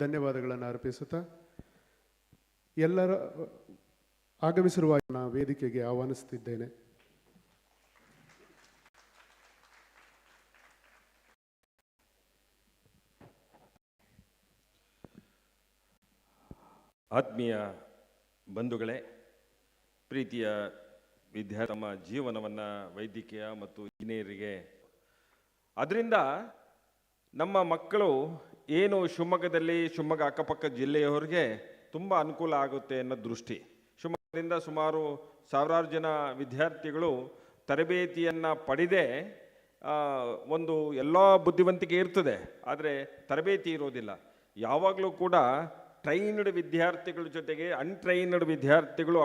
ಧನ್ಯವಾದಗಳನ್ನು ಅರ್ಪಿಸುತ್ತಾ ಎಲ್ಲರ ಆಗಮಿಸಿರುವ ವೇದಿಕೆಗೆ ಆಹ್ವಾನಿಸುತ್ತಿದ್ದೇನೆ. ಆತ್ಮೀಯ ಬಂಧುಗಳೇ, ಪ್ರೀತಿಯ ವಿದ್ಯಾರ್ಥಿ ತಮ್ಮ ಜೀವನವನ್ನು ವೈದ್ಯಕೀಯ ಮತ್ತು ಇಂಜಿನಿಯರಿಗೆ ಅದರಿಂದ ನಮ್ಮ ಮಕ್ಕಳು ಏನು ಶಿವಮೊಗ್ಗ ಅಕ್ಕಪಕ್ಕ ಜಿಲ್ಲೆಯವರಿಗೆ ತುಂಬ ಅನುಕೂಲ ಆಗುತ್ತೆ ಅನ್ನೋ ದೃಷ್ಟಿ. ಶಿವಮೊಗ್ಗದಿಂದ ಸುಮಾರು ಸಾವಿರಾರು ಜನ ವಿದ್ಯಾರ್ಥಿಗಳು ತರಬೇತಿಯನ್ನು ಪಡೆದೇ ಒಂದು ಎಲ್ಲ ಬುದ್ಧಿವಂತಿಕೆ ಇರ್ತದೆ, ಆದರೆ ತರಬೇತಿ ಇರೋದಿಲ್ಲ. ಯಾವಾಗಲೂ ಕೂಡ ಟ್ರೈನ್ಡ್ ವಿದ್ಯಾರ್ಥಿಗಳ ಜೊತೆಗೆ ಅನ್ಟ್ರೈನ್ಡ್ ವಿದ್ಯಾರ್ಥಿಗಳು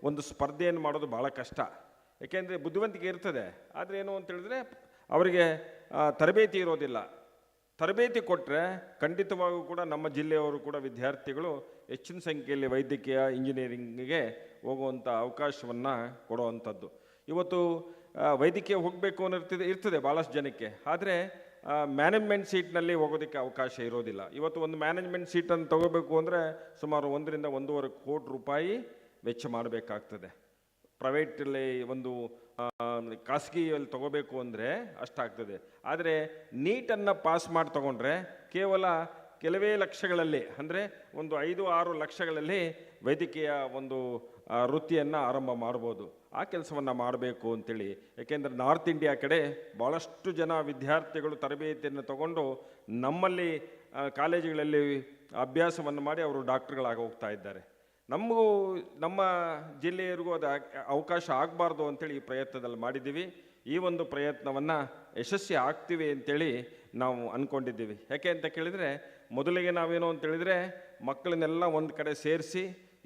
ಒಂದು ಸ್ಪರ್ಧೆಯನ್ನು ಮಾಡೋದು ಭಾಳ ಕಷ್ಟ. ಏಕೆಂದರೆ ಬುದ್ಧಿವಂತಿಕೆ ಇರ್ತದೆ, ಆದರೆ ಏನು ಅಂತ ಹೇಳಿದ್ರೆ ಅವರಿಗೆ ತರಬೇತಿ ಇರೋದಿಲ್ಲ. ತರಬೇತಿ ಕೊಟ್ಟರೆ ಖಂಡಿತವಾಗೂ ಕೂಡ ನಮ್ಮ ಜಿಲ್ಲೆಯವರು ಕೂಡ ವಿದ್ಯಾರ್ಥಿಗಳು ಹೆಚ್ಚಿನ ಸಂಖ್ಯೆಯಲ್ಲಿ ವೈದ್ಯಕೀಯ ಇಂಜಿನಿಯರಿಂಗಿಗೆ ಹೋಗುವಂಥ ಅವಕಾಶವನ್ನು ಕೊಡುವಂಥದ್ದು. ಇವತ್ತು ವೈದ್ಯಕೀಯ ಹೋಗಬೇಕು ಅನ್ನೋ ಇರ್ತದೆ ಭಾಳಷ್ಟು ಜನಕ್ಕೆ, ಆದರೆ ಮ್ಯಾನೇಜ್ಮೆಂಟ್ ಸೀಟ್ನಲ್ಲಿ ಹೋಗೋದಕ್ಕೆ ಅವಕಾಶ ಇರೋದಿಲ್ಲ. ಇವತ್ತು ಒಂದು ಮ್ಯಾನೇಜ್ಮೆಂಟ್ ಸೀಟನ್ನು ತಗೋಬೇಕು ಅಂದರೆ ಸುಮಾರು 1 ರಿಂದ 1.5 ಕೋಟಿ ರೂಪಾಯಿ ವೆಚ್ಚ ಮಾಡಬೇಕಾಗ್ತದೆ. ಪ್ರೈವೇಟಲ್ಲಿ ಒಂದು ಖಾಸಗಿಯಲ್ಲಿ ತಗೋಬೇಕು ಅಂದರೆ ಅಷ್ಟಾಗ್ತದೆ. ಆದರೆ ನೀಟನ್ನು ಪಾಸ್ ಮಾಡಿ ತಗೊಂಡ್ರೆ ಕೇವಲ ಕೆಲವೇ ಲಕ್ಷಗಳಲ್ಲಿ, ಅಂದರೆ ಒಂದು 5-6 ಲಕ್ಷಗಳಲ್ಲಿ ವೈದ್ಯಕೀಯ ಒಂದು ವೃತ್ತಿಯನ್ನು ಆರಂಭ ಮಾಡ್ಬೋದು. ಆ ಕೆಲಸವನ್ನು ಮಾಡಬೇಕು ಅಂತೇಳಿ, ಏಕೆಂದರೆ ನಾರ್ತ್ ಇಂಡಿಯಾ ಕಡೆ ಭಾಳಷ್ಟು ಜನ ವಿದ್ಯಾರ್ಥಿಗಳು ತರಬೇತಿಯನ್ನು ತಗೊಂಡು ನಮ್ಮಲ್ಲಿ ಕಾಲೇಜುಗಳಲ್ಲಿ ಅಭ್ಯಾಸವನ್ನು ಮಾಡಿ ಅವರು ಡಾಕ್ಟರ್ಗಳಾಗಿ ಹೋಗ್ತಾ ಇದ್ದಾರೆ. ನಮ್ಮ ಜಿಲ್ಲೆಯವರಿಗೂ ಅದು ಅವಕಾಶ ಆಗಬಾರ್ದು ಅಂತೇಳಿ ಈ ಪ್ರಯತ್ನದಲ್ಲಿ ಮಾಡಿದ್ದೀವಿ. ಈ ಒಂದು ಪ್ರಯತ್ನವನ್ನು ಯಶಸ್ವಿ ಆಗ್ತೀವಿ ಅಂತೇಳಿ ನಾವು ಅಂದ್ಕೊಂಡಿದ್ದೀವಿ. ಯಾಕೆ ಅಂತ ಕೇಳಿದರೆ, ಮೊದಲಿಗೆ ನಾವೇನು ಅಂತೇಳಿದರೆ ಮಕ್ಕಳನ್ನೆಲ್ಲ ಒಂದು ಕಡೆ ಸೇರಿಸಿ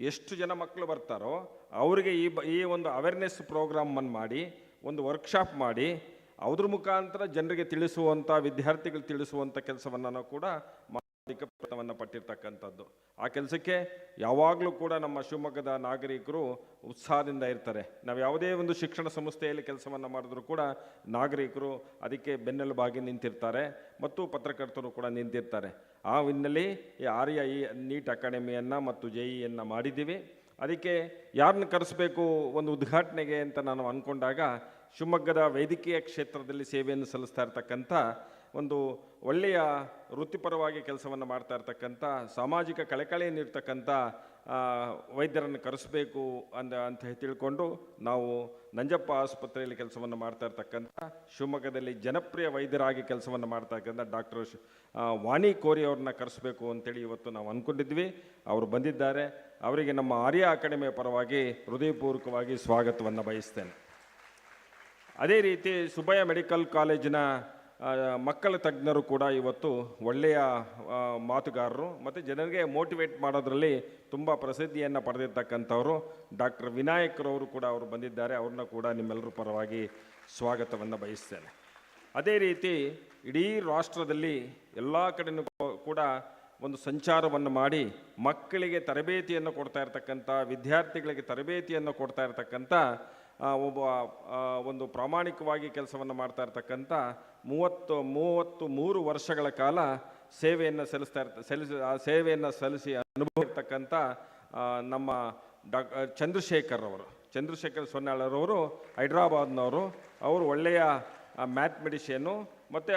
ಎಷ್ಟು ಜನ ಮಕ್ಕಳು ಬರ್ತಾರೋ ಅವರಿಗೆ ಈ ಒಂದು ಅವೇರ್ನೆಸ್ ಪ್ರೋಗ್ರಾಮನ್ನು ಮಾಡಿ, ಒಂದು ವರ್ಕ್ಶಾಪ್ ಮಾಡಿ, ಅದ್ರ ಮುಖಾಂತರ ಜನರಿಗೆ ತಿಳಿಸುವಂಥ, ವಿದ್ಯಾರ್ಥಿಗಳು ತಿಳಿಸುವಂಥ ಕೆಲಸವನ್ನು ನಾವು ಕೂಡ ಪ್ರಯತ್ನವನ್ನು ಪಟ್ಟಿರ್ತಕ್ಕಂಥದ್ದು. ಆ ಕೆಲಸಕ್ಕೆ ಯಾವಾಗಲೂ ಕೂಡ ನಮ್ಮ ಶಿವಮೊಗ್ಗದ ನಾಗರಿಕರು ಉತ್ಸಾಹದಿಂದ ಇರ್ತಾರೆ. ನಾವು ಯಾವುದೇ ಒಂದು ಶಿಕ್ಷಣ ಸಂಸ್ಥೆಯಲ್ಲಿ ಕೆಲಸವನ್ನು ಮಾಡಿದ್ರು ಕೂಡ ನಾಗರಿಕರು ಅದಕ್ಕೆ ಬೆನ್ನೆಲುಬಾಗಿ ನಿಂತಿರ್ತಾರೆ ಮತ್ತು ಪತ್ರಕರ್ತರು ಕೂಡ ನಿಂತಿರ್ತಾರೆ. ಆ ಹಿನ್ನೆಲೆ ಈ ಆರ್ಯ ನೀಟ್ ಅಕಾಡೆಮಿಯನ್ನು ಮತ್ತು JEEಯನ್ನು ಮಾಡಿದ್ದೀವಿ. ಅದಕ್ಕೆ ಯಾರನ್ನ ಕರೆಸಬೇಕು ಒಂದು ಉದ್ಘಾಟನೆಗೆ ಅಂತ ನಾನು ಅಂದ್ಕೊಂಡಾಗ, ಶಿವಮೊಗ್ಗದ ವೈದ್ಯಕೀಯ ಕ್ಷೇತ್ರದಲ್ಲಿ ಸೇವೆಯನ್ನು ಸಲ್ಲಿಸ್ತಾ ಇರ್ತಕ್ಕಂಥ ಒಂದು ಒಳ್ಳೆಯ ವೃತ್ತಿಪರವಾಗಿ ಕೆಲಸವನ್ನು ಮಾಡ್ತಾ ಇರ್ತಕ್ಕಂಥ, ಸಾಮಾಜಿಕ ಕಳಕಳಿಯನ್ನಿರ್ತಕ್ಕಂಥ ವೈದ್ಯರನ್ನು ಕರೆಸಬೇಕು ಅಂತ ತಿಳ್ಕೊಂಡು ನಾವು ನಂಜಪ್ಪ ಆಸ್ಪತ್ರೆಯಲ್ಲಿ ಕೆಲಸವನ್ನು ಮಾಡ್ತಾ ಇರ್ತಕ್ಕಂಥ, ಶಿವಮೊಗ್ಗದಲ್ಲಿ ಜನಪ್ರಿಯ ವೈದ್ಯರಾಗಿ ಕೆಲಸವನ್ನು ಮಾಡ್ತಾ ಇರ್ತಕ್ಕಂಥ ಡಾಕ್ಟರ್ ವಾಣಿ ಕೋರಿ ಅವ್ರನ್ನ ಕರೆಸಬೇಕು ಅಂತೇಳಿ ಇವತ್ತು ನಾವು ಅಂದ್ಕೊಂಡಿದ್ವಿ. ಅವರು ಬಂದಿದ್ದಾರೆ. ಅವರಿಗೆ ನಮ್ಮ ಆರ್ಯ ಅಕಾಡೆಮಿಯ ಪರವಾಗಿ ಹೃದಯಪೂರ್ವಕವಾಗಿ ಸ್ವಾಗತವನ್ನು ಬಯಸ್ತೇನೆ. ಅದೇ ರೀತಿ ಸುಬ್ಬಯ್ಯ ಮೆಡಿಕಲ್ ಕಾಲೇಜಿನ ಮಕ್ಕಳ ತಜ್ಞರು ಕೂಡ ಇವತ್ತು ಒಳ್ಳೆಯ ಮಾತುಗಾರರು ಮತ್ತು ಜನರಿಗೆ ಮೋಟಿವೇಟ್ ಮಾಡೋದರಲ್ಲಿ ತುಂಬ ಪ್ರಸಿದ್ಧಿಯನ್ನು ಪಡೆದಿರ್ತಕ್ಕಂಥವರು ಡಾಕ್ಟರ್ ವಿನಾಯಕರವರು ಕೂಡ ಅವರು ಬಂದಿದ್ದಾರೆ. ಅವ್ರನ್ನ ಕೂಡ ನಿಮ್ಮೆಲ್ಲರ ಪರವಾಗಿ ಸ್ವಾಗತವನ್ನು ಬಯಸ್ತೇನೆ. ಅದೇ ರೀತಿ ಇಡೀ ರಾಷ್ಟ್ರದಲ್ಲಿ ಎಲ್ಲ ಕಡೆಯೂ ಕೂಡ ಒಂದು ಸಂಚಾರವನ್ನು ಮಾಡಿ ಮಕ್ಕಳಿಗೆ ತರಬೇತಿಯನ್ನು ಕೊಡ್ತಾ ಇರ್ತಕ್ಕಂಥ, ವಿದ್ಯಾರ್ಥಿಗಳಿಗೆ ತರಬೇತಿಯನ್ನು ಕೊಡ್ತಾ ಇರ್ತಕ್ಕಂಥ ಒಂದು ಪ್ರಾಮಾಣಿಕವಾಗಿ ಕೆಲಸವನ್ನು ಮಾಡ್ತಾ ಇರ್ತಕ್ಕಂಥ 33 ವರ್ಷಗಳ ಕಾಲ ಸೇವೆಯನ್ನು ಸೇವೆಯನ್ನು ಸಲ್ಲಿಸಿ ಅನುಭವ ಇರ್ತಕ್ಕಂಥ ನಮ್ಮ ಚಂದ್ರಶೇಖರ್ ಸೊನ್ನಾಳರವರು ಹೈದ್ರಾಬಾದ್ನವರು. ಅವರು ಒಳ್ಳೆಯ ಮ್ಯಾಥಮೆಟಿಷಿಯನ್ನು ಮತ್ತು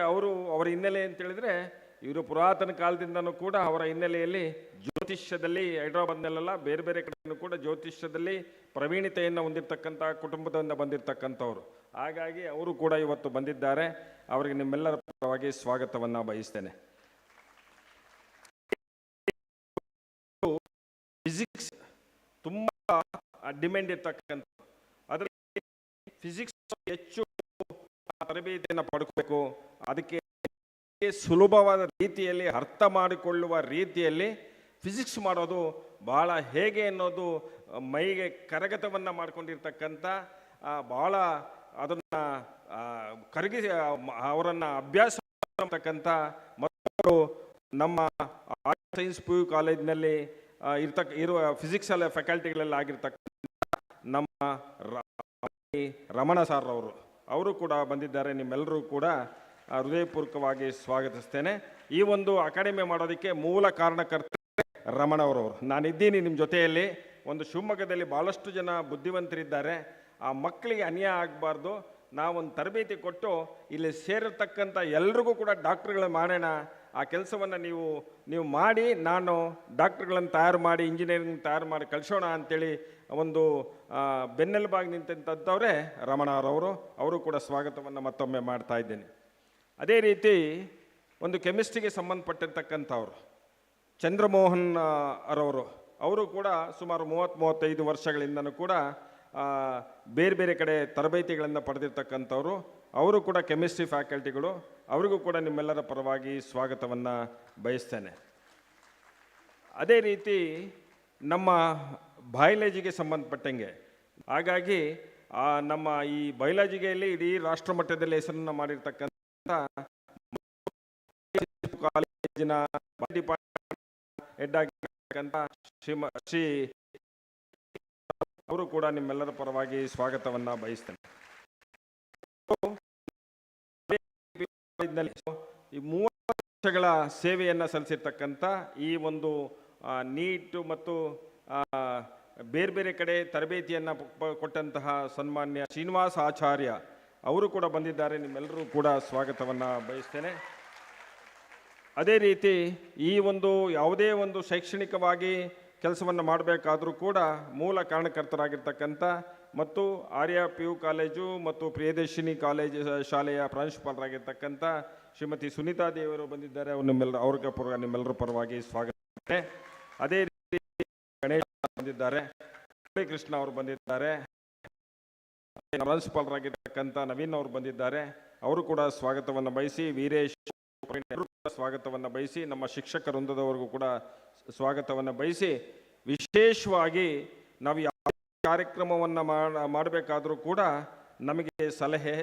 ಅವರ ಹಿನ್ನೆಲೆ ಅಂತೇಳಿದರೆ ಇವರು ಪುರಾತನ ಕಾಲದಿಂದನೂ ಕೂಡ ಅವರ ಹಿನ್ನೆಲೆಯಲ್ಲಿ ಜ್ಯೋತಿಷ್ಯದಲ್ಲಿ, ಹೈದ್ರಾಬಾದ್ನಲ್ಲೆಲ್ಲ ಬೇರೆ ಬೇರೆ ಕಡೆಯೂ ಕೂಡ ಜ್ಯೋತಿಷ್ಯದಲ್ಲಿ ಪ್ರವೀಣತೆಯನ್ನು ಹೊಂದಿರತಕ್ಕಂಥ ಕುಟುಂಬದಿಂದ ಬಂದಿರತಕ್ಕಂಥವ್ರು. ಹಾಗಾಗಿ ಅವರು ಕೂಡ ಇವತ್ತು ಬಂದಿದ್ದಾರೆ. ಅವರಿಗೆ ನಿಮ್ಮೆಲ್ಲರ ಪರವಾಗಿ ಸ್ವಾಗತವನ್ನು ಬಯಸ್ತೇನೆ. ಫಿಸಿಕ್ಸ್ ತುಂಬ ಡಿಮ್ಯಾಂಡ್ ಇರ್ತಕ್ಕಂಥ, ಅದರಲ್ಲಿ ಫಿಸಿಕ್ಸ್ ಹೆಚ್ಚು ತರಬೇತಿಯನ್ನು ಪಡ್ಕೋಬೇಕು. ಅದಕ್ಕೆ ಸುಲಭವಾದ ರೀತಿಯಲ್ಲಿ ಅರ್ಥ ಮಾಡಿಕೊಳ್ಳುವ ರೀತಿಯಲ್ಲಿ ಫಿಸಿಕ್ಸ್ ಮಾಡೋದು ಭಾಳ ಹೇಗೆ ಅನ್ನೋದು ಮೈಗೆ ಕರಗತವನ್ನು ಮಾಡ್ಕೊಂಡಿರ್ತಕ್ಕಂಥ, ಭಾಳ ಅದನ್ನು ಕರಗಿಸಿ ಅವರನ್ನು ಅಭ್ಯಾಸ ಮಾಡ್ತಕ್ಕಂಥ ಮತ್ತು ನಮ್ಮ ಆರ್ಟ್ಸ್ ಸೈನ್ಸ್ PU ಕಾಲೇಜಿನಲ್ಲಿ ಇರುವ ಫಿಸಿಕ್ಸಲ್ಲ ಫ್ಯಾಕಲ್ಟಿಗಳಲ್ಲಿ ಆಗಿರ್ತಕ್ಕಂಥ ನಮ್ಮ ರಮಣ ಸರ್ ಅವರು ಕೂಡ ಬಂದಿದ್ದಾರೆ. ನಿಮ್ಮೆಲ್ಲರೂ ಕೂಡ ಹೃದಯಪೂರ್ವಕವಾಗಿ ಸ್ವಾಗತಿಸ್ತೇನೆ. ಈ ಒಂದು ಅಕಾಡೆಮಿ ಮಾಡೋದಕ್ಕೆ ಮೂಲ ಕಾರಣಕರ್ತ ರಮಣ ಅವರವರು. ನಾನಿದ್ದೀನಿ ನಿಮ್ಮ ಜೊತೆಯಲ್ಲಿ. ಒಂದು ಶಿವಮೊಗ್ಗದಲ್ಲಿ ಭಾಳಷ್ಟು ಜನ ಬುದ್ಧಿವಂತರಿದ್ದಾರೆ. ಆ ಮಕ್ಕಳಿಗೆ ಅನ್ಯಾಯ ಆಗಬಾರ್ದು. ನಾವೊಂದು ತರಬೇತಿ ಕೊಟ್ಟು ಇಲ್ಲಿ ಸೇರಿರ್ತಕ್ಕಂಥ ಎಲ್ರಿಗೂ ಕೂಡ ಡಾಕ್ಟ್ರುಗಳನ್ನ ಮಾಡೋಣ. ಆ ಕೆಲಸವನ್ನು ನೀವು ಮಾಡಿ, ನಾನು ಡಾಕ್ಟ್ರುಗಳನ್ನು ತಯಾರು ಮಾಡಿ, ಇಂಜಿನಿಯರಿಂಗ್ ತಯಾರು ಮಾಡಿ ಕಳಿಸೋಣ ಅಂಥೇಳಿ ಒಂದು ಬೆನ್ನೆಲುಬಾಗಿ ನಿಂತಂಥದ್ದವರೇ ರಮಣರವರು. ಅವರು ಕೂಡ ಸ್ವಾಗತವನ್ನು ಮತ್ತೊಮ್ಮೆ ಮಾಡ್ತಾ ಇದ್ದೇನೆ. ಅದೇ ರೀತಿ ಒಂದು ಕೆಮಿಸ್ಟ್ರಿಗೆ ಸಂಬಂಧಪಟ್ಟಿರ್ತಕ್ಕಂಥವ್ರು ಚಂದ್ರಮೋಹನ್ ಅವರವರು, ಅವರು ಕೂಡ ಸುಮಾರು 30-35 ವರ್ಷಗಳಿಂದನೂ ಕೂಡ ಬೇರೆ ಬೇರೆ ಕಡೆ ತರಬೇತಿಗಳನ್ನು ಪಡೆದಿರ್ತಕ್ಕಂಥವ್ರು. ಅವರು ಕೂಡ ಕೆಮಿಸ್ಟ್ರಿ ಫ್ಯಾಕಲ್ಟಿಗಳು. ಅವರಿಗೂ ಕೂಡ ನಿಮ್ಮೆಲ್ಲರ ಪರವಾಗಿ ಸ್ವಾಗತವನ್ನು ಬಯಸ್ತೇನೆ. ಅದೇ ರೀತಿ ನಮ್ಮ ಬಯಾಲಜಿಗೆ ಸಂಬಂಧಪಟ್ಟಂಗೆ, ಹಾಗಾಗಿ ನಮ್ಮ ಈ ಬಯಾಲಜಿಗೆಯಲ್ಲಿ ಇಡೀ ರಾಷ್ಟ್ರ ಮಟ್ಟದಲ್ಲಿ ಹೆಸರನ್ನು ಮಾಡಿರ್ತಕ್ಕಂಥ ಕಾಲೇಜಿನ ಹೆಡ್ ಆಗಿರ್ತಕ್ಕಂಥ ಶ್ರೀ ಅವರು ಕೂಡ ನಿಮ್ಮೆಲ್ಲರ ಪರವಾಗಿ ಸ್ವಾಗತವನ್ನು ಬಯಸ್ತೇನೆ. ಈ 30 ವರ್ಷಗಳ ಸೇವೆಯನ್ನು ಸಲ್ಲಿಸಿರ್ತಕ್ಕಂಥ ಈ ಒಂದು ನೀಟ್ ಮತ್ತು ಬೇರೆ ಬೇರೆ ಕಡೆ ತರಬೇತಿಯನ್ನು ಕೊಟ್ಟಂತಹ ಸನ್ಮಾನ್ಯ ಶ್ರೀನಿವಾಸ ಆಚಾರ್ಯ ಅವರು ಕೂಡ ಬಂದಿದ್ದಾರೆ. ನಿಮ್ಮೆಲ್ಲರೂ ಕೂಡ ಸ್ವಾಗತವನ್ನು ಬಯಸ್ತೇನೆ. ಅದೇ ರೀತಿ ಈ ಒಂದು ಯಾವುದೇ ಒಂದು ಶೈಕ್ಷಣಿಕವಾಗಿ ಕೆಲಸವನ್ನು ಮಾಡಬೇಕಾದರೂ ಕೂಡ ಮೂಲ ಕಾರಣಕರ್ತರಾಗಿರ್ತಕ್ಕಂಥ ಮತ್ತು ಆರ್ಯ PU ಕಾಲೇಜು ಮತ್ತು ಪ್ರಿಯದರ್ಶಿನಿ ಶಾಲೆಯ ಪ್ರಾಂಶುಪಾಲರಾಗಿರ್ತಕ್ಕಂಥ ಶ್ರೀಮತಿ ಸುನೀತಾ ದೇವರು ಬಂದಿದ್ದಾರೆ. ನಿಮ್ಮೆಲ್ಲರ ಪರವಾಗಿ ಸ್ವಾಗತ. ಅದೇ ರೀತಿ ಗಣೇಶ ಬಂದಿದ್ದಾರೆ, ಕೃಷ್ಣ ಅವರು ಬಂದಿದ್ದಾರೆ, ಪ್ರಾಂಶುಪಾಲರಾಗಿರ್ತಕ್ಕಂಥ ನವೀನ್ ಅವರು ಬಂದಿದ್ದಾರೆ. ಅವರು ಕೂಡ ಸ್ವಾಗತವನ್ನು ಬಯಸಿ, ವೀರೇಶ್ ಸ್ವಾಗತವನ್ನು ಬಯಸಿ, ನಮ್ಮ ಶಿಕ್ಷಕ ವೃಂದದವರೆಗೂ ಕೂಡ ಸ್ವಾಗತವನ್ನು ಬಯಸಿ, ವಿಶೇಷವಾಗಿ ನಾವು ಯಾವ ಕಾರ್ಯಕ್ರಮವನ್ನು ಮಾಡಬೇಕಾದರೂ ಕೂಡ ನಮಗೆ ಸಲಹೆ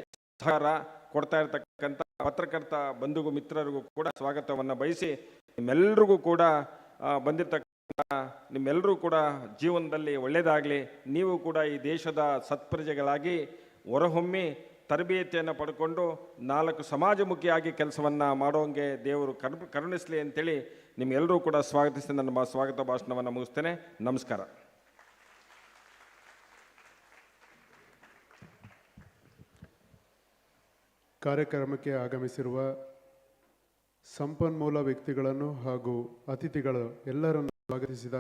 ಸಹಕಾರ ಕೊಡ್ತಾ ಇರತಕ್ಕಂಥ ಪತ್ರಕರ್ತ ಬಂಧು ಮಿತ್ರರಿಗೂ ಕೂಡ ಸ್ವಾಗತವನ್ನು ಬಯಸಿ, ನಿಮ್ಮೆಲ್ಲರಿಗೂ ಕೂಡ ನಿಮ್ಮೆಲ್ಲರೂ ಕೂಡ ಜೀವನದಲ್ಲಿ ಒಳ್ಳೆಯದಾಗಲಿ. ನೀವು ಕೂಡ ಈ ದೇಶದ ಸತ್ಪ್ರಜೆಗಳಾಗಿ ಹೊರಹೊಮ್ಮಿ ತರಬೇತಿಯನ್ನು ಪಡ್ಕೊಂಡು 4 ಸಮಾಜಮುಖಿಯಾಗಿ ಕೆಲಸವನ್ನು ಮಾಡೋಂಗೆ ದೇವರು ಕರುಣಿಸಲಿ ಅಂತೇಳಿ ನಿಮ್ಗೆಲ್ಲರೂ ಕೂಡ ಸ್ವಾಗತಿಸಿ ನನ್ನ ಸ್ವಾಗತ ಭಾಷಣವನ್ನು ಮುಗಿಸ್ತೇನೆ. ನಮಸ್ಕಾರ. ಕಾರ್ಯಕ್ರಮಕ್ಕೆ ಆಗಮಿಸಿರುವ ಸಂಪನ್ಮೂಲ ವ್ಯಕ್ತಿಗಳನ್ನು ಹಾಗೂ ಅತಿಥಿಗಳು ಎಲ್ಲರನ್ನು ಸ್ವಾಗತಿಸಿದ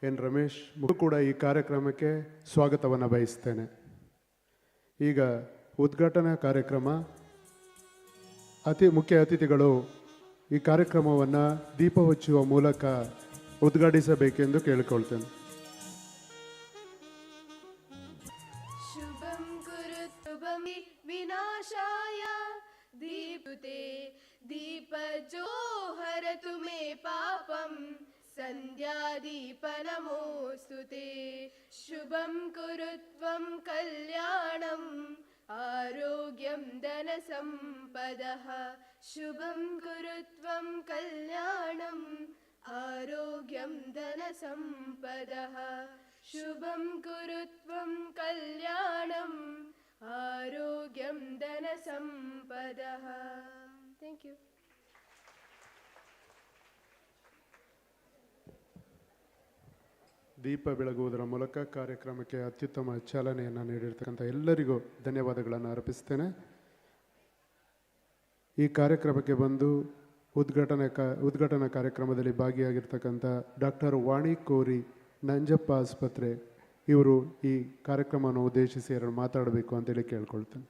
ಎನ್ ರಮೇಶ್ ಕೂಡ ಈ ಕಾರ್ಯಕ್ರಮಕ್ಕೆ ಸ್ವಾಗತವನ್ನು ಬಯಸ್ತೇನೆ. ಈಗ ಉದ್ಘಾಟನಾ ಕಾರ್ಯಕ್ರಮ. ಮುಖ್ಯ ಅತಿಥಿಗಳು ಈ ಕಾರ್ಯಕ್ರಮವನ್ನು ದೀಪ ಹಚ್ಚುವ ಮೂಲಕ ಉದ್ಘಾಟಿಸಬೇಕೆಂದು ಕೇಳಿಕೊಳ್ತೇನೆ. ಶುಭಂ ಕುರುತುಭಂ ವಿನಾಶಾಯ ದೀಪುತೆ ದೀಪಜೋಹರತು ಮೇ ಪಾಪಂ ಸಂಧ್ಯಾ ದೀಪ ನಮೋಸ್ತುತೆ. ಶುಭಂ ಕುರುತ್ವಂ ಕಲ್ಯಾಣಂ ಆರೋಗ್ಯಂ ಧನ ಸಂಪದಃ. ಶುಭಂ ಕುರುತ್ವಂ ಕಲ್ಯಾಣಂ ಆರೋಗ್ಯಂ ಧನ ಸಂಪದಃ. ಶುಭಂ ಕುರುತ್ವಂ ಕಲ್ಯಾಣಂ ಆರೋಗ್ಯಂ ಧನ ಸಂಪದಃ. Thank you. ದೀಪ ಬೆಳಗುವುದರ ಮೂಲಕ ಕಾರ್ಯಕ್ರಮಕ್ಕೆ ಅತ್ಯುತ್ತಮ ಚಾಲನೆಯನ್ನು ನೀಡಿರ್ತಕ್ಕಂಥ ಎಲ್ಲರಿಗೂ ಧನ್ಯವಾದಗಳನ್ನು ಅರ್ಪಿಸ್ತೇನೆ. ಈ ಕಾರ್ಯಕ್ರಮಕ್ಕೆ ಬಂದು ಉದ್ಘಾಟನಾ ಕಾರ್ಯಕ್ರಮದಲ್ಲಿ ಭಾಗಿಯಾಗಿರ್ತಕ್ಕಂಥ ಡಾಕ್ಟರ್ ವಾಣಿ ಕೋರಿ ನಂಜಪ್ಪ ಆಸ್ಪತ್ರೆ ಇವರು ಈ ಕಾರ್ಯಕ್ರಮವನ್ನು ಉದ್ದೇಶಿಸಿ ಎರಡು ಮಾತಾಡಬೇಕು ಅಂತೇಳಿ ಕೇಳ್ಕೊಳ್ತೇನೆ.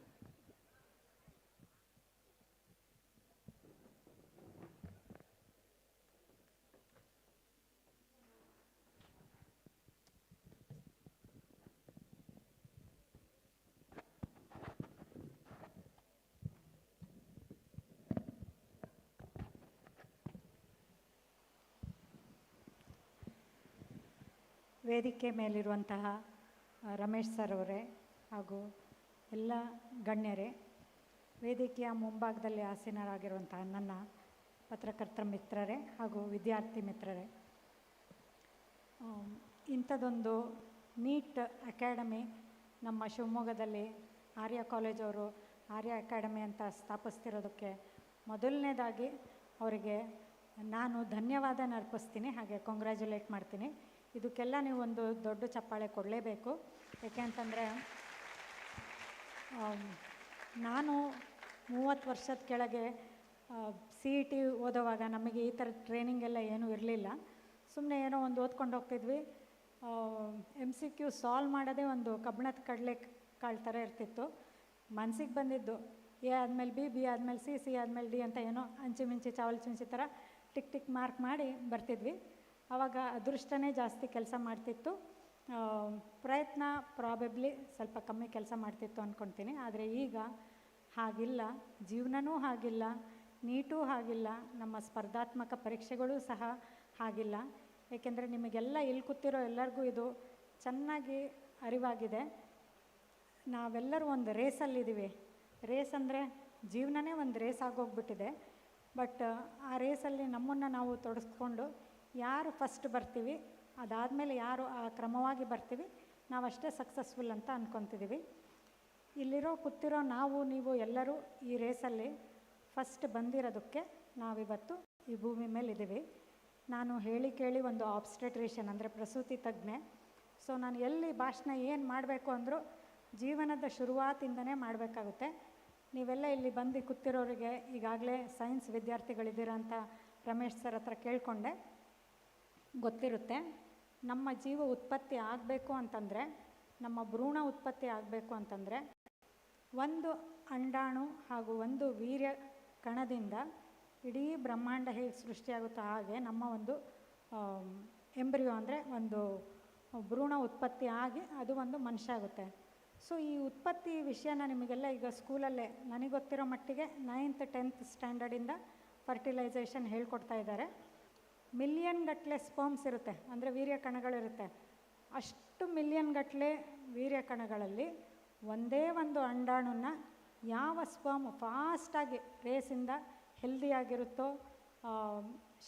ವೇದಿಕೆ ಮೇಲಿರುವಂತಹ ರಮೇಶ್ ಸರ್ ಅವರೇ ಹಾಗೂ ಎಲ್ಲ ಗಣ್ಯರೇ, ವೇದಿಕೆಯ ಮುಂಭಾಗದಲ್ಲಿ ಆಸೀನರಾಗಿರುವಂತಹ ನನ್ನ ಪತ್ರಕರ್ತರ ಮಿತ್ರರೇ ಹಾಗೂ ವಿದ್ಯಾರ್ಥಿ ಮಿತ್ರರೇ, ಇಂಥದ್ದೊಂದು ನೀಟ್ ಅಕಾಡೆಮಿ ನಮ್ಮ ಶಿವಮೊಗ್ಗದಲ್ಲಿ ಆರ್ಯ ಕಾಲೇಜವರು ಆರ್ಯ ಅಕಾಡೆಮಿ ಅಂತ ಸ್ಥಾಪಿಸ್ತಿರೋದಕ್ಕೆ ಮೊದಲನೇದಾಗಿ ಅವರಿಗೆ ನಾನು ಧನ್ಯವಾದ ಅರ್ಪಿಸ್ತೀನಿ, ಹಾಗೆ ಕಾಂಗ್ರ್ಯಾಚುಲೇಟ್ ಮಾಡ್ತೀನಿ. ಇದಕ್ಕೆಲ್ಲ ನೀವು ಒಂದು ದೊಡ್ಡ ಚಪ್ಪಾಳೆ ಕೊಡಲೇಬೇಕು. ಯಾಕೆ ಅಂತಂದರೆ ನಾನು 30 ವರ್ಷದ ಕೆಳಗೆ CET ಓದೋವಾಗ ನಮಗೆ ಈ ಥರದ ಟ್ರೈನಿಂಗ್ ಎಲ್ಲ ಏನೂ ಇರಲಿಲ್ಲ. ಸುಮ್ಮನೆ ಏನೋ ಒಂದು ಓದ್ಕೊಂಡು ಹೋಗ್ತಿದ್ವಿ. MCQ ಸಾಲ್ವ್ ಮಾಡೋದೇ ಒಂದು ಕಬ್ಬಣದ ಕಡಲೆ ಕಾಳು ಥರ ಇರ್ತಿತ್ತು. ಮನಸ್ಸಿಗೆ ಬಂದಿದ್ದು A ಆದಮೇಲೆ B, B ಆದಮೇಲೆ C, C ಆದಮೇಲೆ D ಅಂತ ಏನೋ ಅಂಚಿ ಚಾವಲ್ ಚುಂಚಿ ಥರ ಟಿಕ್ ಟಿಕ್ ಮಾರ್ಕ್ ಮಾಡಿ ಬರ್ತಿದ್ವಿ. ಆವಾಗ ಅದೃಷ್ಟನೇ ಜಾಸ್ತಿ ಕೆಲಸ ಮಾಡ್ತಿತ್ತು, ಪ್ರಯತ್ನ ಪ್ರಾಬಬ್ಲಿ ಸ್ವಲ್ಪ ಕಮ್ಮಿ ಕೆಲಸ ಮಾಡ್ತಿತ್ತು ಅಂದ್ಕೊಳ್ತೀನಿ. ಆದರೆ ಈಗ ಹಾಗಿಲ್ಲ, ಜೀವನವೂ ಹಾಗಿಲ್ಲ, ನೀಟೂ ಹಾಗಿಲ್ಲ, ನಮ್ಮ ಸ್ಪರ್ಧಾತ್ಮಕ ಪರೀಕ್ಷೆಗಳೂ ಸಹ ಹಾಗಿಲ್ಲ. ಏಕೆಂದರೆ ನಿಮಗೆಲ್ಲ ಇಲ್ಲಿ ಕೂತಿರೋ ಎಲ್ಲರಿಗೂ ಇದು ಚೆನ್ನಾಗಿ ಅರಿವಾಗಿದೆ. ನಾವೆಲ್ಲರೂ ಒಂದು ರೇಸಲ್ಲಿದ್ದೀವಿ. ರೇಸ್ ಅಂದರೆ ಜೀವನನೇ ಒಂದು ರೇಸ್ ಆಗೋಗ್ಬಿಟ್ಟಿದೆ. ಬಟ್ ಆ ರೇಸಲ್ಲಿ ನಮ್ಮನ್ನು ನಾವು ತೊಡಗಿಸ್ಕೊಂಡು ಯಾರು ಫಸ್ಟ್ ಬರ್ತೀವಿ, ಅದಾದಮೇಲೆ ಯಾರು ಆ ಕ್ರಮವಾಗಿ ಬರ್ತೀವಿ, ನಾವಷ್ಟೇ ಸಕ್ಸಸ್ಫುಲ್ ಅಂತ ಅಂದ್ಕೊತಿದ್ದೀವಿ. ಇಲ್ಲಿರೋ ಕೂತಿರೋ ನಾವು ನೀವು ಎಲ್ಲರೂ ಈ ರೇಸಲ್ಲಿ ಫಸ್ಟ್ ಬಂದಿರೋದಕ್ಕೆ ನಾವಿವತ್ತು ಈ ಭೂಮಿ ಮೇಲೆ ಇದ್ದೀವಿ. ನಾನು ಹೇಳಿ ಕೇಳಿ ಒಂದು ಆಬ್ಸ್ಟೆಟ್ರಿಷಿಯನ್ ಅಂದರೆ ಪ್ರಸೂತಿ ತಜ್ಞೆ. ಸೊ ನಾನು ಎಲ್ಲಿ ಭಾಷಣ ಏನು ಮಾಡಬೇಕು ಅಂದರೂ ಜೀವನದ ಶುರುವಾತಿಂದನೇ ಮಾಡಬೇಕಾಗುತ್ತೆ. ನೀವೆಲ್ಲ ಇಲ್ಲಿ ಬಂದು ಕೂತಿರೋರಿಗೆ ಈಗಾಗಲೇ ಸೈನ್ಸ್ ವಿದ್ಯಾರ್ಥಿಗಳಿದ್ದೀರ ಅಂತ ರಮೇಶ್ ಸರ್ ಹತ್ರ ಕೇಳಿಕೊಂಡೆ, ಗೊತ್ತಿರುತ್ತೆ. ನಮ್ಮ ಜೀವ ಉತ್ಪತ್ತಿ ಆಗಬೇಕು ಅಂತಂದರೆ, ನಮ್ಮ ಭ್ರೂಣ ಉತ್ಪತ್ತಿ ಆಗಬೇಕು ಅಂತಂದರೆ ಒಂದು ಅಂಡಾಣು ಹಾಗೂ ಒಂದು ವೀರ್ಯ ಕಣದಿಂದ ಇಡೀ ಬ್ರಹ್ಮಾಂಡ ಹೇಗೆ ಸೃಷ್ಟಿಯಾಗುತ್ತೋ ಹಾಗೆ ನಮ್ಮ ಒಂದು ಎಂಬ್ರಿಯೋ ಅಂದರೆ ಒಂದು ಭ್ರೂಣ ಉತ್ಪತ್ತಿ ಆಗಿ ಅದು ಒಂದು ಮನುಷ್ಯ ಆಗುತ್ತೆ. ಸೊ ಈ ಉತ್ಪತ್ತಿ ವಿಷಯನ ನಿಮಗೆಲ್ಲ ಈಗ ಸ್ಕೂಲಲ್ಲೇ ನನಗೆ ಗೊತ್ತಿರೋ ಮಟ್ಟಿಗೆ 9th 10th ಸ್ಟ್ಯಾಂಡರ್ಡಿಂದ ಫರ್ಟಿಲೈಸೇಷನ್ ಹೇಳ್ಕೊಡ್ತಾ ಇದ್ದಾರೆ. ಮಿಲಿಯನ್ ಗಟ್ಟಲೆ ಸ್ಪರ್ಮ್ಸ್ ಇರುತ್ತೆ, ಅಂದರೆ ವೀರ್ಯ ಕಣಗಳಿರುತ್ತೆ. ಅಷ್ಟು ಮಿಲಿಯನ್ ಗಟ್ಟಲೆ ವೀರ್ಯ ಕಣಗಳಲ್ಲಿ ಒಂದೇ ಒಂದು ಅಂಡಾಣುನ ಯಾವ ಸ್ಪರ್ಮ್ ಫಾಸ್ಟಾಗಿ ರೇಸಿಂದ ಹೆಲ್ದಿಯಾಗಿರುತ್ತೋ,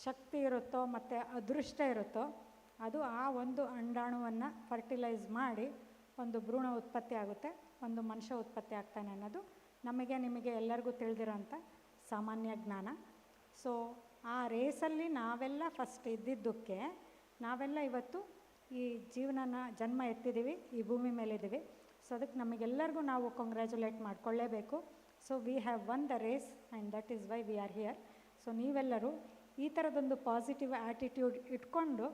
ಶಕ್ತಿ ಇರುತ್ತೋ ಮತ್ತು ಅದೃಷ್ಟ ಇರುತ್ತೋ, ಅದು ಆ ಒಂದು ಅಂಡಾಣುವನ್ನು ಫರ್ಟಿಲೈಸ್ ಮಾಡಿ ಒಂದು ಭ್ರೂಣ ಉತ್ಪತ್ತಿ ಆಗುತ್ತೆ, ಒಂದು ಮನುಷ್ಯ ಉತ್ಪತ್ತಿ ಆಗ್ತಾನೆ ಅನ್ನೋದು ನಮಗೆ ನಿಮಗೆ ಎಲ್ಲರಿಗೂ ತಿಳಿದಿರೋಂಥ ಸಾಮಾನ್ಯ ಜ್ಞಾನ. ಸೊ ಆ ರೇಸಲ್ಲಿ ನಾವೆಲ್ಲ ಫಸ್ಟ್ ಇದ್ದಿದ್ದಕ್ಕೆ ನಾವೆಲ್ಲ ಇವತ್ತು ಈ ಜೀವನನ ಜನ್ಮ ಎತ್ತಿದ್ದೀವಿ, ಈ ಭೂಮಿ ಮೇಲಿದ್ದೀವಿ. ಸೊ ಅದಕ್ಕೆ ನಮಗೆಲ್ಲರಿಗೂ ನಾವು ಕಾಂಗ್ರ್ಯಾಚುಲೇಟ್ ಮಾಡಿಕೊಳ್ಳೇಬೇಕು. So we have won the race and that is why we are here. So ನೀವೆಲ್ಲರೂ ಈ ಥರದೊಂದು ಪಾಸಿಟಿವ್ ಆ್ಯಟಿಟ್ಯೂಡ್ ಇಟ್ಕೊಂಡು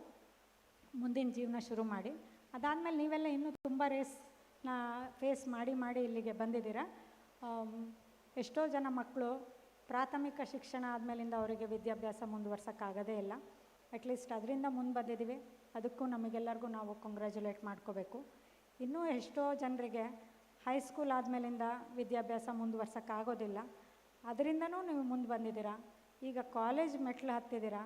ಮುಂದಿನ ಜೀವನ ಶುರು ಮಾಡಿ. ಅದಾದಮೇಲೆ ನೀವೆಲ್ಲ ಇನ್ನೂ ತುಂಬ ರೇಸ್ನ ಫೇಸ್ ಮಾಡಿ ಇಲ್ಲಿಗೆ ಬಂದಿದ್ದೀರಾ. ಎಷ್ಟೋ ಜನ ಮಕ್ಕಳು ಪ್ರಾಥಮಿಕ ಶಿಕ್ಷಣ ಆದಮೇಲಿಂದ ಅವರಿಗೆ ವಿದ್ಯಾಭ್ಯಾಸ ಮುಂದುವರ್ಸೋಕ್ಕಾಗೋದೇ ಇಲ್ಲ. ಅಟ್ಲೀಸ್ಟ್ ಅದರಿಂದ ಮುಂದೆ ಬಂದಿದ್ದೀವಿ, ಅದಕ್ಕೂ ನಮಗೆಲ್ಲರಿಗೂ ನಾವು ಕಾಂಗ್ರ್ಯಾಚುಲೇಟ್ ಮಾಡ್ಕೋಬೇಕು. ಇನ್ನೂ ಎಷ್ಟೋ ಜನರಿಗೆ ಹೈಸ್ಕೂಲ್ ಆದಮೇಲಿಂದ ವಿದ್ಯಾಭ್ಯಾಸ ಮುಂದುವರ್ಸೋಕ್ಕಾಗೋದಿಲ್ಲ, ಅದರಿಂದನೂ ನೀವು ಮುಂದೆ ಬಂದಿದ್ದೀರಾ. ಈಗ ಕಾಲೇಜ್ ಮೆಟ್ಲು ಹತ್ತಿದ್ದೀರಾ.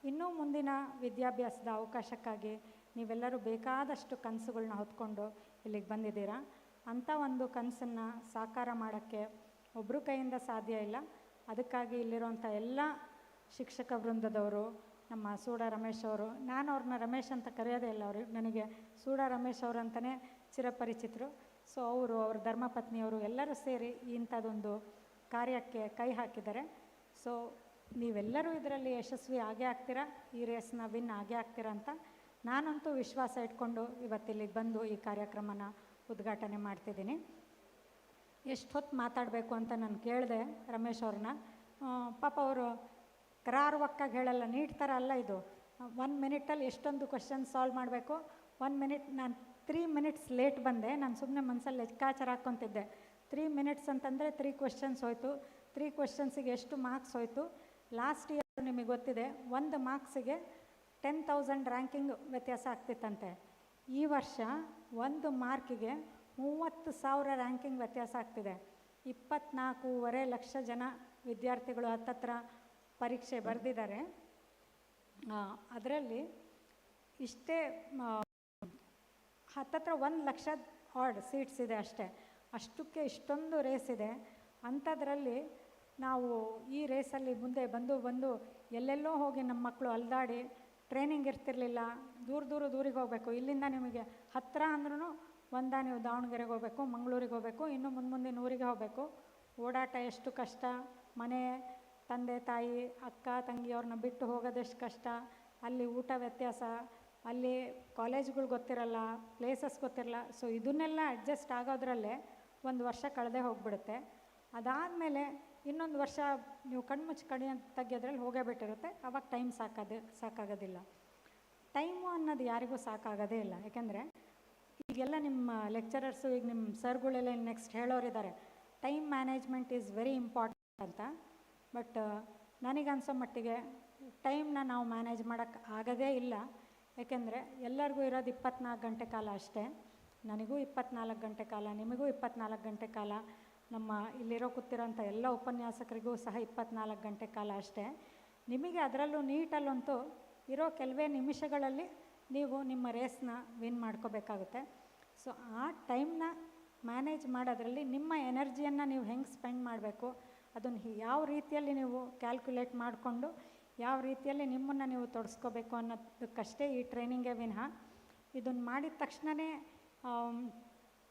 ಇನ್ನೂ ಮುಂದಿನ ವಿದ್ಯಾಭ್ಯಾಸದ ಅವಕಾಶಕ್ಕಾಗಿ ನೀವೆಲ್ಲರೂ ಬೇಕಾದಷ್ಟು ಕನಸುಗಳನ್ನ ಹೊತ್ಕೊಂಡು ಇಲ್ಲಿಗೆ ಬಂದಿದ್ದೀರಾ. ಅಂಥ ಒಂದು ಕನಸನ್ನು ಸಾಕಾರ ಮಾಡೋಕ್ಕೆ ಒಬ್ಬರ ಕೈಯಿಂದ ಸಾಧ್ಯ ಇಲ್ಲ. ಅದಕ್ಕಾಗಿ ಇಲ್ಲಿರುವಂಥ ಎಲ್ಲ ಶಿಕ್ಷಕ ವೃಂದದವರು, ನಮ್ಮ ಸೂಡ ರಮೇಶ್ ಅವರು, ನಾನು ಅವ್ರನ್ನ ರಮೇಶ್ ಅಂತ ಕರೆಯೋದೇ ಇಲ್ಲ, ಅವರು ನನಗೆ ಸೂಡ ರಮೇಶ್ ಅವರು ಅಂತಲೇ ಚಿರಪರಿಚಿತರು. ಸೊ ಅವ್ರ ಧರ್ಮಪತ್ನಿಯವರು ಎಲ್ಲರೂ ಸೇರಿ ಇಂಥದ್ದೊಂದು ಕಾರ್ಯಕ್ಕೆ ಕೈ ಹಾಕಿದ್ದಾರೆ. ಸೊ ನೀವೆಲ್ಲರೂ ಇದರಲ್ಲಿ ಯಶಸ್ವಿ ಆಗೇ ಆಗ್ತೀರಾ, ಈ ರೇಸ್ನ ವಿನ್ ಆಗೇ ಆಗ್ತೀರಾ ಅಂತ ನಾನಂತೂ ವಿಶ್ವಾಸ ಇಟ್ಕೊಂಡು ಇವತ್ತಿಲ್ಲಿಗೆ ಬಂದು ಈ ಕಾರ್ಯಕ್ರಮನ ಉದ್ಘಾಟನೆ ಮಾಡ್ತಿದ್ದೀನಿ. ಎಷ್ಟು ಹೊತ್ತು ಮಾತಾಡಬೇಕು ಅಂತ ನಾನು ಕೇಳಿದೆ ರಮೇಶ್ ಅವ್ರನ್ನ. ಪಾಪ ಅವರು ಕರಾರುವಕ್ಕಾಗಿ ಹೇಳಲ್ಲ, ನೀಟ್ ಥರ ಅಲ್ಲ ಇದು. 1 ಮಿನಿಟಲ್ಲಿ ಎಷ್ಟೊಂದು ಕ್ವಶನ್ ಸಾಲ್ವ್ ಮಾಡಬೇಕು. 1 ಮಿನಿಟ್, ನಾನು 3 ಮಿನಿಟ್ಸ್ ಲೇಟ್ ಬಂದೆ. ನಾನು ಸುಮ್ಮನೆ ಮನಸ್ಸಲ್ಲಿ ಲೆಕ್ಕಾಚಾರ ಹಾಕ್ಕೊತಿದ್ದೆ. 3 ಮಿನಿಟ್ಸ್ ಅಂತಂದರೆ 3 ಕ್ವಶನ್ಸ್ ಹೋಯಿತು. 3 ಕ್ವಶನ್ಸಿಗೆ ಎಷ್ಟು ಮಾರ್ಕ್ಸ್ ಹೋಯಿತು. ಲಾಸ್ಟ್ ಇಯರ್ ನಿಮಗೆ ಗೊತ್ತಿದೆ, 1 ಮಾರ್ಕ್ಸಿಗೆ 10,000 ರ್ಯಾಂಕಿಂಗ್ ವ್ಯತ್ಯಾಸ ಆಗ್ತಿತ್ತಂತೆ. ಈ ವರ್ಷ 1 ಮಾರ್ಕಿಗೆ 30,000 ರ್ಯಾಂಕಿಂಗ್ ವ್ಯತ್ಯಾಸ ಆಗ್ತಿದೆ. 24.5 ಲಕ್ಷ ಜನ ವಿದ್ಯಾರ್ಥಿಗಳು ಹತ್ತತ್ರ ಪರೀಕ್ಷೆ ಬರೆದಿದ್ದಾರೆ. ಅದರಲ್ಲಿ ಇಷ್ಟೇ ಹತ್ತತ್ರ 1 ಲಕ್ಷ ಆಡ್ ಸೀಟ್ಸ್ ಇದೆ ಅಷ್ಟೇ. ಅಷ್ಟಕ್ಕೆ ಇಷ್ಟೊಂದು ರೇಸ್ ಇದೆ. ಅಂಥದ್ರಲ್ಲಿ ನಾವು ಈ ರೇಸಲ್ಲಿ ಮುಂದೆ ಬಂದು ಎಲ್ಲೆಲ್ಲೋ ಹೋಗಿ ನಮ್ಮ ಮಕ್ಕಳು ಅಲ್ದಾಡಿ, ಟ್ರೈನಿಂಗ್ ಇರ್ತಿರಲಿಲ್ಲ, ದೂರಿಗೆ ಹೋಗಬೇಕು. ಇಲ್ಲಿಂದ ನಿಮಗೆ ಹತ್ತಿರ ಅಂದ್ರೂ ನೀವು ದಾವಣಗೆರೆಗೆ ಹೋಗಬೇಕು, ಮಂಗಳೂರಿಗೆ ಹೋಗಬೇಕು, ಇನ್ನೂ ಮುಂದಿನ ಊರಿಗೆ ಹೋಗಬೇಕು. ಓಡಾಟ ಎಷ್ಟು ಕಷ್ಟ, ಮನೆ ತಂದೆ ತಾಯಿ ಅಕ್ಕ ತಂಗಿಯವ್ರನ್ನ ಬಿಟ್ಟು ಹೋಗೋದೆಷ್ಟು ಕಷ್ಟ, ಅಲ್ಲಿ ಊಟ ವ್ಯತ್ಯಾಸ, ಅಲ್ಲಿ ಕಾಲೇಜ್ಗಳು ಗೊತ್ತಿರಲ್ಲ, ಪ್ಲೇಸಸ್ ಗೊತ್ತಿರಲ್ಲ. ಸೊ ಇದನ್ನೆಲ್ಲ ಅಡ್ಜಸ್ಟ್ ಆಗೋದ್ರಲ್ಲೇ ಒಂದು ವರ್ಷ ಕಳೆದೇ ಹೋಗಿಬಿಡುತ್ತೆ. ಅದಾದಮೇಲೆ ಇನ್ನೊಂದು ವರ್ಷ ನೀವು ಕಣ್ಮುಚ್ಚಿ ಕಡಿ ಅಂತ ತೆಗೆಯೋದ್ರಲ್ಲಿ ಹೋಗೇ ಬಿಟ್ಟಿರುತ್ತೆ. ಆವಾಗ ಟೈಮ್ ಸಾಕಾಗೋದಿಲ್ಲ. ಟೈಮು ಅನ್ನೋದು ಯಾರಿಗೂ ಸಾಕಾಗೋದೇ ಇಲ್ಲ. ಯಾಕೆಂದರೆ ಈಗೆಲ್ಲ ನಿಮ್ಮ ಲೆಕ್ಚರರ್ಸು, ಈಗ ನಿಮ್ಮ ಸರ್ಗಳೆಲ್ಲ ನೆಕ್ಸ್ಟ್ ಹೇಳೋರಿದ್ದಾರೆ, time management is very important ಅಂತ. ಬಟ್ ನನಗನ್ಸೋ ಮಟ್ಟಿಗೆ ಟೈಮ್ನ ನಾವು ಮ್ಯಾನೇಜ್ ಮಾಡೋಕ್ಕೆ ಆಗೋದೇ ಇಲ್ಲ. ಏಕೆಂದರೆ ಎಲ್ಲರಿಗೂ ಇರೋದು 24 ಗಂಟೆ ಕಾಲ ಅಷ್ಟೇ. ನನಗೂ 24 ಗಂಟೆ ಕಾಲ, ನಿಮಗೂ 24 ಗಂಟೆ ಕಾಲ, ನಮ್ಮ ಇಲ್ಲಿರೋ ಕೂತಿರೋಂಥ ಎಲ್ಲ ಉಪನ್ಯಾಸಕರಿಗೂ ಸಹ 24 ಗಂಟೆ ಕಾಲ ಅಷ್ಟೇ. ನಿಮಗೆ ಅದರಲ್ಲೂ ನೀಟಲ್ಲಂತೂ ಇರೋ ಕೆಲವೇ ನಿಮಿಷಗಳಲ್ಲಿ ನೀವು ನಿಮ್ಮ ರೇಸ್ನ ವಿನ್ ಮಾಡ್ಕೋಬೇಕಾಗುತ್ತೆ. ಸೊ ಆ ಟೈಮ್ನ ಮ್ಯಾನೇಜ್ ಮಾಡೋದ್ರಲ್ಲಿ ನಿಮ್ಮ ಎನರ್ಜಿಯನ್ನು ನೀವು ಹೆಂಗೆ ಸ್ಪೆಂಡ್ ಮಾಡಬೇಕು, ಅದನ್ನು ಯಾವ ರೀತಿಯಲ್ಲಿ ನೀವು ಕ್ಯಾಲ್ಕುಲೇಟ್ ಮಾಡಿಕೊಂಡು ಯಾವ ರೀತಿಯಲ್ಲಿ ನಿಮ್ಮನ್ನು ನೀವು ತೊಡಸ್ಕೋಬೇಕು ಅನ್ನೋದಕ್ಕಷ್ಟೇ ಈ ಟ್ರೈನಿಂಗೇ ವಿನಃ ಇದನ್ನು ಮಾಡಿದ ತಕ್ಷಣವೇ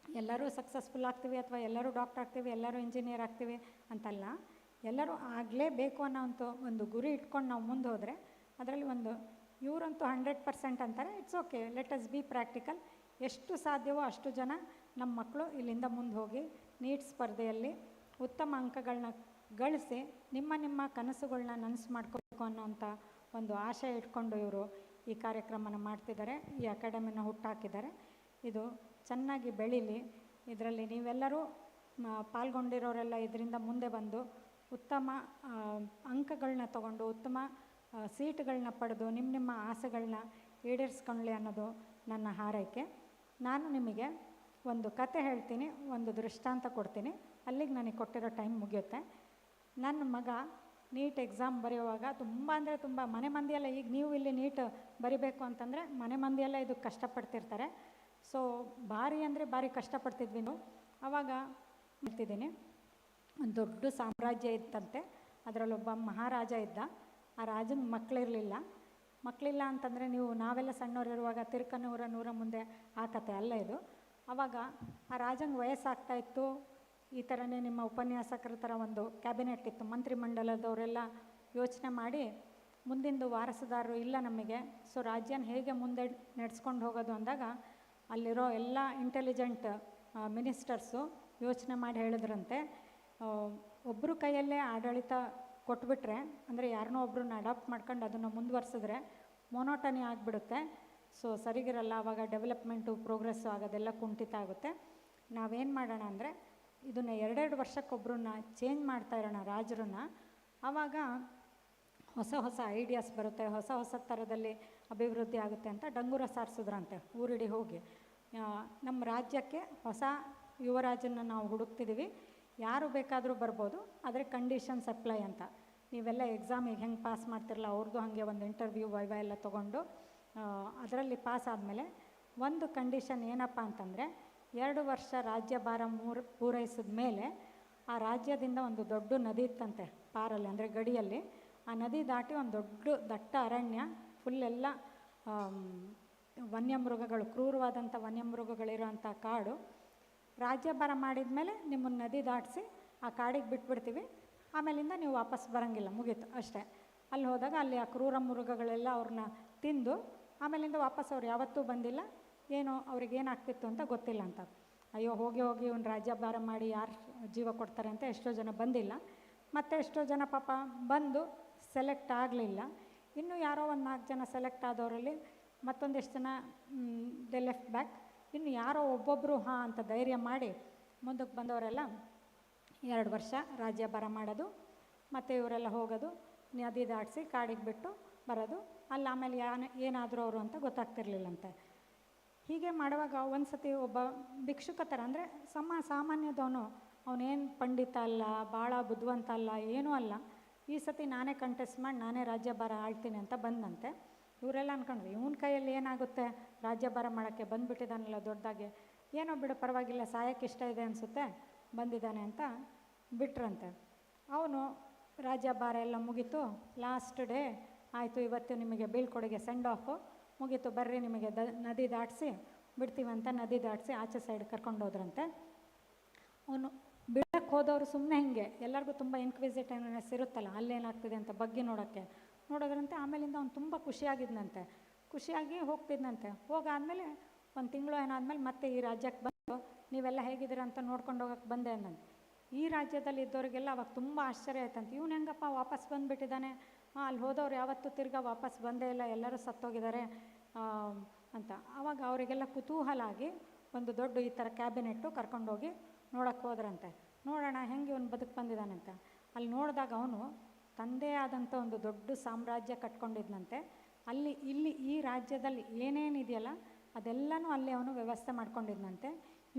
ಎಲ್ಲರೂ ಸಕ್ಸಸ್ಫುಲ್ ಆಗ್ತೀವಿ ಅಥವಾ ಎಲ್ಲರೂ ಡಾಕ್ಟರ್ ಆಗ್ತೀವಿ, ಎಲ್ಲರೂ ಇಂಜಿನಿಯರ್ ಆಗ್ತೀವಿ ಅಂತಲ್ಲ. ಎಲ್ಲರೂ ಆಗಲೇಬೇಕು ಅನ್ನೋ ಒಂದು ಗುರಿ ಇಟ್ಕೊಂಡು ನಾವು ಮುಂದೆ ಹೋದರೆ ಅದರಲ್ಲಿ ಇವರಂತೂ 100% ಅಂತಾರೆ. It's okay, let us be practical. ಎಷ್ಟು ಸಾಧ್ಯವೋ ಅಷ್ಟು ಜನ ನಮ್ಮ ಮಕ್ಕಳು ಇಲ್ಲಿಂದ ಮುಂದೆ ಹೋಗಿ ನೀಟ್ ಸ್ಪರ್ಧೆಯಲ್ಲಿ ಉತ್ತಮ ಅಂಕಗಳನ್ನ ಗಳಿಸಿ ನಿಮ್ಮ ಕನಸುಗಳನ್ನ ನನಸು ಮಾಡ್ಕೋಬೇಕು ಅನ್ನೋಂಥ ಒಂದು ಆಶೆ ಇಟ್ಕೊಂಡು ಇವರು ಈ ಕಾರ್ಯಕ್ರಮನ ಮಾಡ್ತಿದ್ದಾರೆ, ಈ ಅಕಾಡೆಮಿನ ಹುಟ್ಟಾಕಿದ್ದಾರೆ. ಇದು ಚೆನ್ನಾಗಿ ಬೆಳೀಲಿ. ಇದರಲ್ಲಿ ನೀವೆಲ್ಲರೂ ಪಾಲ್ಗೊಂಡಿರೋರೆಲ್ಲ ಇದರಿಂದ ಮುಂದೆ ಬಂದು ಉತ್ತಮ ಅಂಕಗಳನ್ನ ತಗೊಂಡು ಉತ್ತಮ ಸೀಟ್ಗಳನ್ನ ಪಡೆದು ನಿಮ್ಮ ಆಸೆಗಳನ್ನ ಈಡೇರಿಸ್ಕೊಳ್ಳಿ ಅನ್ನೋದು ನನ್ನ ಹಾರೈಕೆ. ನಾನು ನಿಮಗೆ ಒಂದು ಕತೆ ಹೇಳ್ತೀನಿ, ಒಂದು ದೃಷ್ಟಾಂತ ಕೊಡ್ತೀನಿ, ಅಲ್ಲಿಗೆ ನನಗೆ ಕೊಟ್ಟಿರೋ ಟೈಮ್ ಮುಗಿಯುತ್ತೆ. ನನ್ನ ಮಗ ನೀಟ್ ಎಕ್ಸಾಮ್ ಬರೆಯುವಾಗ ತುಂಬ ಅಂದರೆ ತುಂಬ ಮನೆ ಮಂದಿಯೆಲ್ಲ, ಈಗ ನೀವು ಇಲ್ಲಿ ನೀಟ್ ಬರಿಬೇಕು ಅಂತಂದರೆ ಮನೆ ಮಂದಿಯೆಲ್ಲ ಇದಕ್ಕೆ ಕಷ್ಟಪಡ್ತಿರ್ತಾರೆ. ಸೊ ಭಾರಿ ಅಂದರೆ ಭಾರಿ ಕಷ್ಟಪಡ್ತಿದ್ವಿ ನಾವು. ಆವಾಗ ಹೇಳ್ತಿದ್ದೀನಿ, ಒಂದು ದೊಡ್ಡ ಸಾಮ್ರಾಜ್ಯ ಇತ್ತಂತೆ. ಅದರಲ್ಲೊಬ್ಬ ಮಹಾರಾಜ ಇದ್ದ. ಆ ರಾಜನ ಮಕ್ಕಳಿಲ್ಲ ಅಂತಂದರೆ ನಾವೆಲ್ಲ ಸಣ್ಣವರಿರುವಾಗ ತಿರುಕನೂರ ಮುಂದೆ ಆ ಕತೆ ಅಲ್ಲ ಇದು. ಆವಾಗ ಆ ರಾಜಂಗೆ ವಯಸ್ಸಾಗ್ತಾಯಿತ್ತು. ಈ ಥರನೇ ನಿಮ್ಮ ಉಪನ್ಯಾಸಕರ ಥರ ಒಂದು ಕ್ಯಾಬಿನೆಟ್ ಇತ್ತು, ಮಂತ್ರಿಮಂಡಲದವರೆಲ್ಲ ಯೋಚನೆ ಮಾಡಿ ಮುಂದಿಂದು ವಾರಸುದಾರರು ಇಲ್ಲ ನಮಗೆ, ಸೊ ರಾಜ್ಯನ ಹೇಗೆ ಮುಂದೆ ನಡೆಸ್ಕೊಂಡು ಹೋಗೋದು ಅಂದಾಗ ಅಲ್ಲಿರೋ ಎಲ್ಲ ಇಂಟೆಲಿಜೆಂಟ್ ಮಿನಿಸ್ಟರ್ಸು ಯೋಚನೆ ಮಾಡಿ ಹೇಳಿದ್ರಂತೆ, ಒಬ್ಬರು ಕೈಯಲ್ಲೇ ಆಡಳಿತ ಕೊಟ್ಬಿಟ್ರೆ, ಅಂದರೆ ಯಾರನ್ನೋ ಒಬ್ರನ್ನ ಅಡಾಪ್ಟ್ ಮಾಡ್ಕೊಂಡು ಅದನ್ನು ಮುಂದುವರ್ಸಿದ್ರೆ ಮೊನೋಟನಿ ಆಗಿಬಿಡುತ್ತೆ. ಸೊ ಸರಿಗಿರಲ್ಲ, ಆವಾಗ ಡೆವಲಪ್ಮೆಂಟು ಪ್ರೋಗ್ರೆಸ್ಸು ಆಗೋದೆಲ್ಲ ಕುಂಠಿತ ಆಗುತ್ತೆ. ನಾವೇನು ಮಾಡೋಣ ಅಂದರೆ ಇದನ್ನು 2 ವರ್ಷಕ್ಕೊಬ್ಬರನ್ನ ಚೇಂಜ್ ಮಾಡ್ತಾ ಇರೋಣ ರಾಜರನ್ನ. ಆವಾಗ ಹೊಸ ಐಡಿಯಾಸ್ ಬರುತ್ತೆ, ಹೊಸ ಥರದಲ್ಲಿ ಅಭಿವೃದ್ಧಿ ಆಗುತ್ತೆ ಅಂತ ಡಂಗೂರ ಸಾರಿಸಿದ್ರಂತೆ ಊರಿಡಿ ಹೋಗಿ. ನಮ್ಮ ರಾಜ್ಯಕ್ಕೆ ಹೊಸ ಯುವರಾಜನ್ನ ನಾವು ಹುಡುಕ್ತಿದ್ದೀವಿ, ಯಾರು ಬೇಕಾದರೂ ಬರ್ಬೋದು, ಆದರೆ ಕಂಡೀಷನ್ಸ್ ಅಪ್ಲೈ ಅಂತ. ನೀವೆಲ್ಲ ಎಕ್ಸಾಮಿಗೆ ಹೆಂಗೆ ಪಾಸ್ ಮಾಡ್ತಿರಲ್ಲ ಅವ್ರದ್ದು ಹಾಗೆ ಒಂದು ಇಂಟರ್ವ್ಯೂ ವೈವಾ ಎಲ್ಲ ತೊಗೊಂಡು ಅದರಲ್ಲಿ ಪಾಸ್ ಆದಮೇಲೆ ಒಂದು ಕಂಡೀಷನ್ ಏನಪ್ಪ ಅಂತಂದರೆ 2 ವರ್ಷ ರಾಜ್ಯಭಾರ ಪೂರೈಸಿದ ಮೇಲೆ ಆ ರಾಜ್ಯದಿಂದ ಒಂದು ದೊಡ್ಡ ನದಿ ಇತ್ತಂತೆ ಪಾರಲ್ಲಿ, ಅಂದರೆ ಗಡಿಯಲ್ಲಿ. ಆ ನದಿ ದಾಟಿ ಒಂದು ದೊಡ್ಡ ದಟ್ಟ ಅರಣ್ಯ, ಫುಲ್ಲೆಲ್ಲ ವನ್ಯಮೃಗಗಳು, ಕ್ರೂರವಾದಂಥ ವನ್ಯಮೃಗಗಳಿರೋಂಥ ಕಾಡು. ರಾಜ್ಯಭಾರ ಮಾಡಿದ ಮೇಲೆ ನಿಮ್ಮನ್ನು ನದಿ ದಾಟಿಸಿ ಆ ಕಾಡಿಗೆ ಬಿಟ್ಬಿಡ್ತೀವಿ, ಆಮೇಲಿಂದ ನೀವು ವಾಪಸ್ ಬರೋಂಗಿಲ್ಲ, ಮುಗೀತು ಅಷ್ಟೇ. ಅಲ್ಲಿ ಹೋದಾಗ ಅಲ್ಲಿ ಆ ಕ್ರೂರ ಮೃಗಗಳೆಲ್ಲ ಅವ್ರನ್ನ ತಿಂದು ಆಮೇಲಿಂದ ವಾಪಸ್ ಅವ್ರು ಯಾವತ್ತೂ ಬಂದಿಲ್ಲ, ಏನೋ ಅವ್ರಿಗೇನಾಗ್ತಿತ್ತು ಅಂತ ಗೊತ್ತಿಲ್ಲ ಅಂತ. ಅಯ್ಯೋ ಹೋಗಿ ಇವ್ನು ರಾಜ್ಯಭಾರ ಮಾಡಿ ಯಾರು ಜೀವ ಕೊಡ್ತಾರೆ ಅಂತ ಎಷ್ಟೋ ಜನ ಬಂದಿಲ್ಲ. ಮತ್ತು ಎಷ್ಟೋ ಜನ ಪಾಪ ಬಂದು ಸೆಲೆಕ್ಟ್ ಆಗಲಿಲ್ಲ. ಇನ್ನೂ ಯಾರೋ ಒಂದು 4 ಜನ ಸೆಲೆಕ್ಟ್ ಆದವರಲ್ಲಿ ಮತ್ತೊಂದಿಷ್ಟು ಜನ ದೆ ಲೆಫ್ಟ್ ಬ್ಯಾಕ್. ಇನ್ನು ಯಾರೋ ಒಬ್ಬೊಬ್ಬರು ಹಾಂ ಅಂತ ಧೈರ್ಯ ಮಾಡಿ ಮುಂದಕ್ಕೆ ಬಂದವರೆಲ್ಲ 2 ವರ್ಷ ರಾಜ್ಯಭಾರ ಮಾಡೋದು, ಮತ್ತು ಇವರೆಲ್ಲ ಹೋಗೋದು, ನದಿ ದಾಟಿಸಿ ಕಾಡಿಗೆ ಬಿಟ್ಟು ಬರೋದು. ಅಲ್ಲಿ ಆಮೇಲೆ ಏನಾದರೂ ಅವರು ಅಂತ ಗೊತ್ತಾಗ್ತಿರ್ಲಿಲ್ಲಂತೆ. ಹೀಗೆ ಮಾಡುವಾಗ ಒಂದು ಸತಿ ಒಬ್ಬ ಭಿಕ್ಷುಕ ಥರ, ಅಂದರೆ ಸಾಮಾನ್ಯದವನು, ಅವನೇನು ಪಂಡಿತ ಅಲ್ಲ, ಭಾಳ ಬುದ್ಧಿವಂತ ಅಲ್ಲ, ಏನೂ ಅಲ್ಲ. ಈ ಸತಿ ನಾನೇ ಕಂಟೆಸ್ಟ್ ಮಾಡಿ ನಾನೇ ರಾಜ್ಯಭಾರ ಆಳ್ತೀನಿ ಅಂತ ಬಂದಂತೆ. ಇವರೆಲ್ಲ ಅಂದ್ಕೊಂಡ್ರು ಇವನ ಕೈಯಲ್ಲಿ ಏನಾಗುತ್ತೆ, ರಾಜ್ಯಭಾರ ಮಾಡೋಕ್ಕೆ ಬಂದುಬಿಟ್ಟಿದ್ದಾನಲ್ಲ ದೊಡ್ಡದಾಗಿ, ಏನೋ ಬಿಡು ಪರವಾಗಿಲ್ಲ, ಸಾಯಕ್ಕೆ ಇಷ್ಟ ಇದೆ ಅನಿಸುತ್ತೆ, ಬಂದಿದ್ದಾನೆ ಅಂತ ಬಿಟ್ರಂತೆ. ಅವನು ರಾಜ್ಯಭಾರ ಎಲ್ಲ ಮುಗೀತು, ಲಾಸ್ಟ್ ಡೇ ಆಯಿತು, ಇವತ್ತು ನಿಮಗೆ ಬೀಳ್ಕೊಡುಗೆ ಸೆಂಡ್ ಆಫು ಮುಗೀತು, ಬರ್ರಿ ನಿಮಗೆ ನದಿ ದಾಟಿಸಿ ಬಿಡ್ತೀವಂತ ನದಿ ದಾಟಿಸಿ ಆಚೆ ಸೈಡ್ ಕರ್ಕೊಂಡೋದ್ರಂತೆ. ಅವನು ಬಿಡಕ್ಕೆ ಎಲ್ಲಕ್ಕೆ ಹೋದವರು ಸುಮ್ಮನೆ ಹಿಂಗೆ ಎಲ್ಲರಿಗೂ ತುಂಬ ಇನ್ಕ್ವಿಸಿಟಿವ್ನೆಸ್ ಇರುತ್ತಲ್ಲ, ಅಲ್ಲೇನಾಗ್ತಿದೆ ಅಂತ ಬಗ್ಗೆ ನೋಡೋದ್ರಂತೆ. ಆಮೇಲಿಂದ ಅವ್ನು ತುಂಬ ಖುಷಿಯಾಗಿದ್ನಂತೆ. ಖುಷಿಯಾಗಿ ಹೋಗ್ತಿದ್ನಂತೆ. ಹೋಗಾದ್ಮೇಲೆ ಒಂದು ತಿಂಗಳು ಏನಾದ್ಮೇಲೆ ಮತ್ತೆ ಈ ರಾಜ್ಯಕ್ಕೆ ಬಂದು ನೀವೆಲ್ಲ ಹೇಗಿದ್ದೀರ ಅಂತ ನೋಡ್ಕೊಂಡು ಹೋಗೋಕ್ಕೆ ಬಂದೆ ಅಂದಂತೆ. ಈ ರಾಜ್ಯದಲ್ಲಿ ಇದ್ದವರಿಗೆಲ್ಲ ಅವಾಗ ತುಂಬ ಆಶ್ಚರ್ಯ ಆಯ್ತಂತೆ. ಇವನು ಹೆಂಗಪ್ಪ ವಾಪಸ್ ಬಂದುಬಿಟ್ಟಿದ್ದಾನೆ, ಅಲ್ಲಿ ಹೋದವ್ರು ಯಾವತ್ತೂ ತಿರ್ಗಾ ವಾಪಸ್ ಬಂದೇ ಇಲ್ಲ, ಎಲ್ಲರೂ ಸತ್ತೋಗಿದ್ದಾರೆ ಅಂತ. ಆವಾಗ ಅವರಿಗೆಲ್ಲ ಕುತೂಹಲ ಆಗಿ ಒಂದು ದೊಡ್ಡ ಈ ಥರ ಕ್ಯಾಬಿನೆಟ್ಟು ಕರ್ಕೊಂಡೋಗಿ ನೋಡೋಕ್ಕೆ ಹೋದ್ರಂತೆ. ನೋಡೋಣ ಹೆಂಗೆ ಇವನು ಬದುಕು ಬಂದಿದ್ದಾನಂತ. ಅಲ್ಲಿ ನೋಡಿದಾಗ ಅವನು ತಂದೇ ಆದಂಥ ಒಂದು ದೊಡ್ಡ ಸಾಮ್ರಾಜ್ಯ ಕಟ್ಕೊಂಡಿದ್ನಂತೆ. ಇಲ್ಲಿ ಈ ರಾಜ್ಯದಲ್ಲಿ ಏನೇನಿದೆಯಲ್ಲ ಅದೆಲ್ಲನೂ ಅಲ್ಲಿ ಅವನು ವ್ಯವಸ್ಥೆ ಮಾಡ್ಕೊಂಡಿದ್ನಂತೆ.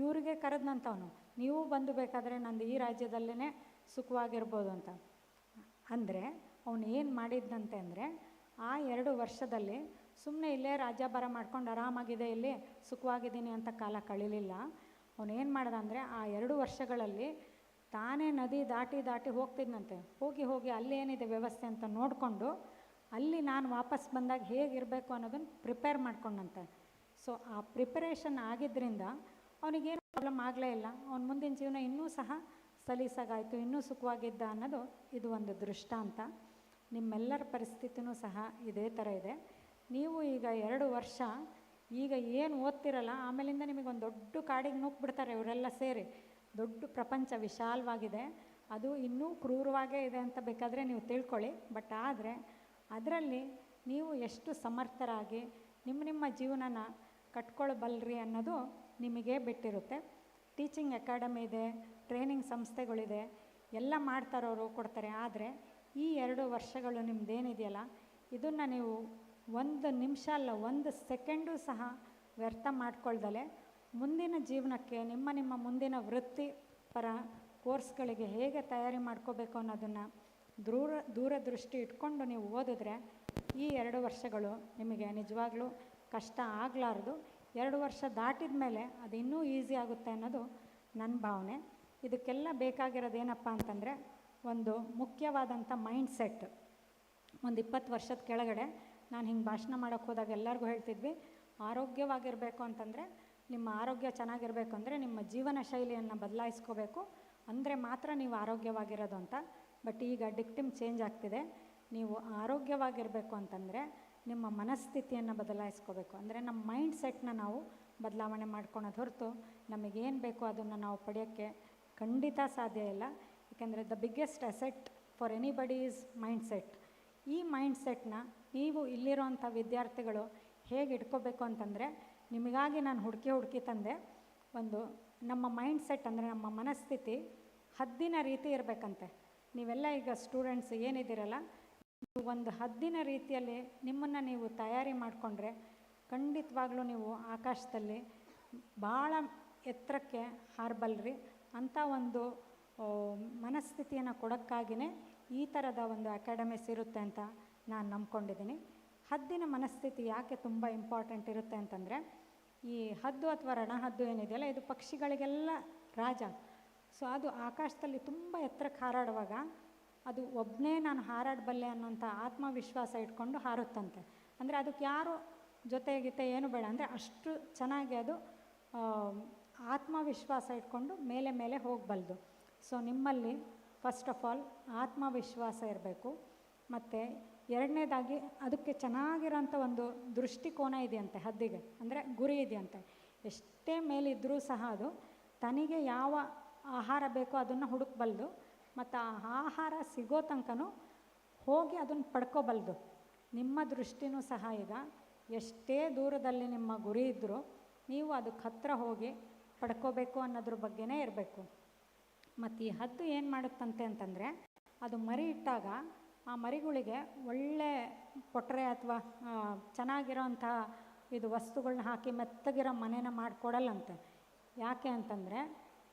ಇವರಿಗೆ ಕರೆದ್ನಂತವನು, ನೀವು ಬಂದು ಬೇಕಾದರೆ ನಂದು ಈ ರಾಜ್ಯದಲ್ಲೇ ಸುಖವಾಗಿರ್ಬೋದು ಅಂತ. ಅಂದರೆ ಅವನು ಏನು ಮಾಡಿದ್ದಂತೆ ಅಂದರೆ, ಆ 2 ವರ್ಷದಲ್ಲಿ ಸುಮ್ಮನೆ ಇಲ್ಲೇ ರಾಜ್ಯಭಾರ ಮಾಡ್ಕೊಂಡು ಆರಾಮಾಗಿದೆ, ಇಲ್ಲಿ ಸುಖವಾಗಿದ್ದೀನಿ ಅಂತ ಕಾಲ ಕಳೀಲಿಲ್ಲ. ಅವನೇನು ಮಾಡ್ದ ಅಂದರೆ, ಆ 2 ವರ್ಷಗಳಲ್ಲಿ ತಾನೇ ನದಿ ದಾಟಿ ಹೋಗ್ತಿದ್ನಂತೆ. ಹೋಗಿ ಅಲ್ಲಿ ಏನಿದೆ ವ್ಯವಸ್ಥೆ ಅಂತ ನೋಡಿಕೊಂಡು ಅಲ್ಲಿ ನಾನು ವಾಪಸ್ ಬಂದಾಗ ಹೇಗಿರಬೇಕು ಅನ್ನೋದನ್ನು ಪ್ರಿಪೇರ್ ಮಾಡ್ಕೊಂಡಂತೆ. ಸೊ ಆ ಪ್ರಿಪರೇಷನ್ ಆಗಿದ್ದರಿಂದ ಅವನಿಗೇನು ಪ್ರಾಬ್ಲಮ್ ಆಗಲೇ ಇಲ್ಲ. ಅವನ ಮುಂದಿನ ಜೀವನ ಇನ್ನೂ ಸಹ ಸಲೀಸಾಗಾಯಿತು, ಇನ್ನೂ ಸುಖವಾಗಿದ್ದ ಅನ್ನೋದು ಇದು ಒಂದು ದೃಷ್ಟಾಂತ. ನಿಮ್ಮೆಲ್ಲರ ಪರಿಸ್ಥಿತಿನೂ ಸಹ ಇದೇ ಥರ ಇದೆ. ನೀವು ಈಗ 2 ವರ್ಷ ಈಗ ಏನು ಓದ್ತಿರಲ್ಲ, ಆಮೇಲಿಂದ ನಿಮಗೊಂದು ದೊಡ್ಡ ಕಾಡಿಗೆ ನೂಕ್ಬಿಡ್ತಾರೆ ಇವರೆಲ್ಲ ಸೇರಿ. ದೊಡ್ಡ ಪ್ರಪಂಚ ವಿಶಾಲವಾಗಿದೆ, ಅದು ಇನ್ನೂ ಕ್ರೂರವಾಗೇ ಇದೆ ಅಂತ ಬೇಕಾದರೆ ನೀವು ತಿಳ್ಕೊಳ್ಳಿ. ಬಟ್ ಆದರೆ ಅದರಲ್ಲಿ ನೀವು ಎಷ್ಟು ಸಮರ್ಥರಾಗಿ ನಿಮ್ಮ ಜೀವನನ ಕಟ್ಕೊಳ್ಬಲ್ರಿ ಅನ್ನೋದು ನಿಮಗೇ ಬಿಟ್ಟಿರುತ್ತೆ. ಟೀಚಿಂಗ್ ಅಕಾಡೆಮಿ ಇದೆ, ಟ್ರೈನಿಂಗ್ ಸಂಸ್ಥೆಗಳಿದೆ, ಎಲ್ಲ ಮಾಡ್ತಾರೋರು ಕೊಡ್ತಾರೆ. ಆದರೆ ಈ 2 ವರ್ಷಗಳು ನಿಮ್ಮದೇನಿದೆಯಲ್ಲ, ಇದನ್ನು ನೀವು 1 ನಿಮಿಷ ಅಲ್ಲ 1 ಸೆಕೆಂಡು ಸಹ ವ್ಯರ್ಥ ಮಾಡ್ಕೊಳ್ದಲೆ ಮುಂದಿನ ಜೀವನಕ್ಕೆ ನಿಮ್ಮ ಮುಂದಿನ ವೃತ್ತಿಪರ ಕೋರ್ಸ್ಗಳಿಗೆ ಹೇಗೆ ತಯಾರಿ ಮಾಡ್ಕೋಬೇಕು ಅನ್ನೋದನ್ನು ದೂರದೃಷ್ಟಿ ಇಟ್ಕೊಂಡು ನೀವು ಓದಿದ್ರೆ ಈ 2 ವರ್ಷಗಳು ನಿಮಗೆ ನಿಜವಾಗ್ಲೂ ಕಷ್ಟ ಆಗಲಾರ್ದು. 2 ವರ್ಷ ದಾಟಿದ ಮೇಲೆ ಅದು ಇನ್ನೂ ಈಸಿ ಆಗುತ್ತೆ ಅನ್ನೋದು ನನ್ನ ಭಾವನೆ. ಇದಕ್ಕೆಲ್ಲ ಬೇಕಾಗಿರೋದು ಏನಪ್ಪ ಅಂತಂದರೆ, ಒಂದು ಮುಖ್ಯವಾದಂಥ ಮೈಂಡ್ ಸೆಟ್. ಒಂದು 20 ವರ್ಷದ ಕೆಳಗಡೆ ನಾನು ಹಿಂಗೆ ಭಾಷಣ ಮಾಡೋಕ್ಕೆ ಹೋದಾಗ ಎಲ್ಲರಿಗೂ ಹೇಳ್ತಿದ್ವಿ, ಆರೋಗ್ಯವಾಗಿರಬೇಕು ಅಂತಂದರೆ, ನಿಮ್ಮ ಆರೋಗ್ಯ ಚೆನ್ನಾಗಿರಬೇಕು ಅಂದರೆ ನಿಮ್ಮ ಜೀವನ ಶೈಲಿಯನ್ನು ಬದಲಾಯಿಸ್ಕೋಬೇಕು, ಅಂದರೆ ಮಾತ್ರ ನೀವು ಆರೋಗ್ಯವಾಗಿರೋದು ಅಂತ. ಬಟ್ ಈಗ ಡಿಕ್ಟಿಮ್ ಚೇಂಜ್ ಆಗ್ತಿದೆ. ನೀವು ಆರೋಗ್ಯವಾಗಿರಬೇಕು ಅಂತಂದರೆ ನಿಮ್ಮ ಮನಸ್ಥಿತಿಯನ್ನು ಬದಲಾಯಿಸ್ಕೋಬೇಕು. ಅಂದರೆ ನಮ್ಮ ಮೈಂಡ್ ಸೆಟ್ನ ನಾವು ಬದಲಾವಣೆ ಮಾಡ್ಕೊಳೋದು ಹೊರತು ನಮಗೇನು ಬೇಕೋ ಅದನ್ನು ನಾವು ಪಡೆಯೋಕ್ಕೆ ಖಂಡಿತ ಸಾಧ್ಯ ಇಲ್ಲ. ಏಕೆಂದರೆ the biggest asset for anybody is mind set. ಈ ಮೈಂಡ್ ಸೆಟ್ನ ನೀವು ಇಲ್ಲಿರೋಂಥ ವಿದ್ಯಾರ್ಥಿಗಳು ಹೇಗೆ ಇಟ್ಕೋಬೇಕು ಅಂತಂದರೆ, ನಿಮಗಾಗಿ ನಾನು ಹುಡುಕಿ ತಂದೆ. ಒಂದು ನಮ್ಮ ಮೈಂಡ್ ಸೆಟ್ ಅಂದರೆ ನಮ್ಮ ಮನಸ್ಥಿತಿ ಹದ್ದಿನ ರೀತಿ ಇರಬೇಕಂತೆ. ನೀವೆಲ್ಲ ಈಗ ಸ್ಟೂಡೆಂಟ್ಸ್ ಏನಿದ್ದೀರಲ್ಲ, ಒಂದು ಹದ್ದಿನ ರೀತಿಯಲ್ಲಿ ನಿಮ್ಮನ್ನು ನೀವು ತಯಾರಿ ಮಾಡಿಕೊಂಡ್ರೆ ಖಂಡಿತವಾಗ್ಲೂ ನೀವು ಆಕಾಶದಲ್ಲಿ ಭಾಳ ಎತ್ತರಕ್ಕೆ ಹಾರಬಲ್ರಿ. ಅಂಥ ಒಂದು ಮನಸ್ಥಿತಿಯನ್ನು ಕೊಡೋಕ್ಕಾಗಿಯೇ ಈ ಥರದ ಒಂದು ಅಕಾಡೆಮೀಸ್ ಇರುತ್ತೆ ಅಂತ ನಾನು ನಂಬ್ಕೊಂಡಿದ್ದೀನಿ. ಹದ್ದಿನ ಮನಸ್ಥಿತಿ ಯಾಕೆ ತುಂಬ ಇಂಪಾರ್ಟೆಂಟ್ ಇರುತ್ತೆ ಅಂತಂದರೆ, ಈ ಹದ್ದು ಅಥವಾ ರಣಹದ್ದು ಏನಿದೆಯಲ್ಲ, ಇದು ಪಕ್ಷಿಗಳಿಗೆಲ್ಲ ರಾಜ. ಸೊ ಅದು ಆಕಾಶದಲ್ಲಿ ತುಂಬ ಎತ್ತರಕ್ಕೆ ಹಾರಾಡುವಾಗ ಅದು ಒಬ್ಬನೇ ನಾನು ಹಾರಾಡಬಲ್ಲೆ ಅನ್ನೋಂಥ ಆತ್ಮವಿಶ್ವಾಸ ಇಟ್ಕೊಂಡು ಹಾರುತ್ತಂತೆ. ಅಂದರೆ ಅದಕ್ಕೆ ಯಾರು ಜೊತೆಗಿತ್ತೆ ಏನು ಬೇಡ, ಅಂದರೆ ಅಷ್ಟು ಚೆನ್ನಾಗಿ ಅದು ಆತ್ಮವಿಶ್ವಾಸ ಇಟ್ಕೊಂಡು ಮೇಲೆ ಹೋಗಬಲ್ದು. ಸೊ ನಿಮ್ಮಲ್ಲಿ ಫಸ್ಟ್ ಆಫ್ ಆಲ್ ಆತ್ಮವಿಶ್ವಾಸ ಇರಬೇಕು. ಮತ್ತು ಎರಡನೇದಾಗಿ ಅದಕ್ಕೆ ಚೆನ್ನಾಗಿರೋಂಥ ಒಂದು ದೃಷ್ಟಿಕೋನ ಇದೆಯಂತೆ ಹದ್ದಿಗೆ, ಅಂದರೆ ಗುರಿ ಇದೆಯಂತೆ. ಎಷ್ಟೇ ಮೇಲಿದ್ದರೂ ಸಹ ಅದು ತನಗೆ ಯಾವ ಆಹಾರ ಬೇಕೋ ಅದನ್ನು ಹುಡುಕಬಲ್ದು, ಮತ್ತು ಆ ಆಹಾರ ಸಿಗೋ ತನಕನೂ ಹೋಗಿ ಅದನ್ನು ಪಡ್ಕೋಬಲ್ದು. ನಿಮ್ಮ ದೃಷ್ಟಿನೂ ಸಹ ಈಗ ಎಷ್ಟೇ ದೂರದಲ್ಲಿ ನಿಮ್ಮ ಗುರಿ ಇದ್ದರೂ ನೀವು ಅದಕ್ಕೆ ಹತ್ತಿರ ಹೋಗಿ ಪಡ್ಕೋಬೇಕು ಅನ್ನೋದ್ರ ಬಗ್ಗೆನೇ ಇರಬೇಕು. ಮತ್ತು ಈ ಹದ್ದು ಏನು ಮಾಡುತ್ತಂತೆ ಅಂತಂದರೆ, ಅದು ಮರಿ ಇಟ್ಟಾಗ ಆ ಮರಿಗಳಿಗೆ ಒಳ್ಳೆ ಪೊಟ್ರೆ ಅಥವಾ ಚೆನ್ನಾಗಿರೋಂಥ ಇದು ವಸ್ತುಗಳನ್ನ ಹಾಕಿ ಮೆತ್ತಗಿರೋ ಮನೇನ ಮಾಡಿಕೊಡಲ್ಲಂತೆ. ಯಾಕೆ ಅಂತಂದರೆ,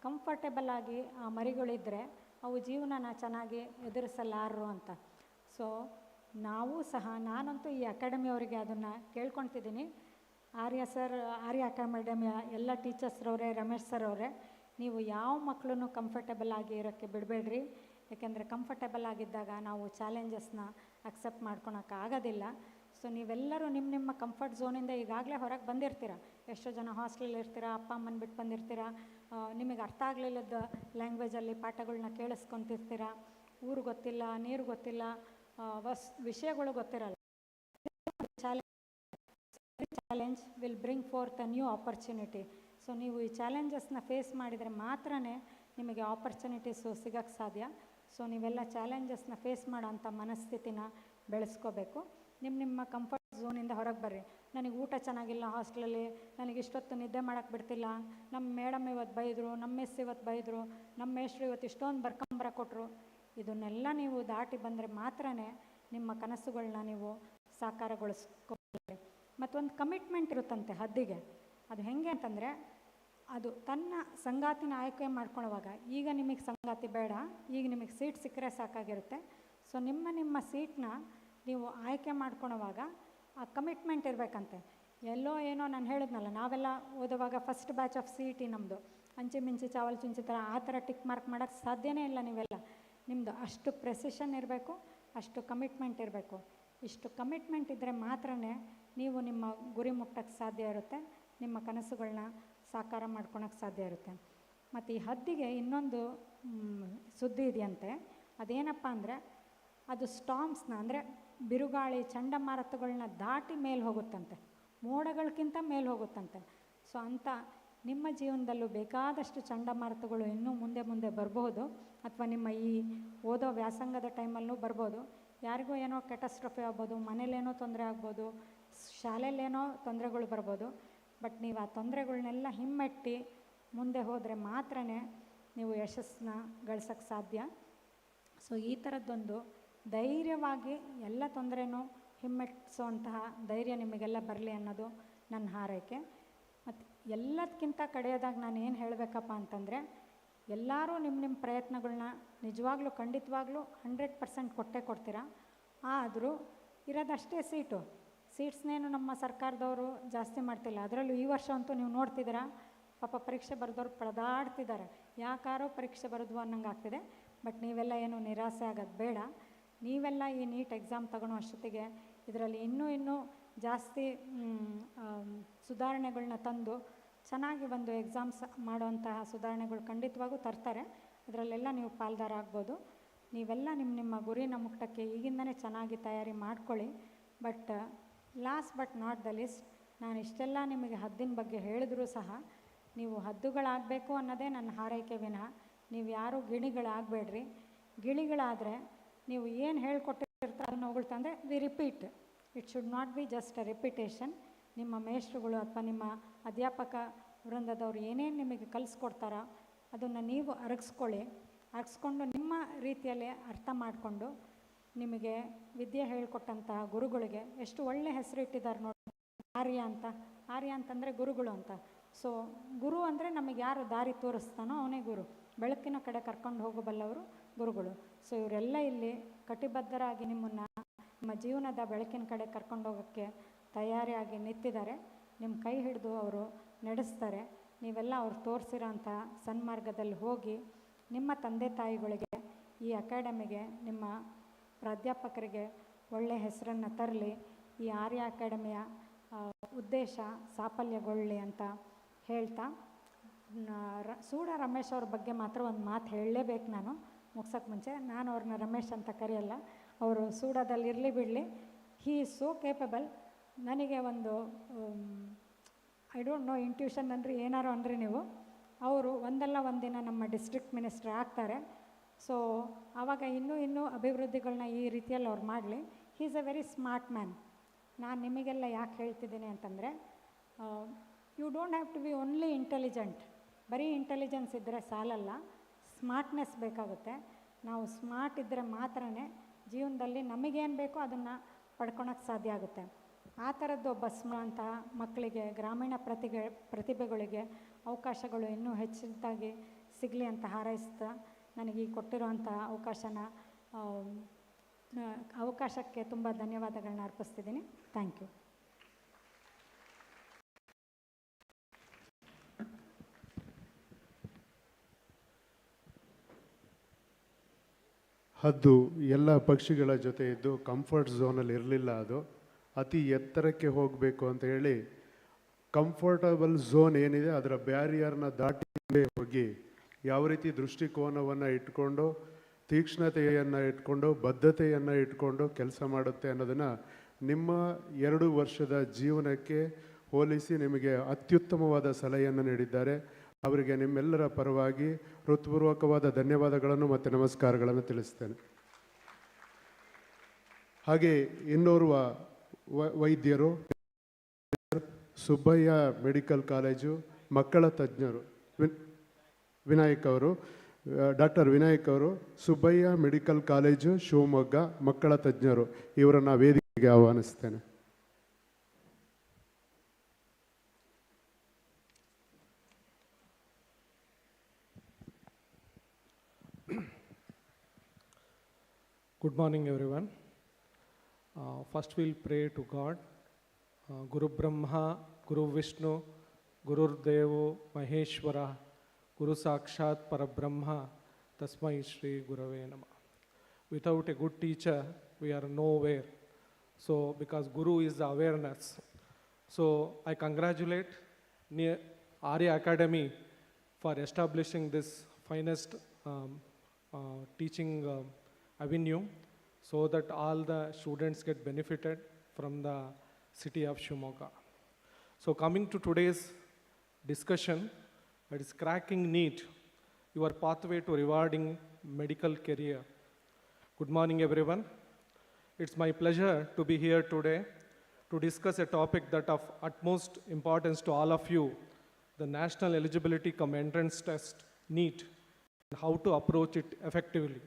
ಕಂಫರ್ಟೇಬಲ್ ಆಗಿ ಆ ಮರಿಗಳಿದ್ದರೆ ಅವು ಜೀವನನ ಚೆನ್ನಾಗಿ ಎದುರಿಸಲಾರರು ಅಂತ. ಸೊ ನಾವು ಸಹ, ನಾನಂತೂ ಈ ಅಕಾಡೆಮಿಯವರಿಗೆ ಅದನ್ನು ಕೇಳ್ಕೊತಿದ್ದೀನಿ. ಆರ್ಯ ಅಕಾಡೆಮಿಯ ಎಲ್ಲ ಟೀಚರ್ಸ್ರವರೇ, ರಮೇಶ್ ಸರ್ ಅವರೇ, ನೀವು ಯಾವ ಮಕ್ಕಳನ್ನು ಕಂಫರ್ಟೇಬಲ್ ಆಗಿ ಇರೋಕ್ಕೆ ಬಿಡಬೇಡ್ರಿ. ಯಾಕೆಂದರೆ ಕಂಫರ್ಟೇಬಲ್ ಆಗಿದ್ದಾಗ ನಾವು ಚಾಲೆಂಜಸ್ನ ಅಕ್ಸೆಪ್ಟ್ ಮಾಡ್ಕೊಳಕ್ಕಾಗೋದಿಲ್ಲ. ಸೊ ನೀವೆಲ್ಲರೂ ನಿಮ್ಮ ಕಂಫರ್ಟ್ ಝೋನಿಂದ ಈಗಾಗಲೇ ಹೊರಗೆ ಬಂದಿರ್ತೀರ. ಎಷ್ಟೋ ಜನ ಹಾಸ್ಟೆಲಲ್ಲಿ ಇರ್ತೀರ, ಅಪ್ಪ ಅಮ್ಮನ ಬಿಟ್ಟು ಬಂದಿರ್ತೀರ, ನಿಮಗೆ ಅರ್ಥ ಆಗಲಿಲ್ಲದ ಲ್ಯಾಂಗ್ವೇಜಲ್ಲಿ ಪಾಠಗಳನ್ನ ಕೇಳಿಸ್ಕೊತಿರ್ತೀರ, ಊರು ಗೊತ್ತಿಲ್ಲ, ನೀರು ಗೊತ್ತಿಲ್ಲ, ವಿಷಯಗಳು ಗೊತ್ತಿರಲ್ಲ. Challenge will bring fourth a new opportunity. So ನೀವು ಈ ಚಾಲೆಂಜಸ್ನ ಫೇಸ್ ಮಾಡಿದರೆ ಮಾತ್ರ ನಿಮಗೆ ಆಪರ್ಚುನಿಟೀಸು ಸಿಗೋಕ್ಕೆ ಸಾಧ್ಯ. ಸೊ ನೀವೆಲ್ಲ ಚಾಲೆಂಜಸ್ನ ಫೇಸ್ ಮಾಡೋಂಥ ಮನಸ್ಥಿತಿನ ಬೆಳೆಸ್ಕೋಬೇಕು. ನಿಮ್ಮ ಕಂಫರ್ಟ್ ಝೋನಿಂದ ಹೊರಗೆ ಬರ್ರಿ. ನನಗೆ ಊಟ ಚೆನ್ನಾಗಿಲ್ಲ ಹಾಸ್ಟೆಲಲ್ಲಿ, ನನಗೆ ಇಷ್ಟೊತ್ತು ನಿದ್ದೆ ಮಾಡೋಕ್ಕೆ ಬಿಡ್ತಿಲ್ಲ, ನಮ್ಮ ಮೇಡಮ್ ಇವತ್ತು ಬೈದರು, ನಮ್ಮ ಮಿಸ್ ಇವತ್ತು ಬೈದರು, ನಮ್ಮ ಮೇಷ್ಟ್ರು ಇವತ್ತು ಇಷ್ಟೊಂದು ಬರ್ಕೊಂಬರ ಕೊಟ್ಟರು. ಇದನ್ನೆಲ್ಲ ನೀವು ದಾಟಿ ಬಂದರೆ ಮಾತ್ರ ನಿಮ್ಮ ಕನಸುಗಳನ್ನ ನೀವು ಸಾಕಾರಗೊಳಿಸ್ಕೊಳ್ರಿ. ಮತ್ತೊಂದು ಕಮಿಟ್ಮೆಂಟ್ ಇರುತ್ತಂತೆ ಹದ್ದಿಗೆ. ಅದು ಹೇಗೆ ಅಂತಂದರೆ, ಅದು ತನ್ನ ಸಂಗಾತಿನ ಆಯ್ಕೆ ಮಾಡ್ಕೊಳ್ಳುವಾಗ, ಈಗ ನಿಮಗೆ ಸಂಗಾತಿ ಬೇಡ, ಈಗ ನಿಮಗೆ ಸೀಟ್ ಸಿಕ್ಕರೆ ಸಾಕಾಗಿರುತ್ತೆ. ಸೊ ನಿಮ್ಮ ಸೀಟ್ನ ನೀವು ಆಯ್ಕೆ ಮಾಡ್ಕೊಳ್ಳುವಾಗ ಆ ಕಮಿಟ್ಮೆಂಟ್ ಇರಬೇಕಂತೆ. ಎಲ್ಲೋ ಏನೋ ನಾನು ಹೇಳಿದ್ನಲ್ಲ, ನಾವೆಲ್ಲ ಓದುವಾಗ first batch of C E T ನಮ್ಮದು, ಅಂಚೆ ಮಿಂಚಿ ಚಾವಲ್ ಚುಂಚಿ ಥರ ಆ ಥರ ಟಿಕ್ ಮಾರ್ಕ್ ಮಾಡೋಕ್ಕೆ ಸಾಧ್ಯನೇ ಇಲ್ಲ. ನೀವೆಲ್ಲ ನಿಮ್ಮದು ಅಷ್ಟು ಪ್ರೆಸಿಷನ್ ಇರಬೇಕು, ಅಷ್ಟು ಕಮಿಟ್ಮೆಂಟ್ ಇರಬೇಕು. ಇಷ್ಟು ಕಮಿಟ್ಮೆಂಟ್ ಇದ್ದರೆ ಮಾತ್ರ ನೀವು ನಿಮ್ಮ ಗುರಿ ಮುಟ್ಟಕ್ಕೆ ಸಾಧ್ಯ ಇರುತ್ತೆ, ನಿಮ್ಮ ಕನಸುಗಳನ್ನ ಸಾಕಾರ ಮಾಡ್ಕೊಳಕ್ಕೆ ಸಾಧ್ಯ ಇರುತ್ತೆ. ಮತ್ತು ಈ ಹದ್ದಿಗೆ ಇನ್ನೊಂದು ಸುದ್ದಿ ಇದೆಯಂತೆ. ಅದೇನಪ್ಪ ಅಂದರೆ, ಅದು ಸ್ಟಾಮ್ಸ್ನ ಅಂದರೆ ಬಿರುಗಾಳಿ ಚಂಡಮಾರುತಗಳನ್ನ ದಾಟಿ ಮೇಲೆ ಹೋಗುತ್ತಂತೆ, ಮೋಡಗಳಕ್ಕಿಂತ ಮೇಲೆ ಹೋಗುತ್ತಂತೆ. ಸೊ ಅಂಥ ನಿಮ್ಮ ಜೀವನದಲ್ಲೂ ಬೇಕಾದಷ್ಟು ಚಂಡಮಾರುತಗಳು ಇನ್ನೂ ಮುಂದೆ ಬರಬಹುದು, ಅಥವಾ ನಿಮ್ಮ ಈ ಓದೋ ವ್ಯಾಸಂಗದ ಟೈಮಲ್ಲೂ ಬರ್ಬೋದು. ಯಾರಿಗೂ ಏನೋ ಕೆಟಸ್ಟ್ರಫಿ ಆಗ್ಬೋದು, ಮನೇಲೇನೋ ತೊಂದರೆ ಆಗ್ಬೋದು, ಶಾಲೆಯಲ್ಲೇನೋ ತೊಂದರೆಗಳು ಬರ್ಬೋದು. ಬಟ್ ನೀವು ಆ ತೊಂದರೆಗಳನ್ನೆಲ್ಲ ಹಿಮ್ಮೆಟ್ಟಿ ಮುಂದೆ ಹೋದರೆ ಮಾತ್ರ ನೀವು ಯಶಸ್ಸನ್ನ ಗಳಿಸೋಕ್ಕೆ ಸಾಧ್ಯ. ಸೊ ಈ ಥರದ್ದೊಂದು ಧೈರ್ಯವಾಗಿ ಎಲ್ಲ ತೊಂದರೆನೂ ಹಿಮ್ಮೆಟ್ಟಿಸೋಂತಹ ಧೈರ್ಯ ನಿಮಗೆಲ್ಲ ಬರಲಿ ಅನ್ನೋದು ನನ್ನ ಹಾರೈಕೆ. ಮತ್ತು ಎಲ್ಲದಕ್ಕಿಂತ ಕಡೆಯದಾಗಿ ನಾನು ಏನು ಹೇಳಬೇಕಪ್ಪ ಅಂತಂದರೆ, ಎಲ್ಲರೂ ನಿಮ್ಮ ಪ್ರಯತ್ನಗಳನ್ನ ನಿಜವಾಗ್ಲೂ ಖಂಡಿತವಾಗ್ಲೂ 100% ಕೊಟ್ಟೇ ಕೊಡ್ತೀರಾ. ಆದರೂ ಇರೋದಷ್ಟೇ ಸೀಟ್ಸ್ನೇನು ನಮ್ಮ ಸರ್ಕಾರದವರು ಜಾಸ್ತಿ ಮಾಡ್ತಿಲ್ಲ. ಅದರಲ್ಲೂ ಈ ವರ್ಷ ಅಂತೂ ನೀವು ನೋಡ್ತಿದ್ದೀರಾ, ಪಾಪ ಪರೀಕ್ಷೆ ಬರೆದವ್ರು ಪರದಾಡ್ತಿದ್ದಾರೆ, ಯಾಕಾರೋ ಪರೀಕ್ಷೆ ಬರೋದು ಅನ್ನಂಗೆ ಆಗ್ತಿದೆ. ಬಟ್ ನೀವೆಲ್ಲ ಏನು ನಿರಾಸೆ ಆಗೋದು ಬೇಡ. ನೀವೆಲ್ಲ ಈ ನೀಟ್ ಎಕ್ಸಾಮ್ ತಗೊಳ್ಳೋ ಅಷ್ಟೊತ್ತಿಗೆ ಇದರಲ್ಲಿ ಇನ್ನೂ ಜಾಸ್ತಿ ಸುಧಾರಣೆಗಳನ್ನ ತಂದು ಚೆನ್ನಾಗಿ ಒಂದು ಎಕ್ಸಾಮ್ಸ್ ಮಾಡೋವಂತಹ ಸುಧಾರಣೆಗಳು ಖಂಡಿತವಾಗೂ ತರ್ತಾರೆ. ಅದರಲ್ಲೆಲ್ಲ ನೀವು ಪಾಲ್ದಾರ ಆಗ್ಬೋದು. ನೀವೆಲ್ಲ ನಿಮ್ಮ ಗುರಿನ ಮುಟ್ಟಕ್ಕೆ ಈಗಿಂದನೇ ಚೆನ್ನಾಗಿ ತಯಾರಿ ಮಾಡ್ಕೊಳ್ಳಿ. But last but not the list, ನಾನು ಇಷ್ಟೆಲ್ಲ ನಿಮಗೆ ಹದ್ದಿನ ಬಗ್ಗೆ ಹೇಳಿದ್ರೂ ಸಹ ನೀವು ಹದ್ದುಗಳಾಗಬೇಕು ಅನ್ನೋದೇ ನನ್ನ ಹಾರೈಕೆ ವಿನಃ ನೀವು ಯಾರೂ ಗಿಣಿಗಳಾಗಬೇಡ್ರಿ. ಗಿಳಿಗಳಾದರೆ ನೀವು ಏನು ಹೇಳ್ಕೊಟ್ಟಿರ್ತಾರೆ ಅದನ್ನು ಹೊಗಳ್ತಾ ಅಂದರೆ we repeat. It should not be just a repetition. ನಿಮ್ಮ ಮೇಷ್ಟ್ರುಗಳು ಅಥವಾ ನಿಮ್ಮ ಅಧ್ಯಾಪಕ ವೃಂದದವ್ರು ಏನೇನು ನಿಮಗೆ ಕಲಿಸ್ಕೊಡ್ತಾರೋ ಅದನ್ನು ನೀವು ಅರಗಿಸ್ಕೊಂಡು ನಿಮ್ಮ ರೀತಿಯಲ್ಲೇ ಅರ್ಥ ಮಾಡಿಕೊಂಡು ನಿಮಗೆ ವಿದ್ಯೆ ಹೇಳಿಕೊಟ್ಟಂತಹ ಗುರುಗಳಿಗೆ ಎಷ್ಟು ಒಳ್ಳೆ ಹೆಸರಿಟ್ಟಿದ್ದಾರೆ ನೋಡಿ, ಆರ್ಯ ಅಂತಂದರೆ ಗುರುಗಳು ಅಂತ. ಸೊ ಗುರು ಅಂದರೆ ನಮಗೆ ಯಾರು ದಾರಿ ತೋರಿಸ್ತಾನೋ ಅವನೇ ಗುರು, ಬೆಳಕಿನ ಕಡೆ ಕರ್ಕೊಂಡು ಹೋಗಬಲ್ಲವರು ಗುರುಗಳು. ಸೊ ಇವರೆಲ್ಲ ಇಲ್ಲಿ ಕಟಿಬದ್ಧರಾಗಿ ನಿಮ್ಮ ಜೀವನದ ಬೆಳಕಿನ ಕಡೆ ಕರ್ಕೊಂಡು ಹೋಗೋಕ್ಕೆ ತಯಾರಿಯಾಗಿ ನಿಂತಿದ್ದಾರೆ. ನಿಮ್ಮ ಕೈ ಹಿಡಿದು ಅವರು ನಡೆಸ್ತಾರೆ. ನೀವೆಲ್ಲ ಅವ್ರು ತೋರಿಸಿರೋ ಅಂಥ ಸನ್ಮಾರ್ಗದಲ್ಲಿ ಹೋಗಿ ನಿಮ್ಮ ತಂದೆ ತಾಯಿಗಳಿಗೆ, ಈ ಅಕಾಡೆಮಿಗೆ, ನಿಮ್ಮ ಪ್ರಾಧ್ಯಾಪಕರಿಗೆ ಒಳ್ಳೆಯ ಹೆಸರನ್ನು ತರಲಿ. ಈ ಆರ್ಯ ಅಕಾಡೆಮಿಯ ಉದ್ದೇಶ ಸಾಫಲ್ಯಗೊಳ್ಳಲಿ ಅಂತ ಹೇಳ್ತಾ, ಸೂಡ ರಮೇಶ್ ಅವ್ರ ಬಗ್ಗೆ ಮಾತ್ರ ಒಂದು ಮಾತು ಹೇಳಲೇಬೇಕು ನಾನು ಮುಗ್ಸೋಕ್ಕೆ ಮುಂಚೆ. ನಾನು ಅವ್ರನ್ನ ರಮೇಶ್ ಅಂತ ಕರೆಯಲ್ಲ, ಅವರು ಸೂಡಾದಲ್ಲಿ ಇರಲಿ ಬಿಡಲಿ, ಹೀ ಈಸ್ ಸೋ ಕೇಪಬಲ್. ನನಗೆ ಒಂದು ಐ ಡೋಂಟ್ ನೋ, ಇಂಟ್ಯೂಷನ್ ಅಂದರೆ ಏನಾರು ಅಂದರೆ ನೀವು, ಅವರು ಒಂದಲ್ಲ ಒಂದಿನ ನಮ್ಮ ಡಿಸ್ಟ್ರಿಕ್ಟ್ ಮಿನಿಸ್ಟರ್ ಆಗ್ತಾರೆ. ಸೊ ಆವಾಗ ಇನ್ನೂ ಅಭಿವೃದ್ಧಿಗಳನ್ನ ಈ ರೀತಿಯಲ್ಲಿ ಅವ್ರು ಮಾಡಲಿ. He is a very smart man. ನಾನು ನಿಮಗೆಲ್ಲ ಯಾಕೆ ಹೇಳ್ತಿದ್ದೀನಿ ಅಂತಂದರೆ, you don't have to be only intelligent. ಬರೀ ಇಂಟೆಲಿಜೆನ್ಸ್ ಇದ್ದರೆ ಸಾಲಲ್ಲ, ಸ್ಮಾರ್ಟ್ನೆಸ್ ಬೇಕಾಗುತ್ತೆ. ನಾವು ಸ್ಮಾರ್ಟ್ ಇದ್ದರೆ ಮಾತ್ರ ಜೀವನದಲ್ಲಿ ನಮಗೇನು ಬೇಕೋ ಅದನ್ನು ಪಡ್ಕೊಳಕ್ಕೆ ಸಾಧ್ಯ ಆಗುತ್ತೆ. ಆ ಥರದ್ದು ಒಬ್ಬ ಅಂತ ಮಕ್ಕಳಿಗೆ, ಗ್ರಾಮೀಣ ಪ್ರತಿಭೆಗಳಿಗೆ ಅವಕಾಶಗಳು ಇನ್ನೂ ಹೆಚ್ಚಿನದಾಗಿ ಸಿಗಲಿ ಅಂತ ಹಾರೈಸ್ತಾ, ನನಗೆ ಈ ಕೊಟ್ಟಿರುವಂಥ ಅವಕಾಶಕ್ಕೆ ತುಂಬ ಧನ್ಯವಾದಗಳನ್ನ ಅರ್ಪಿಸ್ತಿದ್ದೀನಿ. Thank you. ಹದ್ದು ಎಲ್ಲ ಪಕ್ಷಿಗಳ ಜೊತೆ ಇದ್ದು ಕಂಫರ್ಟ್ ಝೋನಲ್ಲಿ ಇರಲಿಲ್ಲ. ಅದು ಅತಿ ಎತ್ತರಕ್ಕೆ ಹೋಗಬೇಕು ಅಂತ ಹೇಳಿ ಕಂಫರ್ಟಬಲ್ ಝೋನ್ ಏನಿದೆ ಅದರ ಬ್ಯಾರಿಯರ್ನ ದಾಟಿ ಹೋಗಿ ಯಾವ ರೀತಿ ದೃಷ್ಟಿಕೋನವನ್ನು ಇಟ್ಕೊಂಡು ತೀಕ್ಷ್ಣತೆಯನ್ನು ಇಟ್ಕೊಂಡು ಬದ್ಧತೆಯನ್ನು ಇಟ್ಕೊಂಡು ಕೆಲಸ ಮಾಡುತ್ತೆ ಅನ್ನೋದನ್ನು ನಿಮ್ಮ 2 ವರ್ಷದ ಜೀವನಕ್ಕೆ ಹೋಲಿಸಿ ನಿಮಗೆ ಅತ್ಯುತ್ತಮವಾದ ಸಲಹೆಯನ್ನು ನೀಡಿದ್ದಾರೆ. ಅವರಿಗೆ ನಿಮ್ಮೆಲ್ಲರ ಪರವಾಗಿ ಹೃತ್ಪೂರ್ವಕವಾದ ಧನ್ಯವಾದಗಳನ್ನು ಮತ್ತು ನಮಸ್ಕಾರಗಳನ್ನು ತಿಳಿಸ್ತೇನೆ. ಹಾಗೆ ಇನ್ನೋರ್ವ ವೈದ್ಯರು ಸುಬ್ಬಯ್ಯ ಮೆಡಿಕಲ್ ಕಾಲೇಜು ಮಕ್ಕಳ ತಜ್ಞರು ವಿನಾಯಕ್ ಅವರು, ಡಾಕ್ಟರ್ ವಿನಾಯಕ್ ಅವರು, ಸುಬ್ಬಯ್ಯ ಮೆಡಿಕಲ್ ಕಾಲೇಜು ಶಿವಮೊಗ್ಗ ಮಕ್ಕಳ ತಜ್ಞರು, ಇವರನ್ನು ವೇದಿಕೆಗೆ ಆಹ್ವಾನಿಸ್ತೇನೆ. Good morning, everyone. First, we'll pray to God. Guru Brahma, Guru Vishnu, Guru Devo Maheshwara, Guru Sakshat Parabrahma, Tasmai Shri Gurave Namah. Without a good teacher, we are nowhere. So, because Guru is the awareness. So, I congratulate Arya Academy for establishing this finest teaching avenue so that all the students get benefited from the city of Shimoga. So coming to today's discussion, that is cracking NEET, your pathway to rewarding medical career. Good morning, everyone. It's my pleasure to be here today to discuss a topic that of utmost importance to all of you, the National Eligibility Cum Entrance Test, NEET, and how to approach it effectively.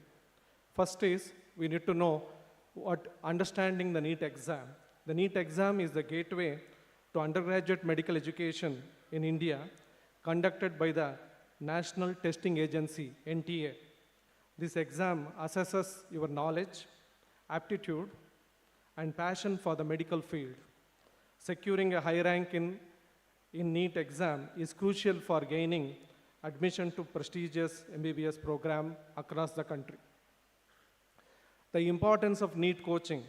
First is, we need to know what understanding the NEET exam. The NEET exam is the gateway to undergraduate medical education in India, conducted by the National Testing Agency, NTA. This exam assesses your knowledge, aptitude, and passion for the medical field. Securing a high rank in NEET exam is crucial for gaining admission to prestigious MBBS program across the country. The importance of NEET coaching.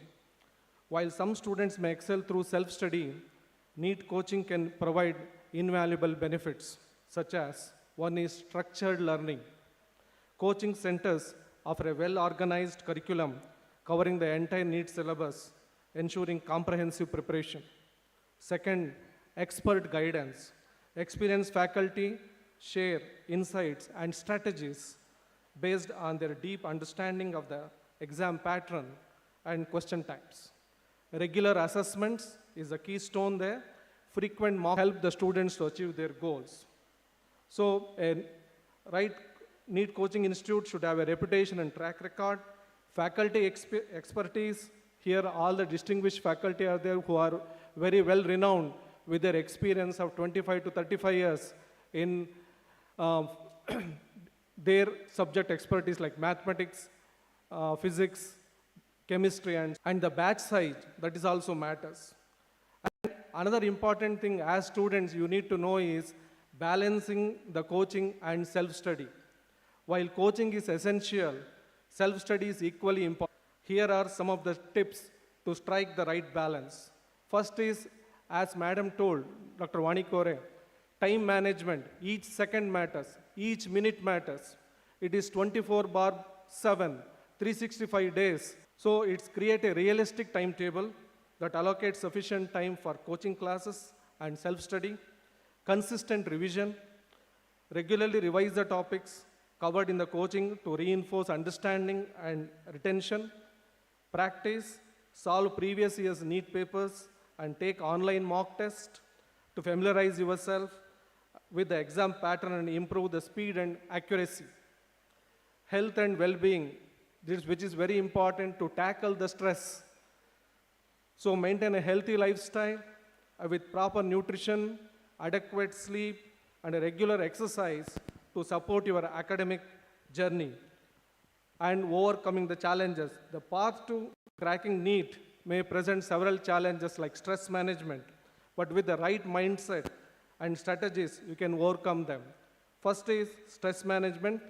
While some students may excel through self-study, NEET coaching can provide invaluable benefits, such as one is structured learning. Coaching centers offer a well-organized curriculum covering the entire NEET syllabus, ensuring comprehensive preparation. Second, expert guidance. Experienced faculty share insights and strategies based on their deep understanding of the exam pattern and question types. Regular assessments is the keystone there. Frequent mock help the students to achieve their goals. So a right NEET coaching institute should have a reputation and track record. Faculty expertise. Here all the distinguished faculty are there who are very well renowned with their experience of 25 to 35 years in their subject expertise like mathematics, physics, chemistry, and the batch size, that is also matters. And another important thing as students you need to know is balancing the coaching and self-study. While coaching is essential, self-study is equally important. Here are some of the tips to strike the right balance. First is, as Madam told, Dr. Vani Kore, time management. Each second matters, each minute matters. It is 24/7. 365 days. So it's create a realistic timetable that allocates sufficient time for coaching classes and self-study. Consistent revision. Regularly revise the topics covered in the coaching to reinforce understanding and retention. Practice. Solve previous year's NEET papers and take online mock test to familiarize yourself with the exam pattern and improve the speed and accuracy. Health and well-being, which is very important to tackle the stress. So maintain a healthy lifestyle with proper nutrition, adequate sleep, and a regular exercise to support your academic journey and overcoming the challenges. The path to cracking NEET may present several challenges like stress management, but with the right mindset and strategies, you can overcome them. First is stress management.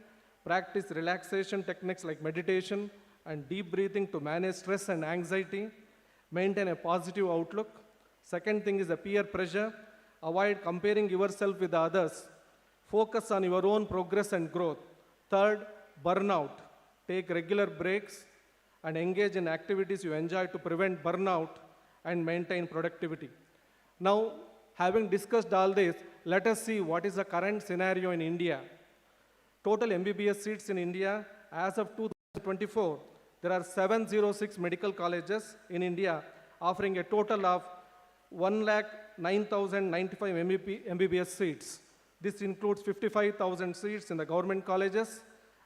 Practice relaxation techniques like meditation and deep breathing to manage stress and anxiety. maintain a positive outlook. Second thing is the peer pressure. Avoid comparing yourself with others. Focus on your own progress and growth. Third, burnout. Take regular breaks and engage in activities you enjoy to prevent burnout and maintain productivity. Now, having discussed all this, let us see what is the current scenario in India. Total MBBS seats in India, as of 2024, there are 706 medical colleges in India offering a total of 1,09,095 MBBS seats. This includes 55,000 seats in the government colleges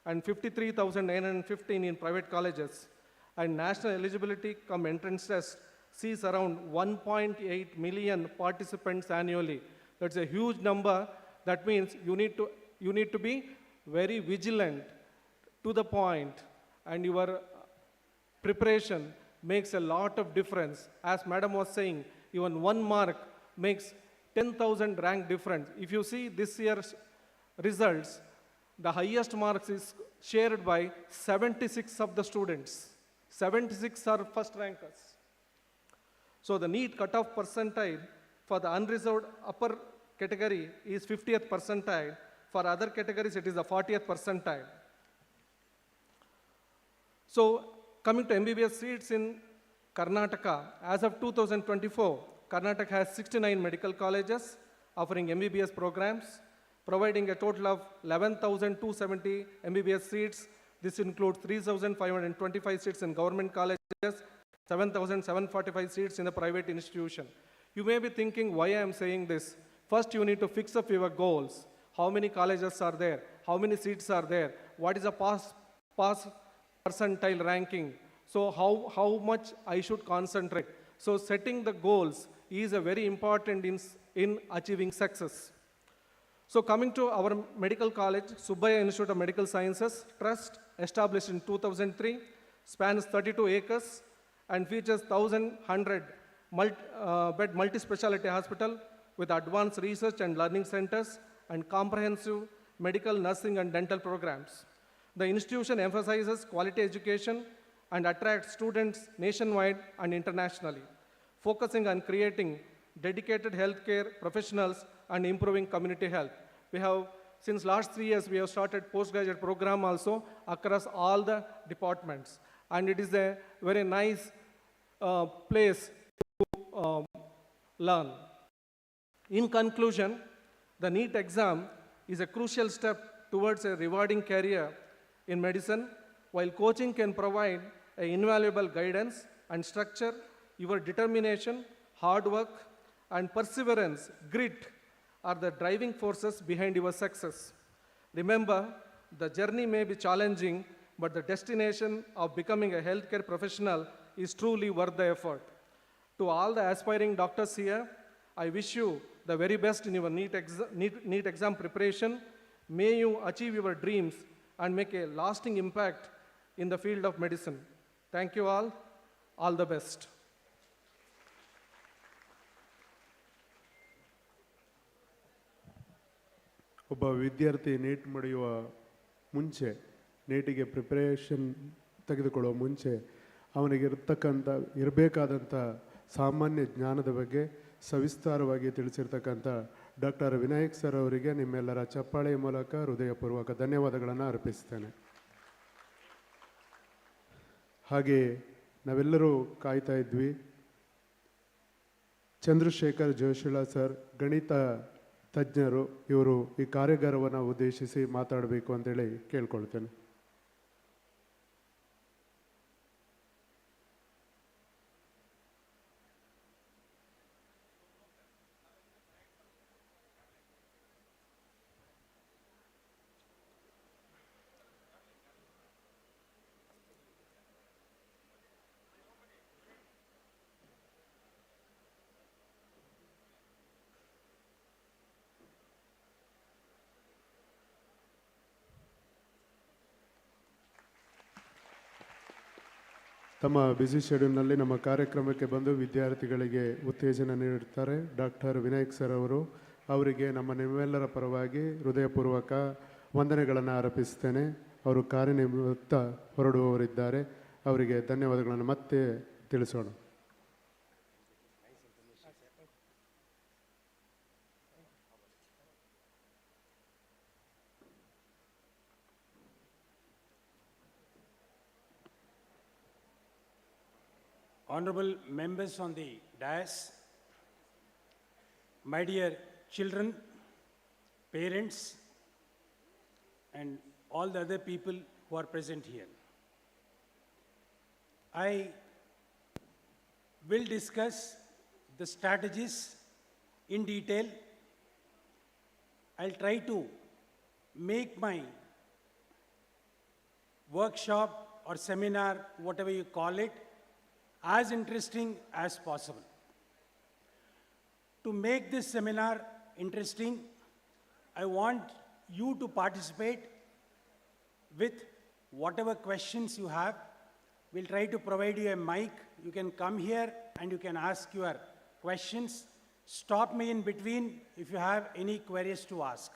and 53,915 in private colleges. And national eligibility cum entrance test sees around 1.8 million participants annually. That's a huge number. That means you need to be very vigilant, to the point, and your preparation makes a lot of difference. As Madam was saying, even 1 mark makes 10,000 rank difference. If you see this year's results, the highest marks is shared by 76 of the students. 76 are first rankers. So the NEET cutoff percentile for the unreserved upper category is 50th percentile. For other categories, it is the 40th percentile. So coming to MBBS seats in Karnataka, as of 2024, Karnataka has 69 medical colleges offering MBBS programs, providing a total of 11,270 MBBS seats. This includes 3,525 seats in government colleges, 7,745 seats in the private institution. You may be thinking why I am saying this. First, you need to fix up your goals. How many colleges are there? How many seats are there? What is the pass percentile ranking? So how much I should concentrate? So setting the goals is a very important in achieving success. So coming to our medical college, Subbaya Institute of Medical Sciences Trust, established in 2003, spans 32 acres and features 1,100 bed multi-speciality hospital with advanced research and learning centers and comprehensive medical, nursing and dental programs. The institution emphasizes quality education and attracts students nationwide and internationally, focusing on creating dedicated healthcare professionals and improving community health. We have, since last 3 years, we have started postgraduate program also across all the departments. And it is a very nice place to learn. In conclusion, the NEET exam is a crucial step towards a rewarding career in medicine. While coaching can provide an invaluable guidance and structure, your determination, hard work, and perseverance, grit, are the driving forces behind your success. Remember, the journey may be challenging, but the destination of becoming a healthcare professional is truly worth the effort. To all the aspiring doctors here, I wish you the very best in your NEET exam preparation. May you achieve your dreams and make a lasting impact in the field of medicine. Thank you all. All the best. ಒಬ್ಬ ವಿದ್ಯಾರ್ಥಿ neat ಮಾಡಿಯುವ ಮುಂಚೆ, ನೀಟಿಗೆ preparation ತೆಗೆದುಕೊಳ್ಳುವ ಮುಂಚೆ ಅವನಿಗೆ ಇರಬೇಕಾದಂಥ ಸಾಮಾನ್ಯ ಜ್ಞಾನದ ಬಗ್ಗೆ ಸವಿಸ್ತಾರವಾಗಿ ತಿಳಿಸಿರ್ತಕ್ಕಂಥ ಡಾಕ್ಟರ್ ವಿನಾಯಕ್ ಸರ್ ಅವರಿಗೆ ನಿಮ್ಮೆಲ್ಲರ ಚಪ್ಪಾಳೆಯ ಮೂಲಕ ಹೃದಯಪೂರ್ವಕ ಧನ್ಯವಾದಗಳನ್ನು ಅರ್ಪಿಸ್ತೇನೆ. ಹಾಗೆ ನಾವೆಲ್ಲರೂ ಕಾಯ್ತಾ ಇದ್ವಿ, ಚಂದ್ರಶೇಖರ್ ಜೋಶಿಲ ಸರ್ ಗಣಿತ ತಜ್ಞರು, ಇವರು ಈ ಕಾರ್ಯಾಗಾರವನ್ನು ಉದ್ದೇಶಿಸಿ ಮಾತಾಡಬೇಕು ಅಂತೇಳಿ ಕೇಳ್ಕೊಳ್ತೇನೆ. ತಮ್ಮ ಬ್ಯುಸಿ ಶೆಡ್ಯೂಲ್ನಲ್ಲಿ ನಮ್ಮ ಕಾರ್ಯಕ್ರಮಕ್ಕೆ ಬಂದು ವಿದ್ಯಾರ್ಥಿಗಳಿಗೆ ಉತ್ತೇಜನ ನೀಡುತ್ತಾರೆ ಡಾಕ್ಟರ್ ವಿನಾಯಕ್ ಸರ್ ಅವರು. ಅವರಿಗೆ ನಿಮ್ಮೆಲ್ಲರ ಪರವಾಗಿ ಹೃದಯಪೂರ್ವಕ ವಂದನೆಗಳನ್ನು ಅರ್ಪಿಸ್ತೇನೆ. ಅವರು ಕಾರ್ಯನಿವೃತ್ತ ಹೊರಡುವವರಿದ್ದಾರೆ, ಅವರಿಗೆ ಧನ್ಯವಾದಗಳನ್ನು ಮತ್ತೆ ತಿಳಿಸೋಣ. honorable members on the dais, my dear children, parents, and all the other people who are present here. I will discuss the strategies in detail. I'll try to make my workshop or seminar, whatever you call it, as interesting as possible. To make this seminar interesting, I want you to participate with whatever questions you have. We'll try to provide you a mic. You can come here and you can ask your questions. Stop me in between if you have any queries to ask.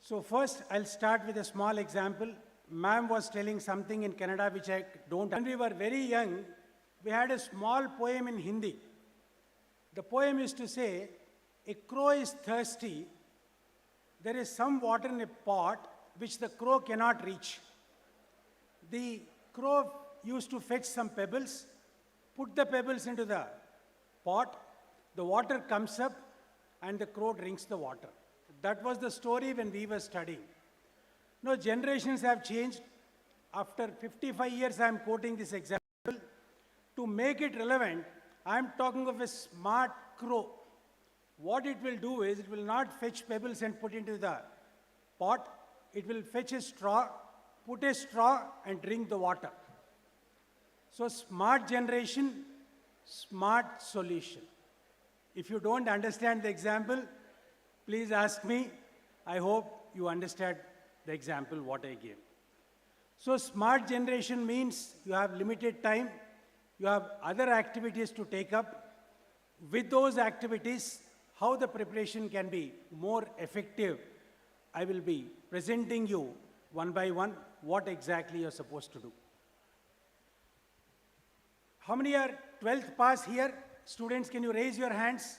So first, I'll start with a small example. Ma'am was telling something in Kannada which I don't. When we were very young, we had a small poem in Hindi. The poem used to say, a crow is thirsty. There is some water in a pot which the crow cannot reach. The crow used to fetch some pebbles, put the pebbles into the pot, the water comes up, and the crow drinks the water. That was the story when we were studying. Now, generations have changed. After 55 years, I am quoting this example. To make it relevant, I am talking of a smart crow. What it will do is, it will not fetch pebbles and put into the pot. It will fetch a straw, put a straw, and drink the water. So, smart generation, smart solution. If you don't understand the example, please ask me. I hope you understand the example what I gave. So, smart generation means you have limited time, you have other activities to take up. With those activities, how the preparation can be more effective, I will be presenting you one by one what exactly you're supposed to do. How many are 12th pass here? Students, can you raise your hands?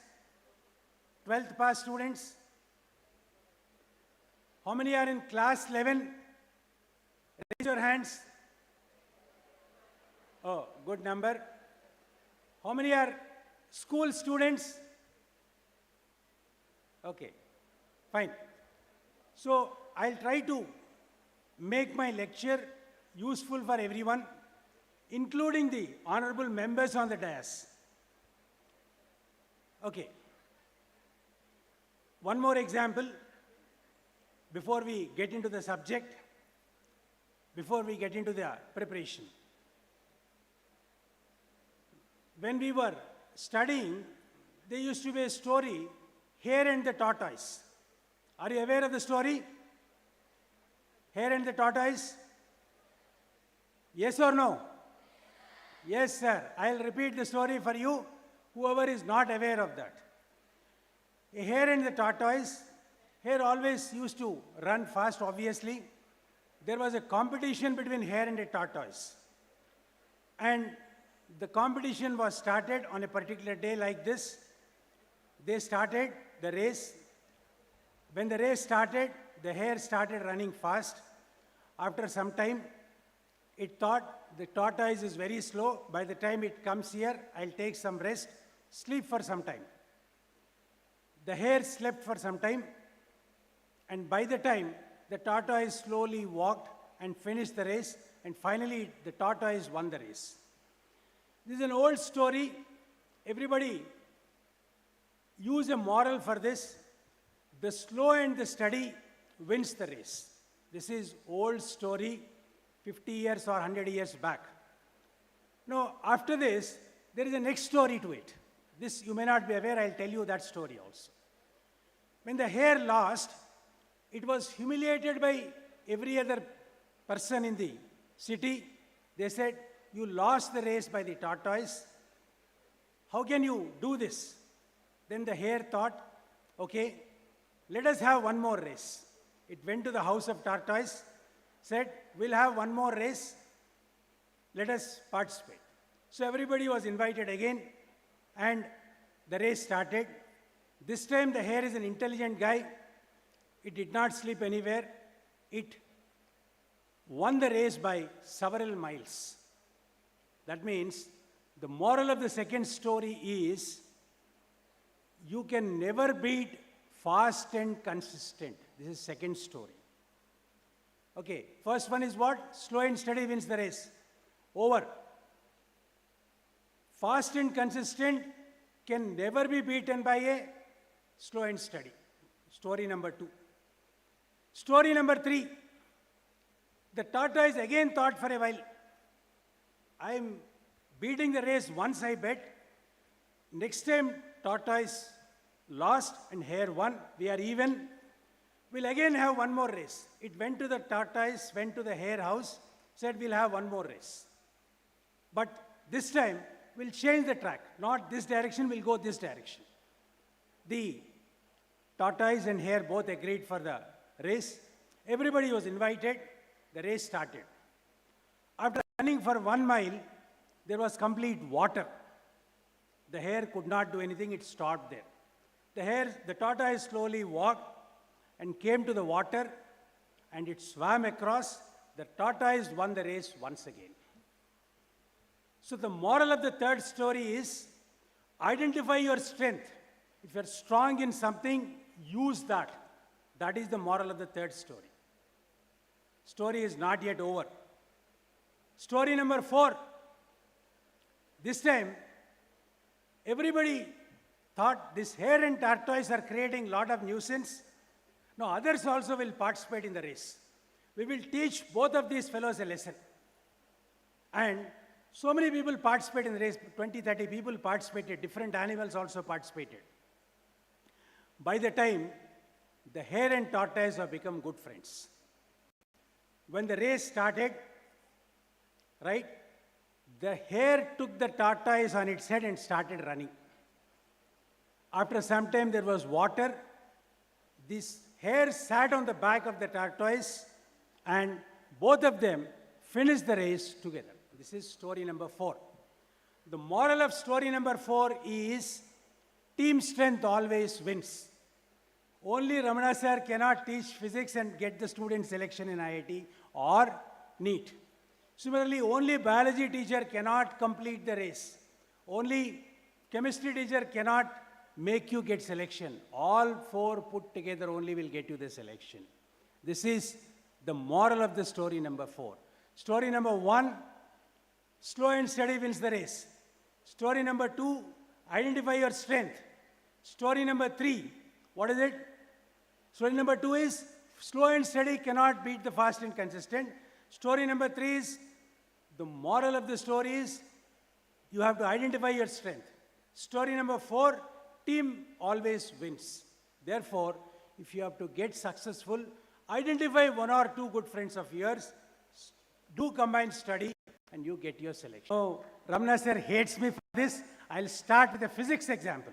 12th pass students? How many are in class 11? Raise your hands. Oh, good number. How many are school students? Okay, fine. So, I'll try to make my lecture useful for everyone, including the honorable members on the dais. Okay. One more example before we get into the subject, before we get into the preparation. When we were studying, there used to be a story, Hare and the Tortoise. Are you aware of the story? Hare and the Tortoise? Yes or no? Yes, sir. I'll repeat the story for you, whoever is not aware of that. A hare and the tortoise. Hare always used to run fast, obviously. There was a competition between hare and a tortoise. And the competition was started on a particular day like this. They started the race. When the race started, the hare started running fast. After some time, it thought the tortoise is very slow. By the time it comes here, I'll take some rest, sleep for some time. The hare slept for some time, and by the time the tortoise slowly walked and finished the race, and finally the tortoise won the race. This is an old story. Everybody use a moral for this. The slow and the steady wins the race. This is old story, 50 years or 100 years back. Now, after this, there is a next story to it. This you may not be aware, I'll tell you that story also. When the hare lost, it was humiliated by every other person in the city. They said, you lost the race by the tortoise. How can you do this? Then the hare thought, okay, let us have one more race. It went to the house of tortoise, said, we'll have one more race. Let us participate. So everybody was invited again, and the race started. This time the hare is an intelligent guy. It did not sleep anywhere. It won the race by several miles. That means the moral of the second story is you can never beat fast and consistent. This is second story. Okay, first one is what? Slow and steady wins the race. Over. Fast and consistent can never be beaten by a slow and steady. Story number 2. Story number 3. The tortoise again thought for a while. I am beating the race once, I bet. Next time tortoise lost and hare won. We are even. We'll again have one more race. It went to the tortoise, went to the hare house, said we'll have one more race. But this time we'll change the track. Not this direction, we'll go this direction. The tortoise and hare both agreed for the race. Everybody was invited. The race started. After running for 1 mile, there was complete water. The hare could not do anything, it stopped there. The tortoise slowly walked and came to the water and it swam across. The tortoise won the race once again. So the moral of the third story is identify your strength. If you're strong in something, use that. That is the moral of the third story. Story is not yet over. Story number 4. This time, everybody thought this hare and tortoise are creating a lot of nuisance. No, others also will participate in the race. We will teach both of these fellows a lesson. And so many people participate in the race, 20, 30 people participated, different animals also participated. By the time, the hare and tortoise have become good friends. When the race started, right, the hare took the tortoise on its head and started running. After some time, there was water. This hare sat on the back of the tortoise, and both of them finished the race together. This is story number 4. The moral of story number 4 is team strength always wins. Only Ramana sir cannot teach physics and get the student selection in IIT or NEET. Similarly, only biology teacher cannot complete the race. Only chemistry teacher cannot make you get selection. All 4 put together only will get you the selection. This is the moral of the story number 4. Story number 1, slow and steady wins the race. Story number 2, identify your strength. Story number 3, what is it? Story number 2 is slow and steady cannot beat the fast and consistent. Story number 3 is the moral of the story is you have to identify your strength. Story number 4, team always wins. Therefore, if you have to get successful, identify 1 or 2 good friends of yours, do combined study, and you get your selection. So, Ramana sir hates me for this. I'll start with a physics example.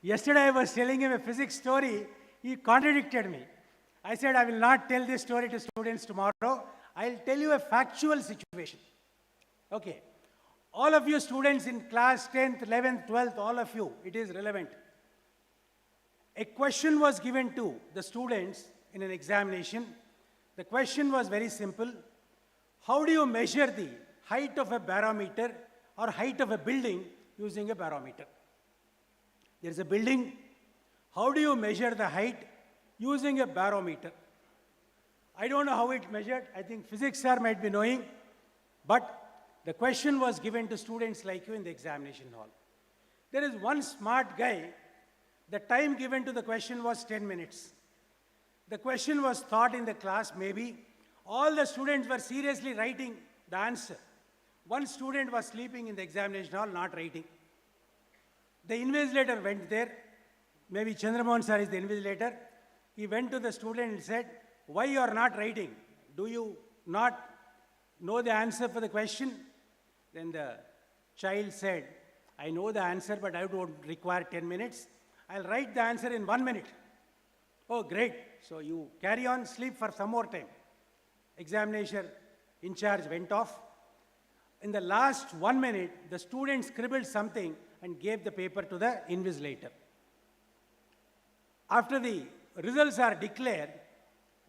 Yesterday I was telling him a physics story. He contradicted me. I said, I will not tell this story to students tomorrow. I'll tell you a factual situation. Okay. All of you students in class 10th, 11th, 12th, all of you, it is relevant. A question was given to the students in an examination. The question was very simple. How do you measure the height of a barometer or height of a building using a barometer? There is a building. How do you measure the height using a barometer? I don't know how it measured. I think physics sir might be knowing. But the question was given to students like you in the examination hall. There is one smart guy. The time given to the question was 10 minutes. The question was taught in the class maybe. All the students were seriously writing the answer. One student was sleeping in the examination hall, not writing. The invigilator went there. Maybe Chandramohan sir is the invigilator. He went to the student and said, why you are not writing? Do you not know the answer for the question? Then the child said, I know the answer, but I would require 10 minutes. I'll write the answer in 1 minute. Oh, great. So you carry on, sleep for some more time. Examination in charge went off. In the last 1 minute, the student scribbled something and gave the paper to the invigilator. After the results are declared,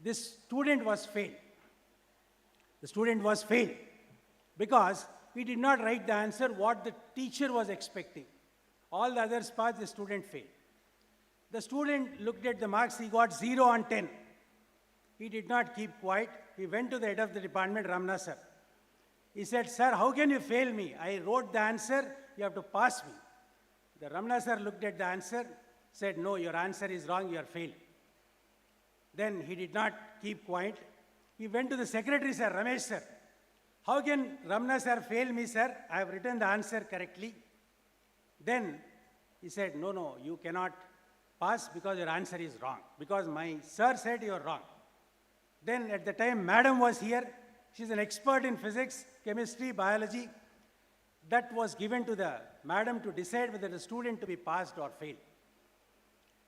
this student was failed. The student was failed. because he did not write the answer what the teacher was expecting. All the others passed, the student failed. The student looked at the marks, he got 0 on 10. He did not keep quiet. He went to the head of the department, Ramna sir. He said, "Sir, how can you fail me? I wrote the answer, you have to pass me." The Ramna sir looked at the answer, said, "No, your answer is wrong, you are failed." Then he did not keep quiet. He went to the secretary, sir, Ramesh sir. "How can Ramna sir fail me, sir? I have written the answer correctly." Then he said, "No, you cannot pass because your answer is wrong, because my sir said you are wrong." Then at the time, madam was here. She's an expert in physics, chemistry, biology. That was given to the madam to decide whether the student to be passed or failed.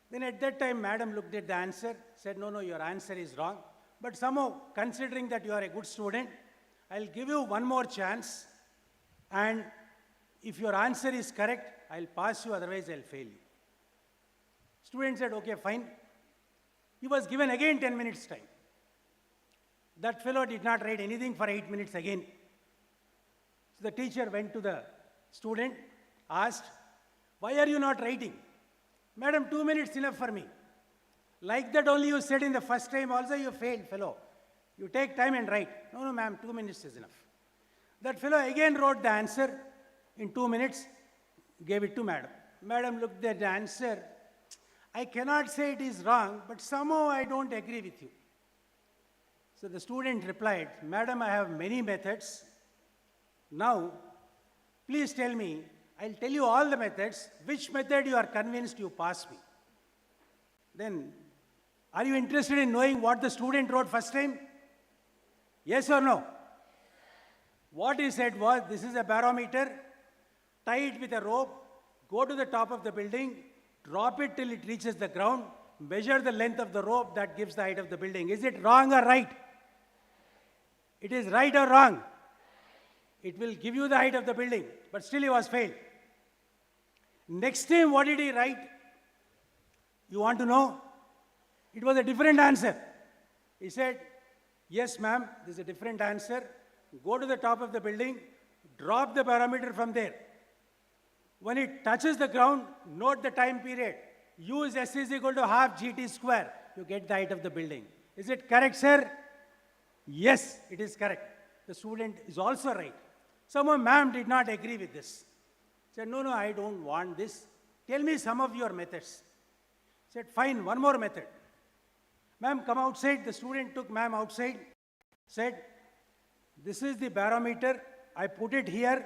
Then at that time, madam looked at the answer, said, "No, your answer is wrong. But somehow, considering that you are a good student, I'll give you one more chance. And if your answer is correct, I'll pass you, otherwise I'll fail you." Student said, "Okay, fine." He was given again 10 minutes time. That fellow did not write anything for 8 minutes again. So the teacher went to the student, asked, "Why are you not writing?" "Madam, 2 minutes enough for me." "Like that only you said in the first time also, you failed, fellow. You take time and write." No, ma'am, 2 minutes is enough." That fellow again wrote the answer in 2 minutes, gave it to madam. Madam looked at the answer. "I cannot say it is wrong, but somehow I don't agree with you." So the student replied, "Madam, I have many methods. Now, please tell me, I'll tell you all the methods. Which method you are convinced you pass me?" Then, are you interested in knowing what the student wrote first time? Yes or no? What he said was, "This is a barometer, tie it with a rope, go to the top of the building, drop it till it reaches the ground, measure the length of the rope, that gives the height of the building." Is it wrong or right? It is right or wrong? It will give you the height of the building, but still he was failed. Next time, what did he write? You want to know? It was a different answer. He said, "Yes, ma'am, this is a different answer. Go to the top of the building, drop the barometer from there. When it touches the ground, note the time period. Use S is equal to half GT square. You get the height of the building." Is it correct, sir? Yes, it is correct. The student is also right. Somehow, ma'am did not agree with this. Said, "No, I don't want this. Tell me some of your methods." Said, "Fine, one more method." "Ma'am, come outside." The student took ma'am outside. Said, "This is the barometer. I put it here.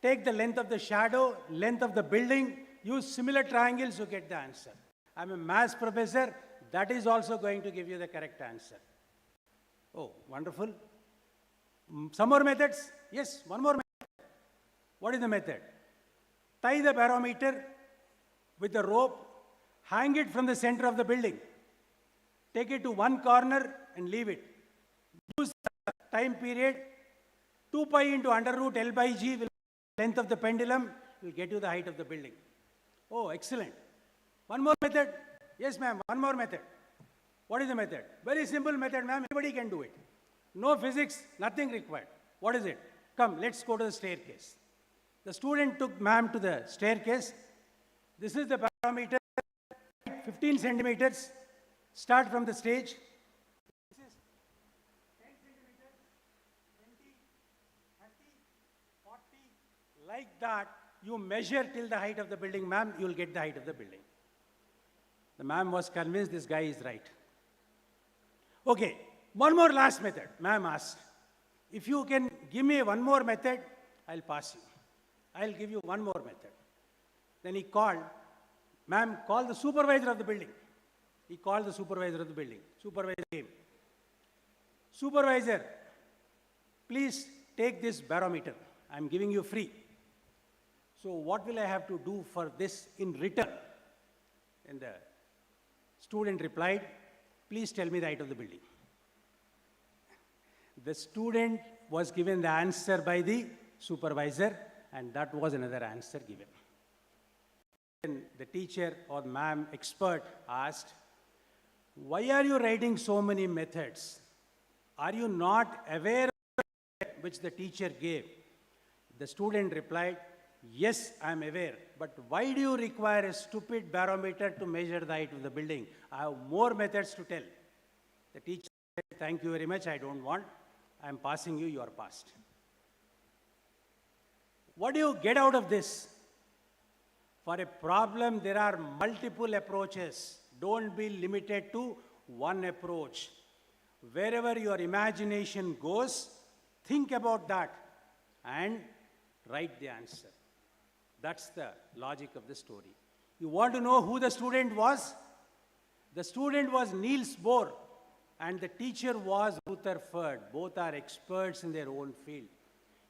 Take the length of the shadow, length of the building. Use similar triangles, you get the answer. I'm a maths professor. That is also going to give you the correct answer." Oh, wonderful. Some more methods? Yes, one more method. What is the method? Tie the barometer with the rope, hang it from the center of the building. Take it to one corner and leave it. Use the time period. 2 pi into under root L by G will length of the pendulum will get you the height of the building. Oh, excellent. One more method? Yes, ma'am, one more method. What is the method? Very simple method, ma'am. Anybody can do it. No physics, nothing required. What is it? Come, let's go to the staircase. The student took ma'am to the staircase. This is the barometer, 15 centimeters. Start from the stage. This is 10 centimeters, 20, 30, 40. Like that, you measure till the height of the building, ma'am, you will get the height of the building. The ma'am was convinced this guy is right. Okay, one more last method. Ma'am asked, "If you can give me one more method, I'll pass you. I'll give you one more method." Then he called, "Ma'am, call the supervisor of the building." He called the supervisor of the building. Supervisor came. "Supervisor, please take this barometer. I'm giving you free. So what will I have to do for this in return?" And the student replied, "Please tell me the height of the building." The student was given the answer by the supervisor, and that was another answer given. Then the teacher or ma'am expert asked, "Why are you writing so many methods? Are you not aware of which the teacher gave. The student replied, yes, I am aware, but why do you require a stupid barometer to measure the height of the building? I have more methods to tell. The teacher said, thank you very much, I don't want. I am passing you, you are passed. What do you get out of this? For a problem, there are multiple approaches. Don't be limited to one approach. Wherever your imagination goes, think about that and write the answer. That's the logic of the story. You want to know who the student was? The student was Niels Bohr and the teacher was Rutherford. Both are experts in their own field.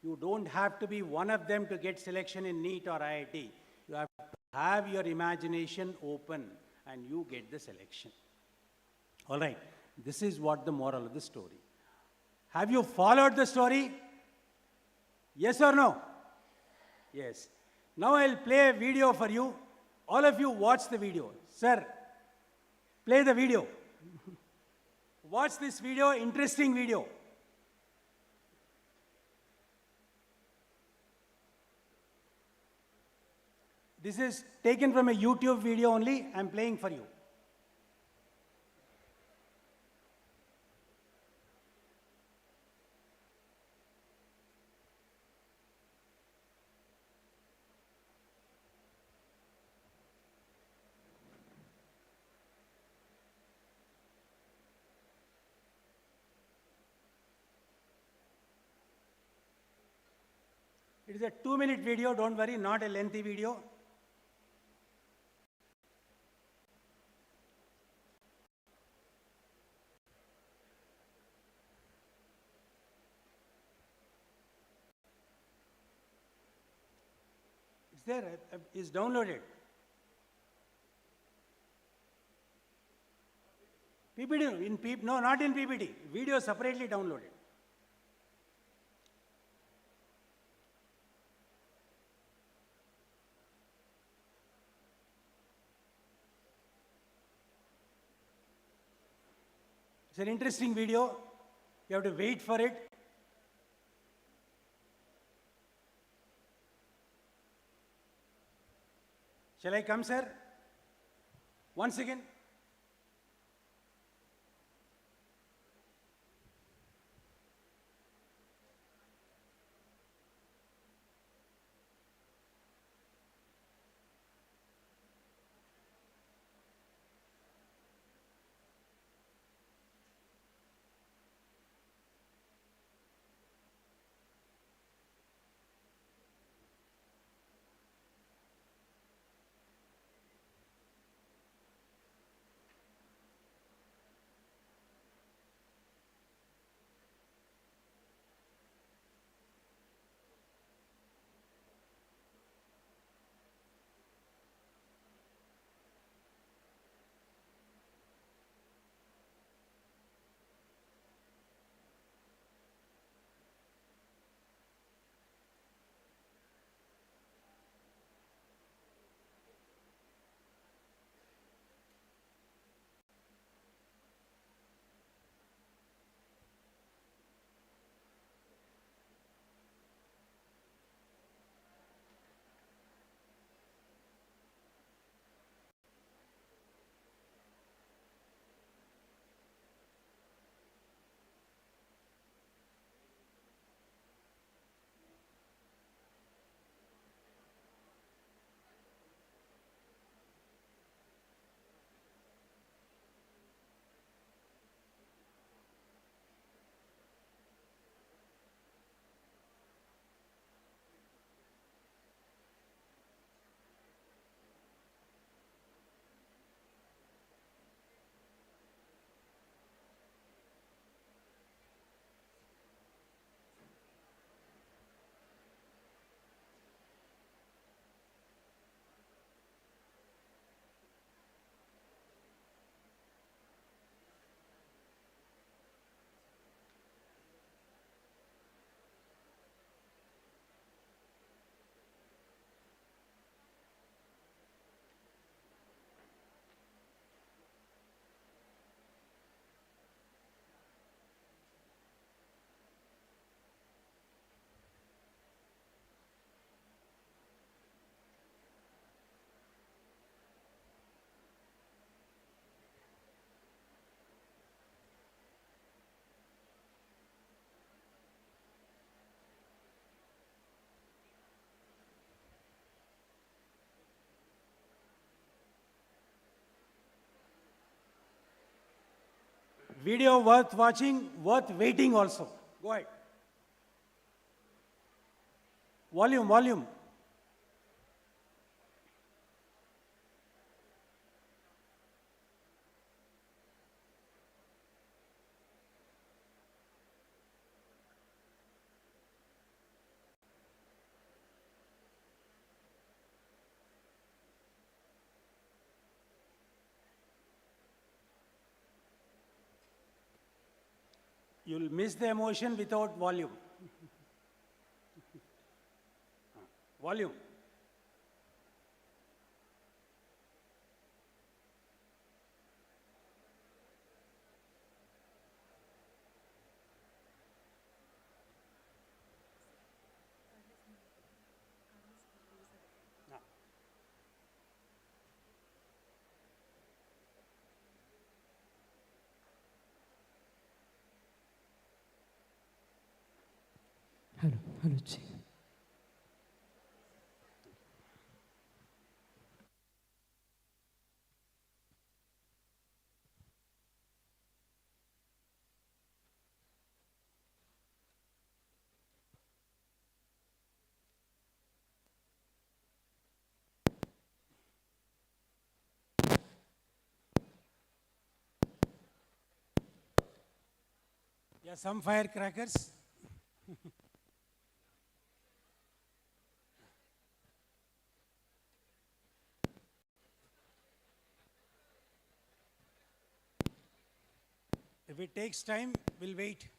You don't have to be one of them to get selection in NEET or IIT. You have to have your imagination open and you get the selection. All right, this is what the moral of the story. Have you followed the story? Yes or no? Yes. Now I'll play a video for you. All of you watch the video. Sir, play the video. Watch this video, interesting video. This is taken from a YouTube video only. I'm playing for you. It is a 2-minute video, don't worry, not a lengthy video. It's there, it's downloaded. PPT, no, not in PPT, video separately downloaded. It's an interesting video. You have to wait for it. Shall I come, sir? Once again. Video worth watching, worth waiting also. Go ahead. Volume, volume. You'll miss the emotion without volume. Volume. Hello, hello, Chi. Yeah, some firecrackers. If it takes time, we'll wait.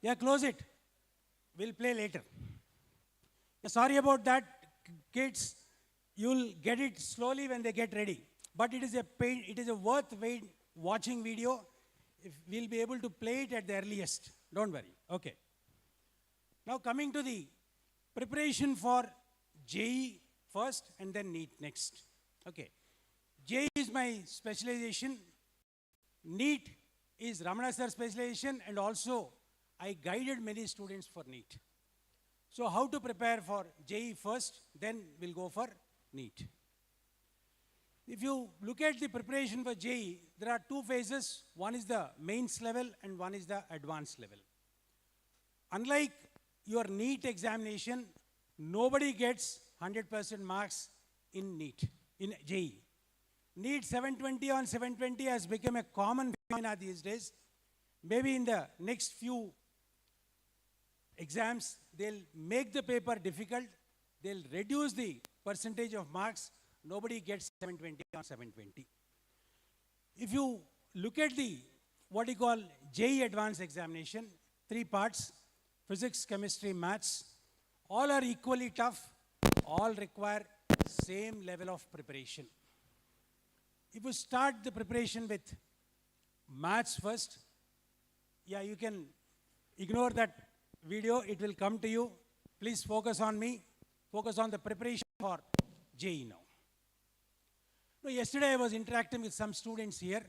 Yeah, close it. We'll play later. Sorry about that, kids. You'll get it slowly when they get ready. But it is a pain, it is a worth watching video. If we'll be able to play it at the earliest. Don't worry. Okay. Now coming to the preparation for JE first and then NEET next. Okay. JE is my specialization. NEET is Ramana sir specialization, and also I guided many students for NEET. So how to prepare for JE first, then we'll go for NEET. If you look at the preparation for JE, there are two phases. One is the mains level and one is the advanced level. Unlike your NEET examination, nobody gets 100% marks in NEET, in JE. NEET 720 on 720 has become a common phenomena these days. Maybe in the next few exams, they'll make the paper difficult. They'll reduce the percentage of marks. Nobody gets 720 on 720. If you look at the, what you call JE advanced examination, 3 parts, physics, chemistry, maths, all are equally tough, all require same level of preparation. If you start the preparation with maths first, yeah, you can ignore that video, it will come to you. Please focus on me, focus on the preparation for JE now. Now, yesterday I was interacting with some students here.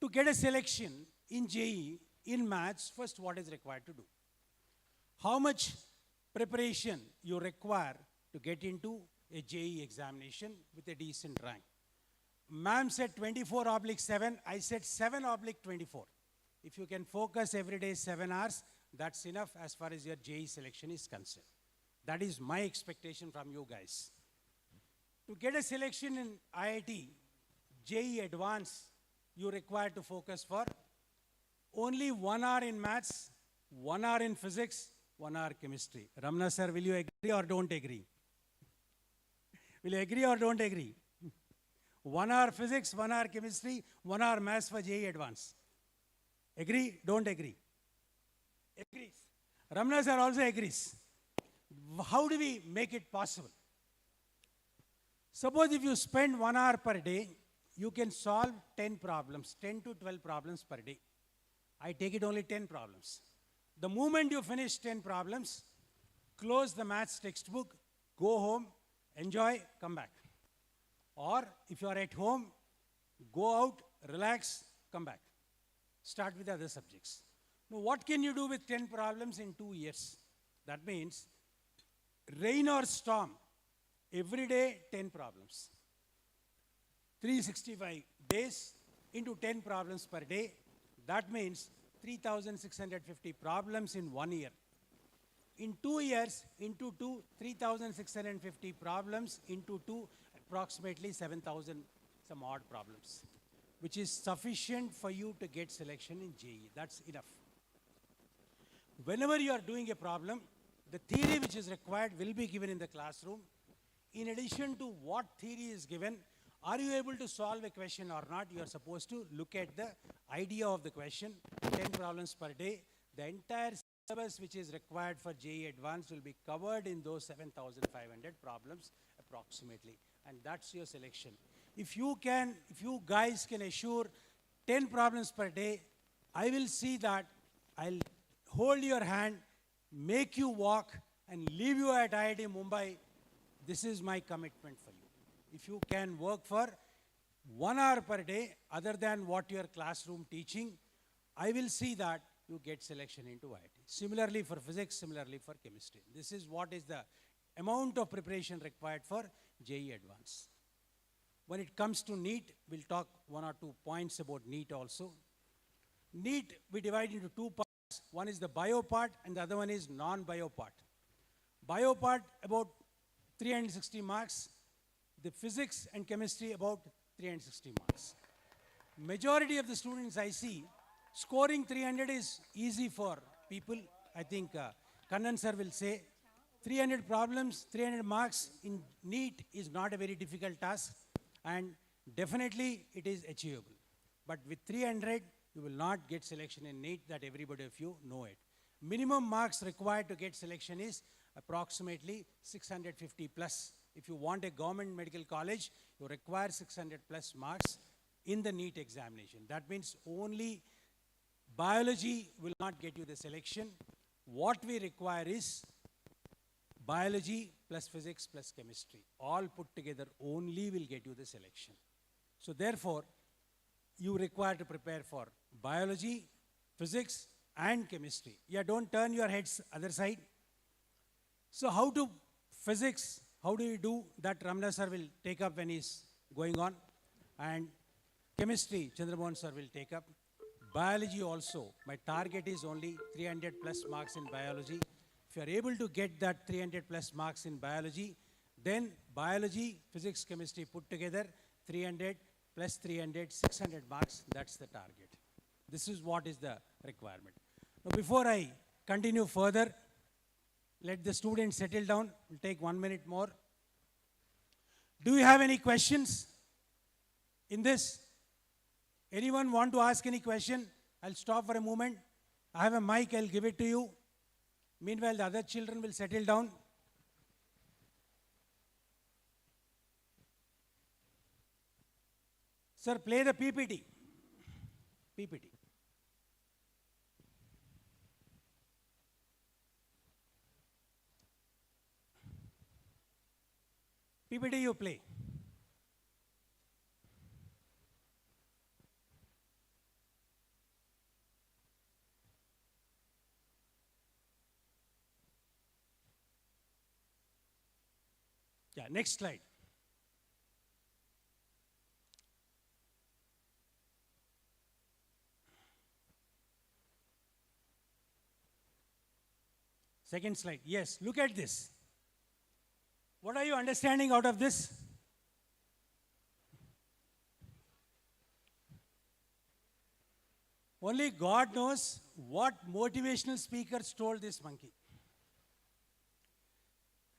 To get a selection in JE, in maths, first what is required to do? How much preparation you require to get into a JE examination with a decent rank? Ma'am said 24/7, I said 7/24. If you can focus every day 7 hours, that's enough as far as your JE selection is concerned. That is my expectation from you guys. To get a selection in IIT, JE Advanced, you require to focus for only 1 hour in maths, 1 hour in physics, 1 hour chemistry. Ramana sir, will you agree or don't agree? Will you agree or don't agree? 1 hour physics, 1 hour chemistry, 1 hour maths for JE Advanced. Agree? Don't agree? Agrees. Ramana sir also agrees. How do we make it possible? Suppose if you spend 1 hour per day, you can solve 10 problems, 10 to 12 problems per day. I take it only 10 problems. The moment you finish 10 problems, close the maths textbook, go home, enjoy, come back. Or if you are at home, go out, relax, come back. Start with the other subjects. Now, what can you do with 10 problems in 2 years? That means, rain or storm, every day 10 problems. 365 days into 10 problems per day. That means 3,650 problems in 1 year. In 2 years, into 2, 3,650 problems into 2, approximately 7,000 some odd problems, which is sufficient for you to get selection in JEE. That's enough. Whenever you are doing a problem, the theory which is required will be given in the classroom. In addition to what theory is given, are you able to solve a question or not? You are supposed to look at the idea of the question, 10 problems per day. The entire syllabus which is required for JEE Advanced will be covered in those 7,500 problems approximately. And that's your selection. If you guys can assure 10 problems per day, I will see that I'll hold your hand, make you walk, and leave you at IIT Mumbai. This is my commitment for you. If you can work for 1 hour per day, other than what your classroom teaching, I will see that you get selection into IIT. Similarly for physics, similarly for chemistry. This is what is the amount of preparation required for JEE Advanced. When it comes to NEET, we'll talk 1 or 2 points about NEET also. NEET, we divide into 2 parts. One is the bio part and the other one is non-bio part. Bio part about 360 marks. The physics and chemistry about 360 marks. Majority of the students I see, scoring 300 is easy for people. I think Kannan sir will say, 300 problems, 300 marks in NEET is not a very difficult task, and definitely it is achievable. But with 300, you will not get selection in NEET, that everybody of you know it. Minimum marks required to get selection is approximately 650 plus. If you want a government medical college, you require 600 plus marks in the NEET examination. That means only biology will not get you the selection. What we require is biology plus physics plus chemistry. All put together only will get you the selection. So therefore, you require to prepare for biology, physics, and chemistry. Yeah, don't turn your heads other side. So how to physics, how do you do? That Ramana sir will take up when he's going on. And chemistry, Chandramohan sir will take up. Biology also, my target is only 300 plus marks in biology. If you are able to get that 300 plus marks in biology, then biology, physics, chemistry put together, 300 plus 300, 600 marks, that's the target. This is what is the requirement. Now before I continue further, let the students settle down. We'll take 1 minute more. Do you have any questions in this? Anyone want to ask any question? I'll stop for a moment. I have a mic, I'll give it to you. Meanwhile, the other children will settle down. Sir, play the PPT. PPT. PPT you play. Yeah, next slide. Second slide. Yes, look at this. What are you understanding out of this? Only God knows what motivational speakers told this monkey.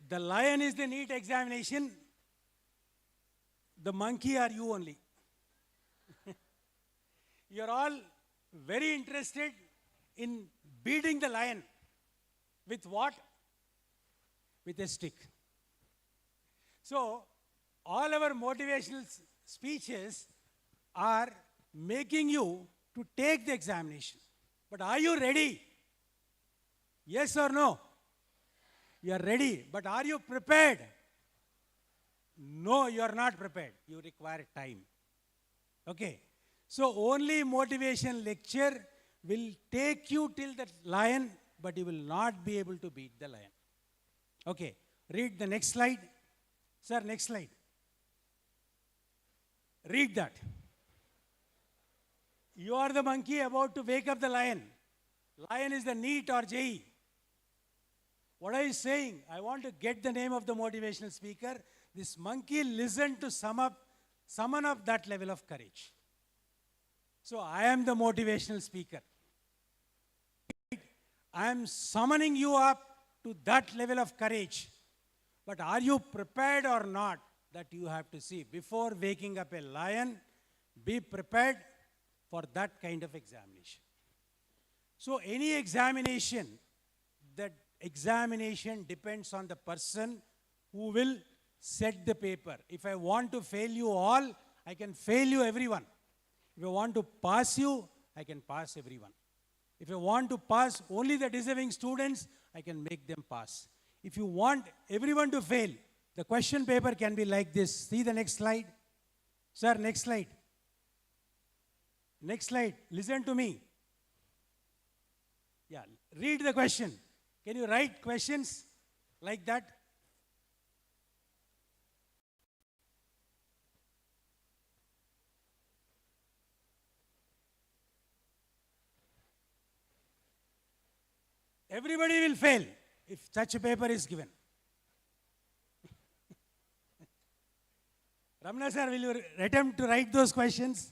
The lion is the NEET examination. The monkey are you only. You're all very interested in beating the lion. With what? With a stick. So, all our motivational speeches are making you to take the examination. But are you ready? Yes or no? You are ready, but are you prepared? No, you are not prepared. You require time. Okay. So only motivation lecture will take you till the lion, but you will not be able to beat the lion. Okay. Read the next slide. Sir, next slide. Read that. You are the monkey about to wake up the lion. Lion is the NEET or JEE. What are you saying? I want to get the name of the motivational speaker. This monkey listened to summon up that level of courage. So I am the motivational speaker. I am summoning you up to that level of courage. But are you prepared or not? That you have to see. Before waking up a lion, be prepared for that kind of examination. So any examination, that examination depends on the person who will set the paper. If I want to fail you all, I can fail you everyone. If I want to pass you, I can pass everyone. If I want to pass only the deserving students, I can make them pass. If you want everyone to fail, the question paper can be like this. See the next slide. Sir, next slide. Next slide. Listen to me. Yeah, read the question. Can you write questions like that? Everybody will fail if such a paper is given. Ramana sir, will you attempt to write those questions?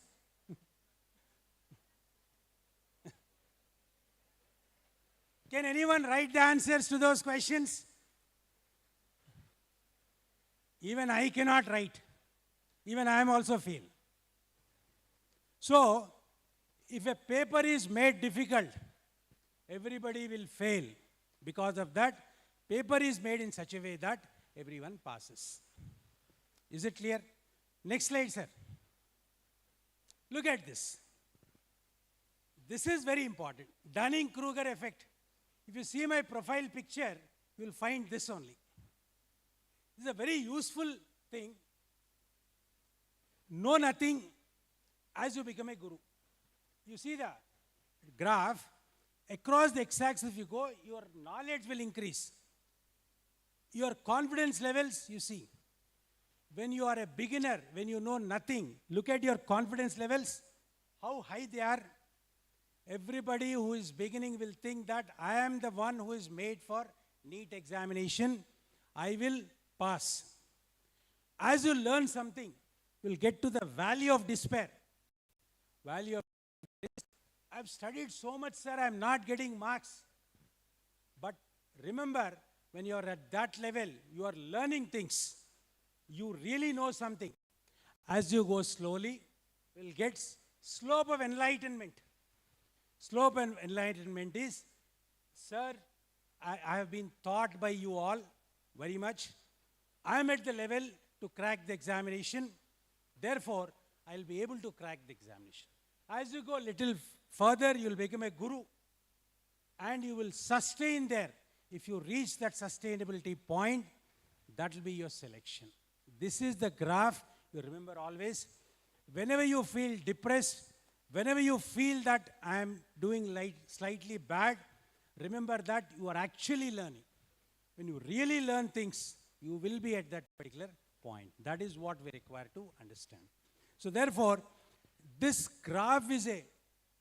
Can anyone write the answers to those questions? Even I cannot write. Even I am also fail. So, if a paper is made difficult, everybody will fail. Because of that, paper is made in such a way that everyone passes. Is it clear? Next slide, sir. Look at this. This is very important. Dunning-Kruger effect. If you see my profile picture, you will find this only. This is a very useful thing. Know nothing as you become a guru. You see the graph, across the x-axis if you go, your knowledge will increase. Your confidence levels, you see. When you are a beginner, when you know nothing, look at your confidence levels, how high they are. Everybody who is beginning will think that I am the one who is made for NEET examination. I will pass. As you learn something, you will get to the valley of despair. Valley of despair. I've studied so much, sir, I'm not getting marks. But remember, when you are at that level, you are learning things. You really know something. As you go slowly, you will get slope of enlightenment. Slope and enlightenment is, sir, I have been taught by you all very much. I am at the level to crack the examination. Therefore, I will be able to crack the examination. As you go a little further, you will become a guru. And you will sustain there. If you reach that sustainability point, that will be your selection. This is the graph you remember always. Whenever you feel depressed, whenever you feel that I am doing slightly bad, remember that you are actually learning. When you really learn things, you will be at that particular point. That is what we require to understand. So therefore, this graph is a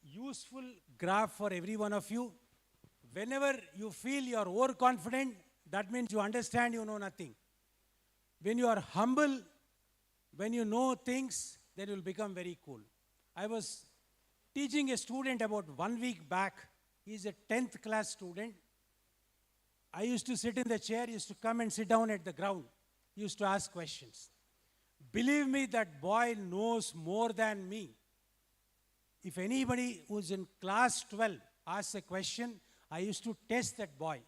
useful graph for every one of you. Whenever you feel you are overconfident, that means you understand you know nothing. When you are humble, when you know things, then you will become very cool. I was teaching a student about 1 week back. He is a 10th class student. I used to sit in the chair, he used to come and sit down at the ground. He used to ask questions. Believe me, that boy knows more than me. If anybody who's in class 12 asks a question, I used to test that boy.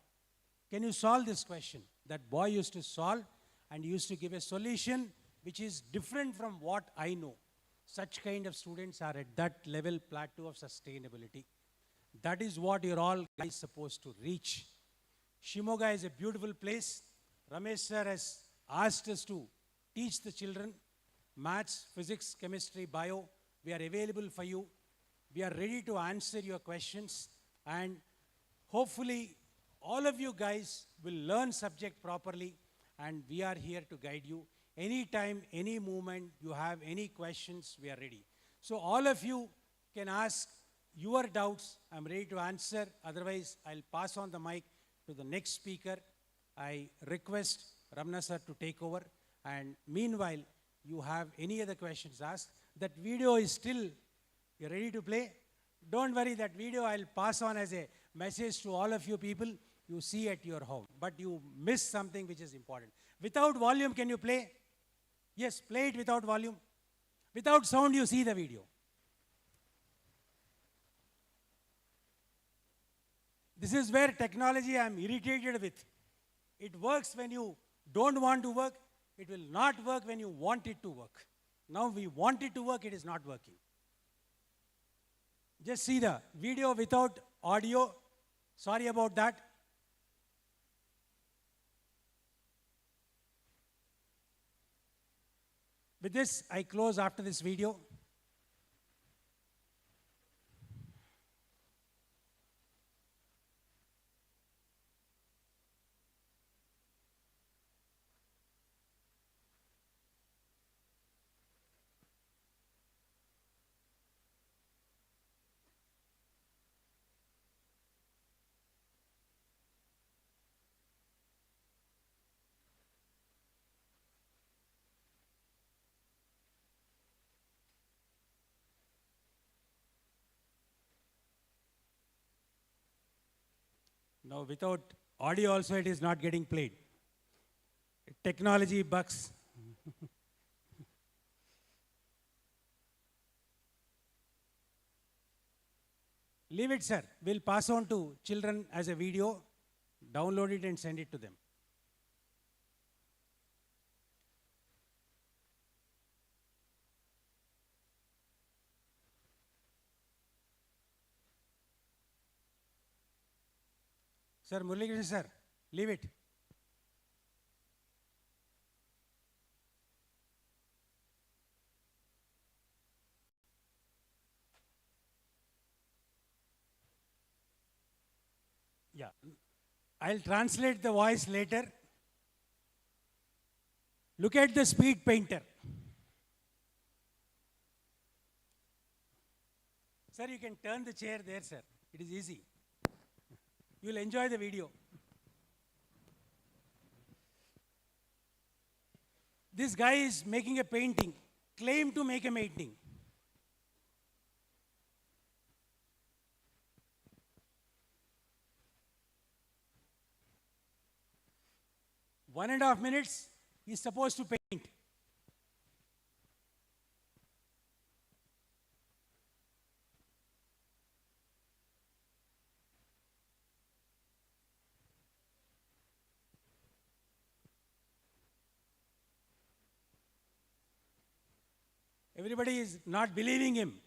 Can you solve this question? That boy used to solve and used to give a solution which is different from what I know. Such kind of students are at that level plateau of sustainability. That is what you're all guys supposed to reach. Shimoga is a beautiful place. Ramesh sir has asked us to teach the children maths, physics, chemistry, bio. We are available for you. We are ready to answer your questions, and hopefully all of you guys will learn subject properly, and we are here to guide you. Anytime, any moment you have any questions, we are ready. So all of you can ask your doubts. I'm ready to answer. Otherwise, I'll pass on the mic to the next speaker. I request Ramna sir to take over. And meanwhile, you have any other questions asked. That video is still, you're ready to play? Don't worry, that video I'll pass on as a message to all of you people. You see at your home, but you miss something which is important. Without volume, can you play? Yes, play it without volume. Without sound, you see the video. This is where technology I'm irritated with. It works when you don't want to work. It will not work when you want it to work. Now we want it to work, it is not working. Just see the video without audio. Sorry about that. With this, I close after this video. Now, without audio also, it is not getting played. Technology bugs. Leave it, sir. We'll pass on to children as a video. Download it and send it to them. Sir, Muralikrishna sir, leave it. Yeah, I'll translate the voice later. Look at the speed painter. Sir, you can turn the chair there, sir. It is easy. You will enjoy the video. This guy is making a painting, claimed to make a painting. One and a half minutes, he's supposed to paint. Everybody is not believing him.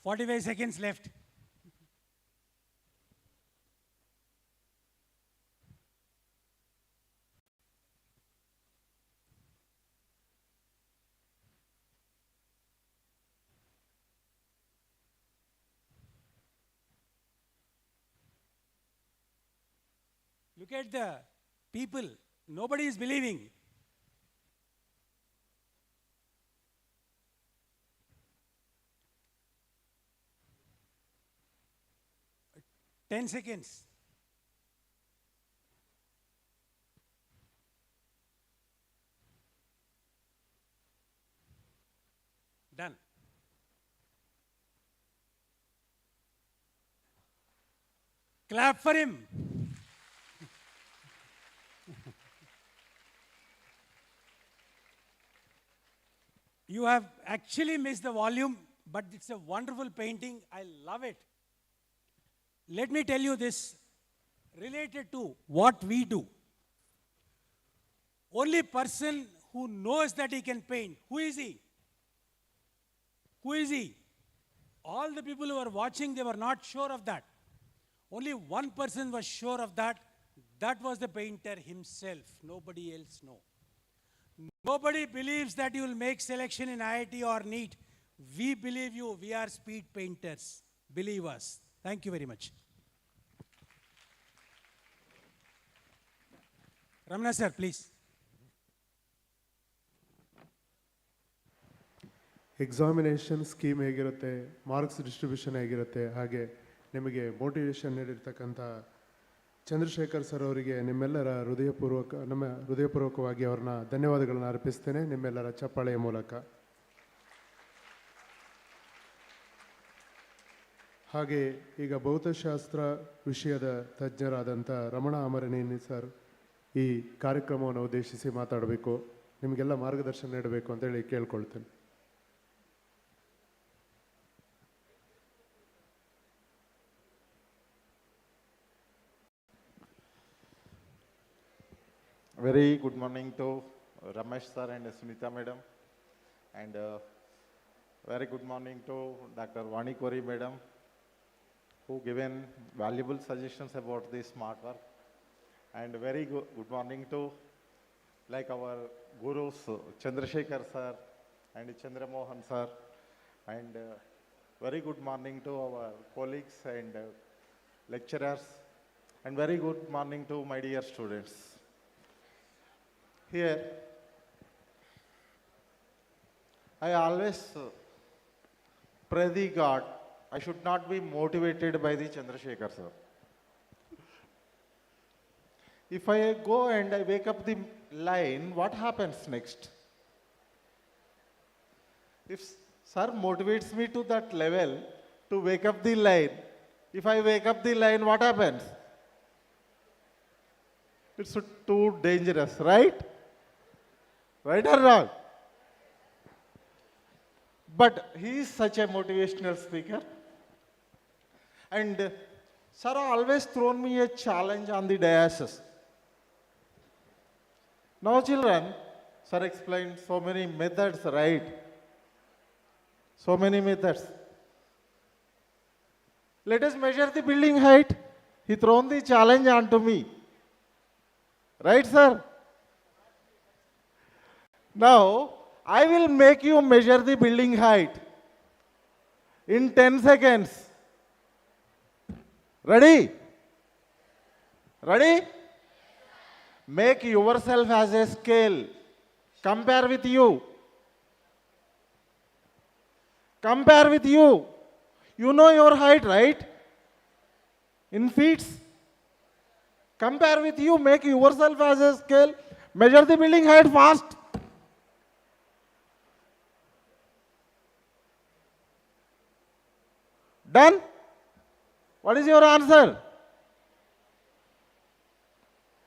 "45 seconds left. Look at the people. Nobody is believing. Ten seconds. Done. Clap for him. You have actually missed the volume, but it's a wonderful painting. I love it. Let me tell you this, related to what we do. only person who knows that he can paint. Who is he? Who is he? All the people who were watching, they were not sure of that. Only one person was sure of that. That was the painter himself. Nobody else know. Nobody believes that you will make selection in IIT or NEET. We believe you. We are speed painters. Believe us. Thank you very much. Ramana sir, please. Examination scheme ಹೇಗಿರುತ್ತೆ, marks distribution ಹೇಗಿರುತ್ತೆ, ಹಾಗೆ ನಿಮಗೆ motivation ನೀಡಿರ್ತಕ್ಕಂಥ Chandrashekhar sir ಅವರಿಗೆ ನಮ್ಮ ಹೃದಯಪೂರ್ವಕವಾಗಿ ಅವ್ರನ್ನ ಧನ್ಯವಾದಗಳನ್ನು ಅರ್ಪಿಸ್ತೇನೆ ನಿಮ್ಮೆಲ್ಲರ ಚಪ್ಪಾಳೆಯ ಮೂಲಕ. ಹಾಗೆ ಈಗ ಭೌತಶಾಸ್ತ್ರ ವಿಷಯದ ತಜ್ಞರಾದಂಥ ರಮಣ ಅಮರನೇನಿ ಸರ್ ಈ ಕಾರ್ಯಕ್ರಮವನ್ನು ಉದ್ದೇಶಿಸಿ ಮಾತಾಡಬೇಕು, ನಿಮಗೆಲ್ಲ ಮಾರ್ಗದರ್ಶನ ನೀಡಬೇಕು ಅಂತೇಳಿ ಕೇಳ್ಕೊಳ್ತೇನೆ. Very good morning to Ramesh sir and Smita madam, and very good morning to Dr. Vani Kori madam, who given valuable suggestions about the smart work, and very good morning to like our gurus Chandrasekhar sir and Chandramohan sir, and very good morning to our colleagues and lecturers, and very good morning to my dear students. Here, I always pray the God, I should not be motivated by the Chandrasekhar sir. If I go and I wake up the line, what happens next? If sir motivates me to that level to wake up the line, if I wake up the line, what happens? It's too dangerous, right? Right or wrong? But he is such a motivational speaker. And sir always thrown me a challenge on the dais. Now children, sir explained so many methods, right? So many methods. Let us measure the building height. He thrown the challenge onto me. Right, sir? Now, I will make you measure the building height in 10 seconds. Ready? Ready? Make yourself as a scale. Compare with you. Compare with you. You know your height, right? In feet. Compare with you. Make yourself as a scale. Measure the building height fast. Done? What is your answer?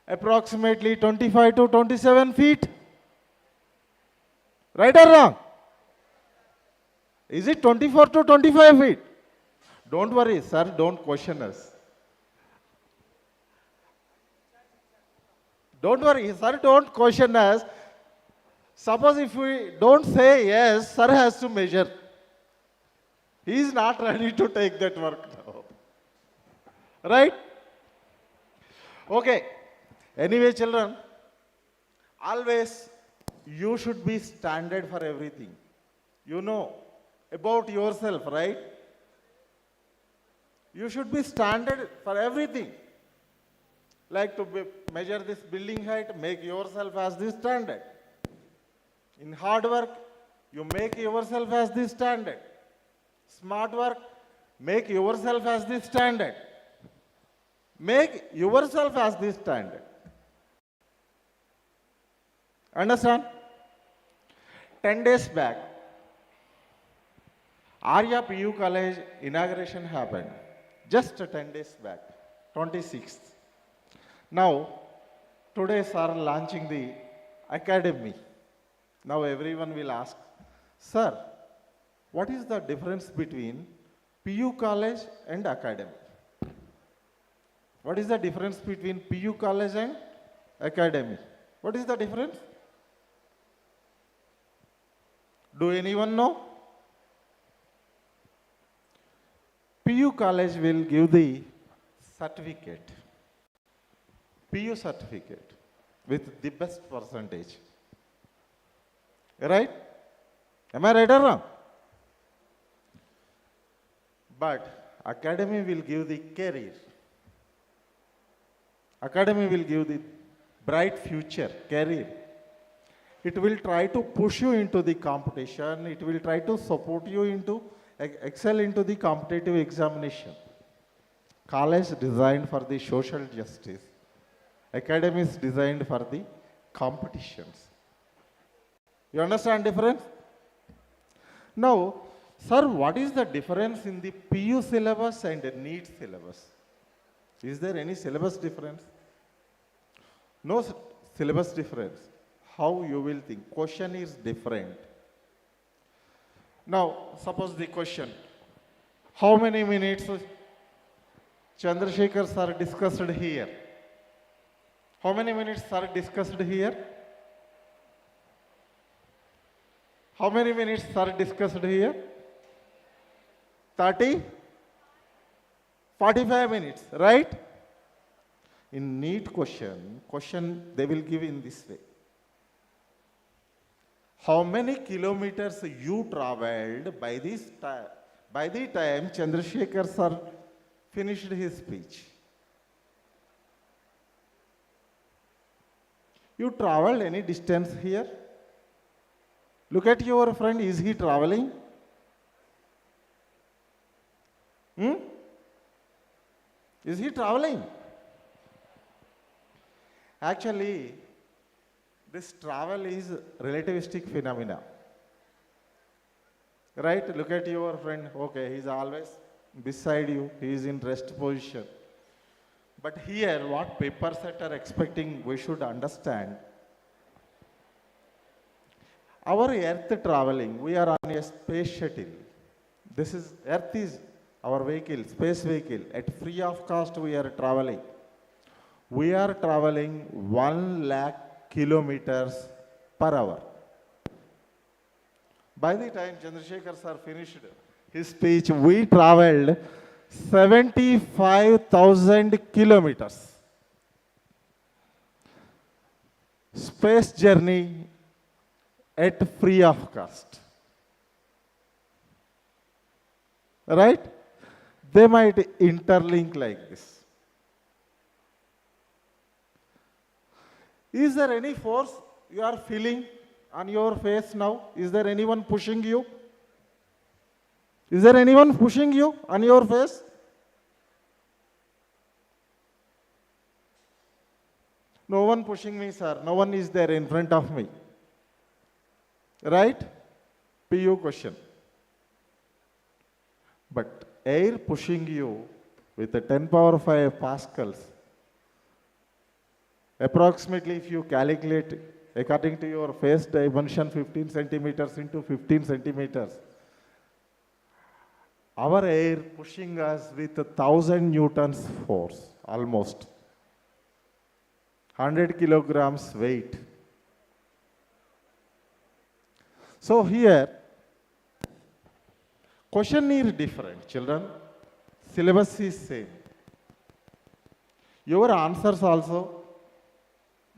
Approximately 25 to 27 feet. Right or wrong? Is it 24 to 25 feet? Don't worry, sir, don't question us. Don't worry, sir, don't question us. Suppose if we don't say yes, sir has to measure. He is not ready to take that work now. Right? Okay. Anyway, children, always you should be standard for everything. You know about yourself, right? You should be standard for everything. Like to measure this building height, make yourself as the standard. In hard work, you make yourself as the standard. Smart work, make yourself as the standard. Make yourself as the standard. Understand? 10 days back, Arya PU College inauguration happened. Just 10 days back, 26th. Now, today sir launching the academy. Now everyone will ask, sir, what is the difference between PU College and academy? What is the difference between PU College and academy? What is the difference? Do anyone know? PU college will give the certificate, PU certificate with the best percentage. Right? Am I right or wrong? But academy will give the career. Academy will give the bright future, career. It will try to push you into the competition. It will try to support you into excel into the competitive examination. College designed for the social justice. Academy is designed for the competitions. You understand difference? Now, sir, what is the difference in the PU syllabus and the NEET syllabus? Is there any syllabus difference? No syllabus difference. How you will think? Question is different. Now, suppose the question, how many minutes Chandrasekhar sir discussed here? How many minutes sir discussed here? How many minutes sir discussed here? 30? 45 minutes, right? In NEET question they will give in this way. How many kilometers you traveled by the time Chandrasekhar sir finished his speech? You traveled any distance here? Look at your friend, is he traveling? Is he traveling? Actually, this travel is relativistic phenomena. Right? Look at your friend. Okay, he's always beside you. He is in rest position. But here, what paper set are expecting, we should understand. Our Earth traveling, we are on a space shuttle. Earth is our vehicle, space vehicle. At free of cost, we are traveling. We are traveling 1 lakh kilometers per hour. By the time Chandrasekhar sir finished his speech, we traveled 75,000 kilometers. Space journey at free of cost. Right? They might interlink like this. Is there any force you are feeling on your face now? Is there anyone pushing you? Is there anyone pushing you on your face? No one pushing me, sir. No one is there in front of me. Right? PU question. But air pushing you with a 10 power 5 pascals, approximately if you calculate according to your face dimension 15 centimeters into 15 centimeters, our air pushing us with 1,000 newtons force, almost 100 kilograms weight. So here, question is different, children. Syllabus is same. Your answers also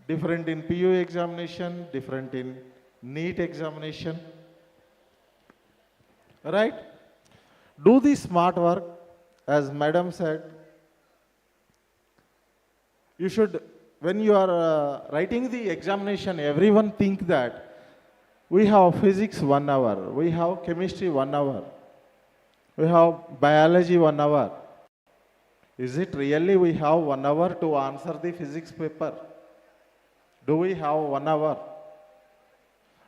different in PU examination, different in NEET examination. Right? Do the smart work, as madam said. You should, when you are writing the examination, everyone think that we have physics 1 hour, we have chemistry 1 hour, we have biology 1 hour. Is it really we have 1 hour to answer the physics paper? Do we have 1 hour?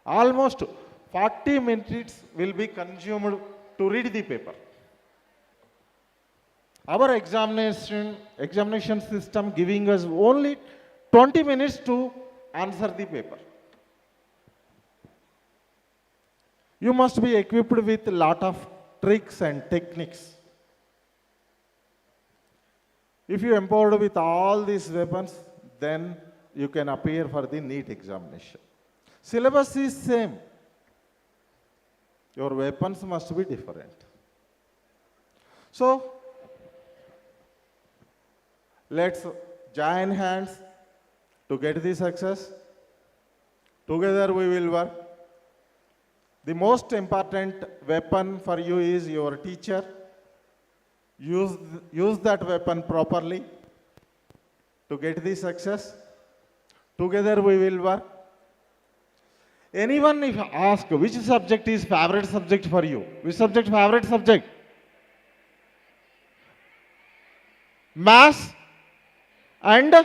Almost 40 minutes will be consumed to read the paper. Our examination system giving us only 20 minutes to answer the paper. You must be equipped with a lot of tricks and techniques. If you empowered with all these weapons, then you can appear for the NEET examination. Syllabus is same. Your weapons must be different. So, let's join hands to get the success. Together we will work. The most important weapon for you is your teacher. Use that weapon properly to get the success. Together we will work. Anyone if ask which subject is favorite subject for you? Which subject favorite subject? Maths and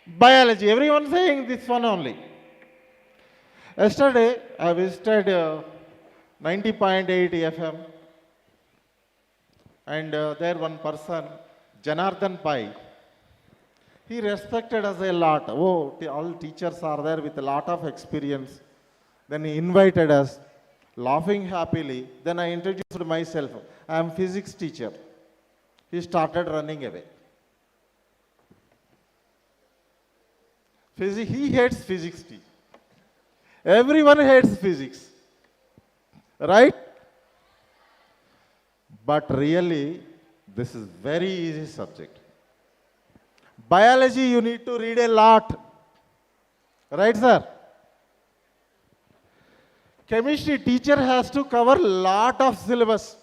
biology. Everyone saying this one only. Yesterday I visited 90.8 FM and there one person, Janardhan Pai, he respected us a lot. Oh, all teachers are there with a lot of experience. Then he invited us, laughing happily. Then I introduced myself. I am physics teacher. He started running away. He hates physics teacher. Everyone hates physics. Right? But really, this is very easy subject. Biology, you need to read a lot. Right, sir? Chemistry, teacher has to cover lot of syllabus.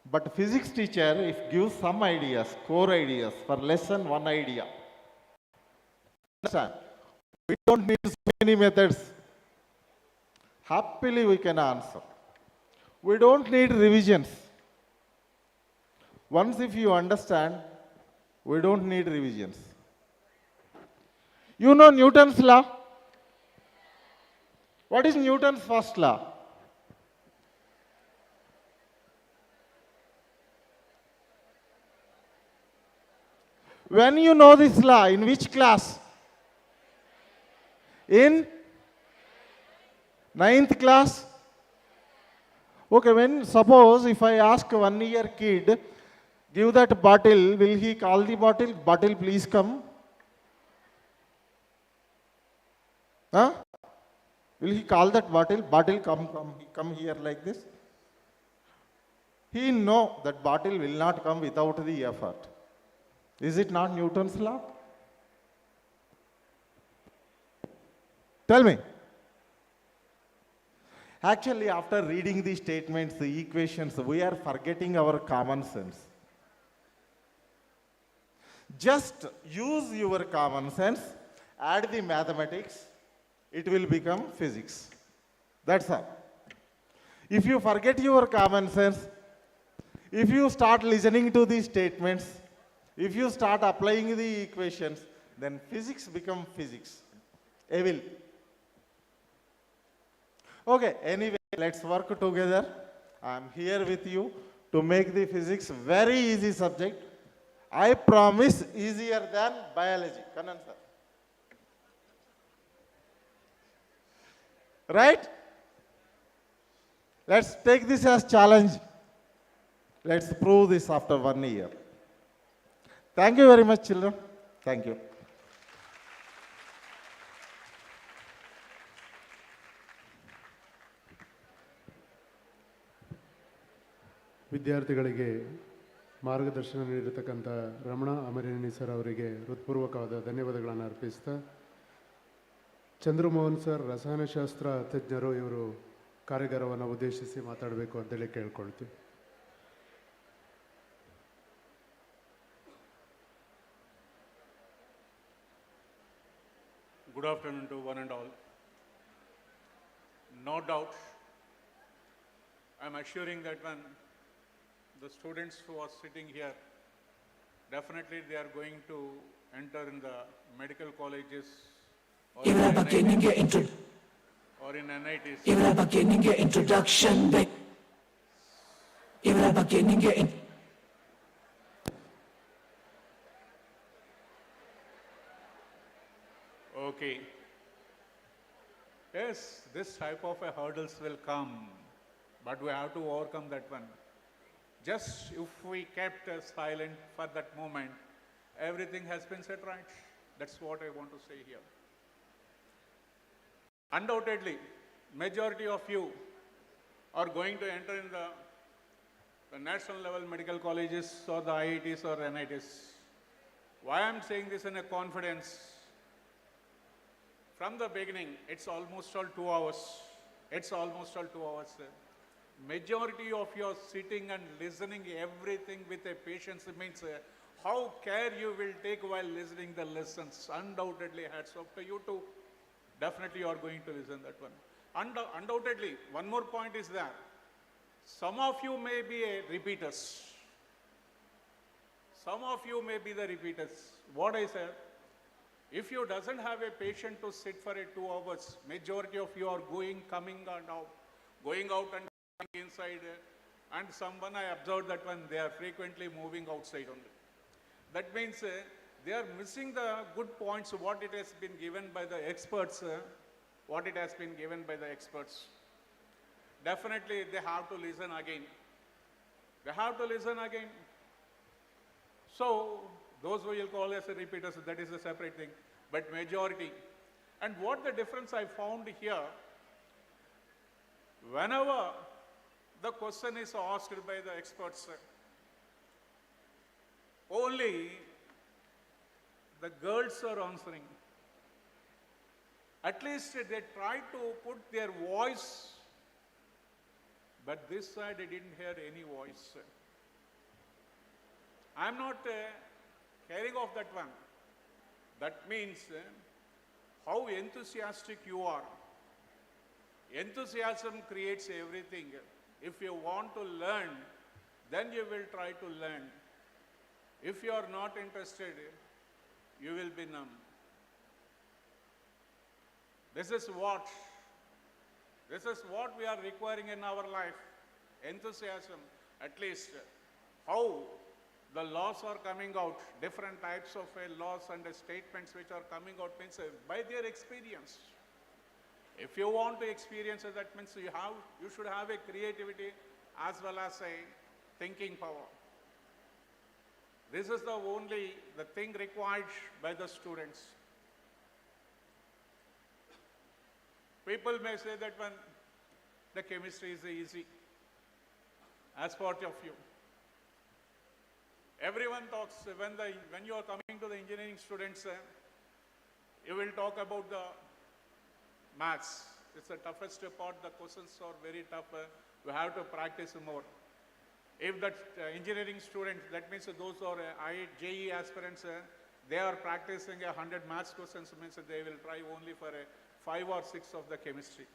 But physics teacher, if gives some ideas, core ideas, for lesson one idea. Understand? We don't need so many methods. Happily we can answer. We don't need revisions. Once if you understand, we don't need revisions. You know Newton's law? What is Newton's first law? When you know this law, in which class? In 9th class? Okay, when suppose if I ask 1 year kid, give that bottle, will he call the bottle? Bottle, please come. Huh? Will he call that bottle? Bottle, come here like this. He know that bottle will not come without the effort. Is it not Newton's law? Tell me. Actually, after reading the statements, the equations, we are forgetting our common sense. Just use your common sense, add the mathematics, it will become physics. That's all. If you forget your common sense, if you start listening to the statements, if you start applying the equations, then physics become physics. Evil. Okay, anyway, let's work together. I am here with you to make the physics very easy subject. I promise easier than biology. Kannan sir. Right? Let's take this as challenge. Let's prove this after 1 year. Thank you very much, children. Thank you. ವಿದ್ಯಾರ್ಥಿಗಳಿಗೆ ಮಾರ್ಗದರ್ಶನ ನೀಡಿರತಕ್ಕಂಥ Ramana ಅಮರೇನಿ sir ಅವರಿಗೆ ಹೃತ್ಪೂರ್ವಕವಾದ ಧನ್ಯವಾದಗಳನ್ನು ಅರ್ಪಿಸ್ತಾ, Chandramohan sir ರಸಾಯನಶಾಸ್ತ್ರ ತಜ್ಞರು, ಇವರು ಕಾರ್ಯಾಗಾರವನ್ನು ಉದ್ದೇಶಿಸಿ ಮಾತಾಡಬೇಕು ಅಂತೇಳಿ ಕೇಳ್ಕೊಳ್ತೀವಿ. Good afternoon to one and all. No doubt, I am assuring that when the students who are sitting here, definitely they are going to enter in the medical colleges or in NITs. Okay. Yes, this type of hurdles will come, but we have to overcome that one. Just if we kept silent for that moment, everything has been set right. That's what I want to say here. Undoubtedly, majority of you are going to enter in the national level medical colleges or the IITs or NITs. Why I'm saying this in a confidence? From the beginning, it's almost all 2 hours. It's almost all 2 hours. Majority of you are sitting and listening everything with a patience. It means how care you will take while listening the lessons. Undoubtedly, hats off to you too. Definitely you are going to listen that one. Undoubtedly, one more point is there. Some of you may be repeaters. Some of you may be the repeaters. What I said, if you doesn't have a patient to sit for 2 hours, majority of you are going, coming and out, going out and coming inside. And someone I observed that one, they are frequently moving outside only. That means they are missing the good points, what it has been given by the experts, what it has been given by the experts. Definitely they have to listen again. They have to listen again. So those who will call as a repeaters, that is a separate thing, but majority. And what the difference I found here, whenever the question is asked by the experts, only the girls are answering. At least they try to put their voice, but this side I didn't hear any voice. I'm not carrying off that one. That means how enthusiastic you are. Enthusiasm creates everything. If you want to learn, then you will try to learn. If you are not interested, you will be numb. This is what we are requiring in our life. Enthusiasm, at least how the laws are coming out, different types of laws and statements which are coming out means by their experience. If you want to experience it, that means you should have a creativity as well as a thinking power. This is the thing required by the students. People may say that when the chemistry is easy, as part of you. Everyone talks, when you are coming to the engineering students, you will talk about the maths. It's the toughest part, the questions are very tough, we have to practice more. If that engineering student, that means those who are JE aspirants, they are practicing 100 maths questions, means they will try only for 5 or 6 of the chemistry.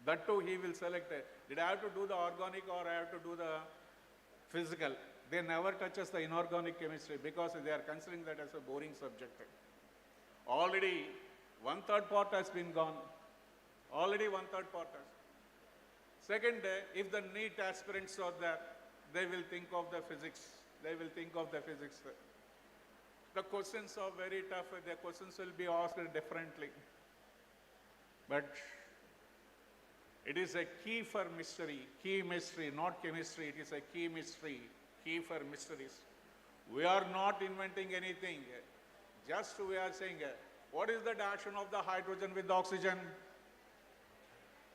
That too he will select, did I have to do the organic or I have to do the physical? They never touches the inorganic chemistry because they are considering that as a boring subject. Already 1/3 part has been gone. Already 1/3 part has. Second, if the NEET aspirants are there, they will think of the physics. They will think of the physics. The questions are very tough. The questions will be asked differently. But it is a key for mystery, not chemistry. It is a key mystery, key for mysteries. We are not inventing anything. Just we are saying, what is the action of the hydrogen with the oxygen?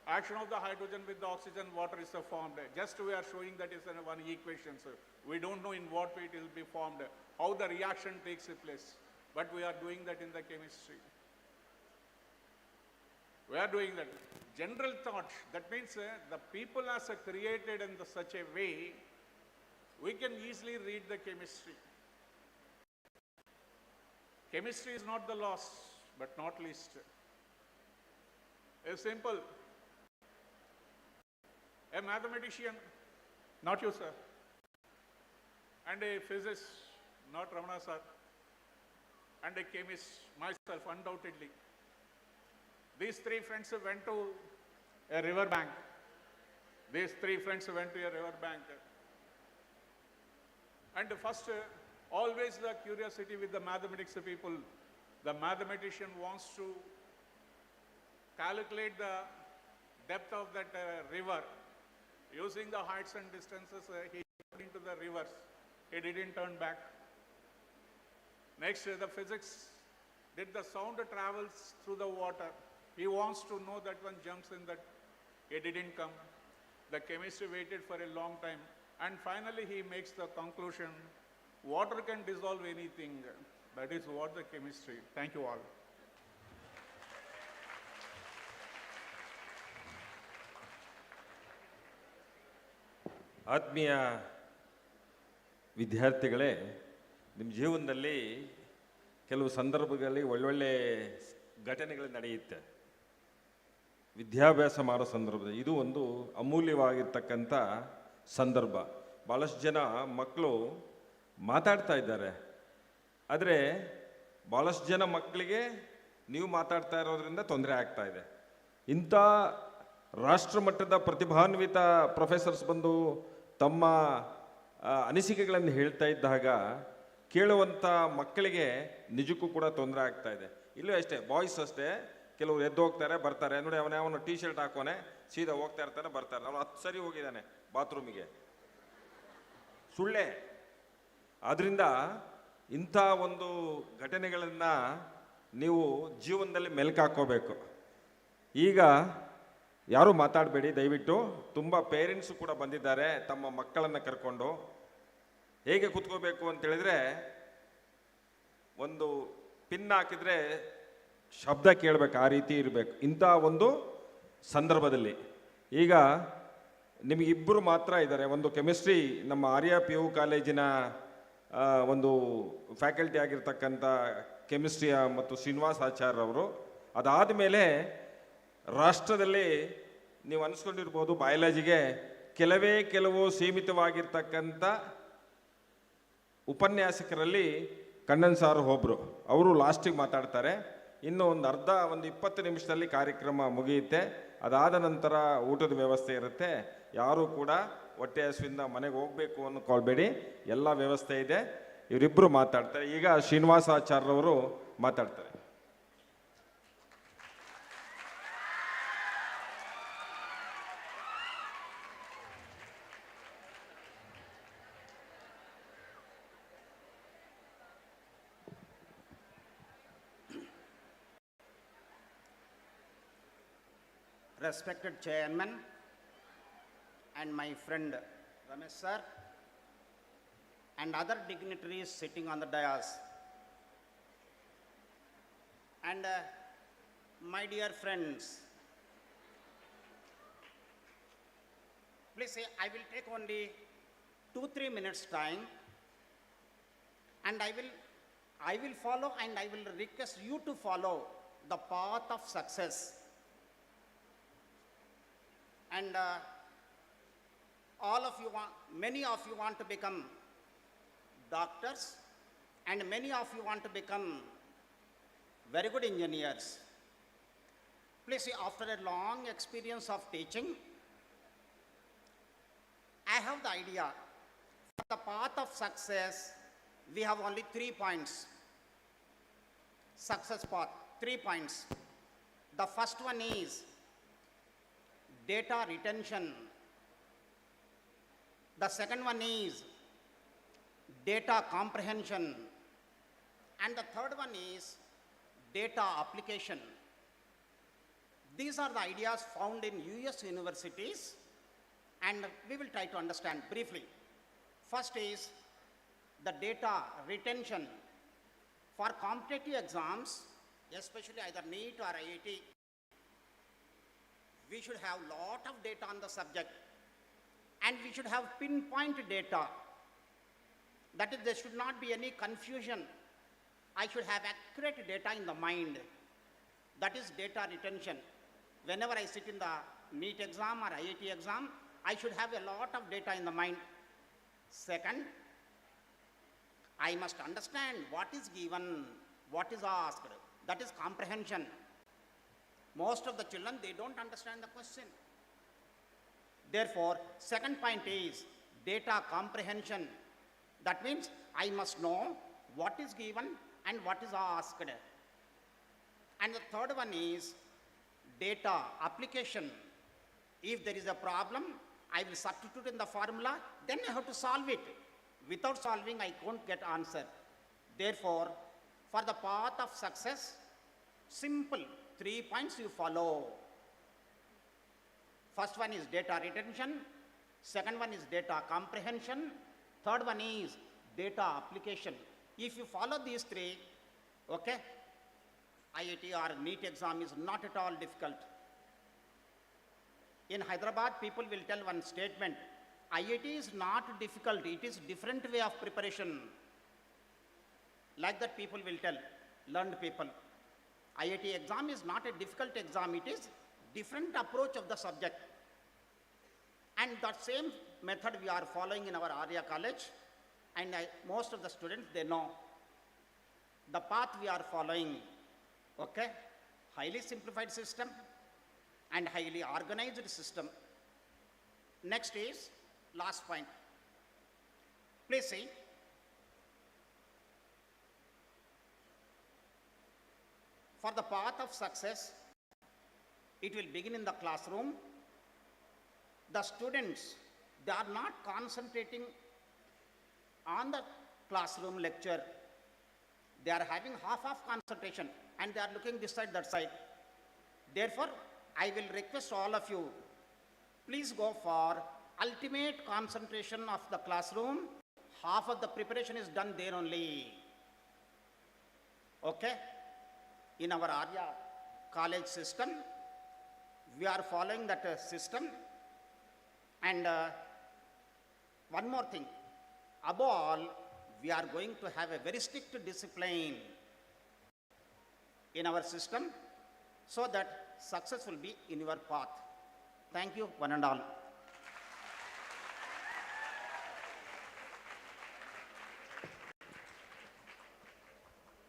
Action of the hydrogen with the oxygen, water is formed. Just we are showing that is one equation. So we don't know in what way it will be formed, how the reaction takes place. But we are doing that in the chemistry. We are doing that. General thought, that means the people as created in such a way, we can easily read the chemistry. Chemistry is not the last, but not least. It's simple. A mathematician, not you, sir, and a physicist, not Ramana, sir, and a chemist, myself, undoubtedly. These 3 friends went to a river bank. These 3 friends went to a river bank. And first, always the curiosity with the mathematics people. The mathematician wants to calculate the depth of that river. Using the heights and distances, he into the rivers. He didn't turn back. Next, the physics, did the sound travels through the water? He wants to know that one jumps in that. He didn't come. The chemistry waited for a long time. And finally, he makes the conclusion, water can dissolve anything. That is what the chemistry. Thank you all. ಆತ್ಮೀಯ ವಿದ್ಯಾರ್ಥಿಗಳೇ, ನಿಮ್ಮ ಜೀವನದಲ್ಲಿ ಕೆಲವು ಸಂದರ್ಭಗಳಲ್ಲಿ ಒಳ್ಳೊಳ್ಳೆ ಘಟನೆಗಳು ನಡೆಯುತ್ತೆ. ವಿದ್ಯಾಭ್ಯಾಸ ಮಾಡೋ ಸಂದರ್ಭದಲ್ಲಿ ಇದು ಒಂದು ಅಮೂಲ್ಯವಾಗಿರ್ತಕ್ಕಂಥ ಸಂದರ್ಭ. ಭಾಳಷ್ಟು ಜನ ಮಕ್ಕಳು ಮಾತಾಡ್ತಾ ಇದ್ದಾರೆ, ಆದರೆ ಭಾಳಷ್ಟು ಜನ ಮಕ್ಕಳಿಗೆ ನೀವು ಮಾತಾಡ್ತಾ ಇರೋದ್ರಿಂದ ತೊಂದರೆ ಆಗ್ತಾ ಇದೆ. ಇಂಥ ರಾಷ್ಟ್ರಮಟ್ಟದ ಪ್ರತಿಭಾನ್ವಿತ ಪ್ರೊಫೆಸರ್ಸ್ ಬಂದು ತಮ್ಮ ಅನಿಸಿಕೆಗಳನ್ನು ಹೇಳ್ತಾ ಇದ್ದಾಗ ಕೇಳುವಂಥ ಮಕ್ಕಳಿಗೆ ನಿಜಕ್ಕೂ ಕೂಡ ತೊಂದರೆ ಆಗ್ತಾ ಇದೆ. ಇಲ್ಲೂ ಅಷ್ಟೇ, ಬಾಯ್ಸ್ ಅಷ್ಟೇ, ಕೆಲವರು ಎದ್ದು ಹೋಗ್ತಾರೆ ಬರ್ತಾರೆ. ನೋಡಿ, ಅವನು ಟೀ ಶರ್ಟ್ ಹಾಕೋನೆ ಸೀದಾ ಹೋಗ್ತಾ ಇರ್ತಾನೆ ಬರ್ತಾರೆ. ಅವನು 10 ಸರಿ ಹೋಗಿದ್ದಾನೆ ಬಾತ್ರೂಮಿಗೆ, ಸುಳ್ಳೆ. ಆದ್ದರಿಂದ ಇಂಥ ಒಂದು ಘಟನೆಗಳನ್ನು ನೀವು ಜೀವನದಲ್ಲಿ ಮೆಲ್ಕಾಕೋಬೇಕು. ಈಗ ಯಾರೂ ಮಾತಾಡಬೇಡಿ ದಯವಿಟ್ಟು. ತುಂಬ ಪೇರೆಂಟ್ಸು ಕೂಡ ಬಂದಿದ್ದಾರೆ ತಮ್ಮ ಮಕ್ಕಳನ್ನು ಕರ್ಕೊಂಡು. ಹೇಗೆ ಕೂತ್ಕೋಬೇಕು ಅಂತೇಳಿದರೆ, ಒಂದು ಪಿನ್ ಹಾಕಿದರೆ ಶಬ್ದ ಕೇಳಬೇಕು, ಆ ರೀತಿ ಇರಬೇಕು ಇಂಥ ಒಂದು ಸಂದರ್ಭದಲ್ಲಿ. ಈಗ ನಿಮಗಿಬ್ಬರು ಮಾತ್ರ ಇದ್ದಾರೆ. ಒಂದು ಕೆಮಿಸ್ಟ್ರಿ, ನಮ್ಮ ಆರ್ಯ ಪಿ ಯು ಕಾಲೇಜಿನ ಒಂದು ಫ್ಯಾಕಲ್ಟಿ ಆಗಿರ್ತಕ್ಕಂಥ ಕೆಮಿಸ್ಟ್ರಿಯ ಮತ್ತು ಶ್ರೀನಿವಾಸ್ ಆಚಾರ್ಯ ಅವರು. ಅದಾದ ಮೇಲೆ ರಾಷ್ಟ್ರದಲ್ಲಿ ನೀವು ಅನಿಸ್ಕೊಂಡಿರ್ಬೋದು, ಬಯಾಲಜಿಗೆ ಕೆಲವು ಸೀಮಿತವಾಗಿರ್ತಕ್ಕಂಥ ಉಪನ್ಯಾಸಕರಲ್ಲಿ ಕಣ್ಣನ್ ಸಾರ್ ಒಬ್ಬರು, ಅವರು ಲಾಸ್ಟಿಗೆ ಮಾತಾಡ್ತಾರೆ. ಇನ್ನು ಒಂದು 20 ನಿಮಿಷದಲ್ಲಿ ಕಾರ್ಯಕ್ರಮ ಮುಗಿಯುತ್ತೆ. ಅದಾದ ನಂತರ ಊಟದ ವ್ಯವಸ್ಥೆ ಇರುತ್ತೆ. ಯಾರೂ ಕೂಡ ಹೊಟ್ಟೆ ಹಸುವಿಂದ ಮನೆಗೆ ಹೋಗಬೇಕು ಅಂದ್ಕೊಳ್ಬೇಡಿ, ಎಲ್ಲ ವ್ಯವಸ್ಥೆ ಇದೆ. ಇವರಿಬ್ಬರು ಮಾತಾಡ್ತಾರೆ. ಈಗ ಶ್ರೀನಿವಾಸಾಚಾರ್ಯವರು ಮಾತಾಡ್ತಾರೆ. Respected Chairman and my friend Ramesh sir and other dignitaries sitting on the dais, and my dear friends, please say I will take only 2-3 minutes time, and I will follow, and I will request you to follow the path of success. And many of you want to become doctors, and many of you want to become very good engineers. Please see, after a long experience of teaching, I have the idea. For the path of success, we have only 3 points. Success path, 3 points. The first one is data retention. The second one is data comprehension. And the third one is data application. These are the ideas found in US universities, and we will try to understand briefly. First is the data retention. For competitive exams, especially either NEET or IIT, we should have lot of data on the subject, and we should have pinpoint data. That is, there should not be any confusion. I should have accurate data in the mind. That is data retention. Whenever I sit in the NEET exam or IIT exam, I should have a lot of data in the mind. Second, I must understand what is given, what is asked. That is comprehension. Most of the children, they don't understand the question. Therefore, second point is data comprehension. That means I must know what is given and what is asked. And the third one is data application. If there is a problem, I will substitute in the formula, then I have to solve it. Without solving, I won't get answer. Therefore, for the path of success, simple 3 points you follow. First one is data retention, second one is data comprehension, third one is data application. If you follow these three, okay, IIT or NEET exam is not at all difficult. In Hyderabad, people will tell one statement, IIT is not difficult, it is different way of preparation. Like that people will tell, learned people. IIT exam is not a difficult exam, it is different approach of the subject. And that same method we are following in our Arya College, and most of the students, they know the path we are following, okay? Highly simplified system and highly organized system. Next is last point. Please see. For the path of success, it will begin in the classroom. The students, they are not concentrating on the classroom lecture. They are having half of concentration and they are looking this side, that side. Therefore, I will request all of you, please go for ultimate concentration of the classroom. Half of the preparation is done there only. Okay? In our Arya college system, we are following that system. And one more thing, above all, we are going to have a very strict discipline in our system so that success will be in your path. Thank you, one and all.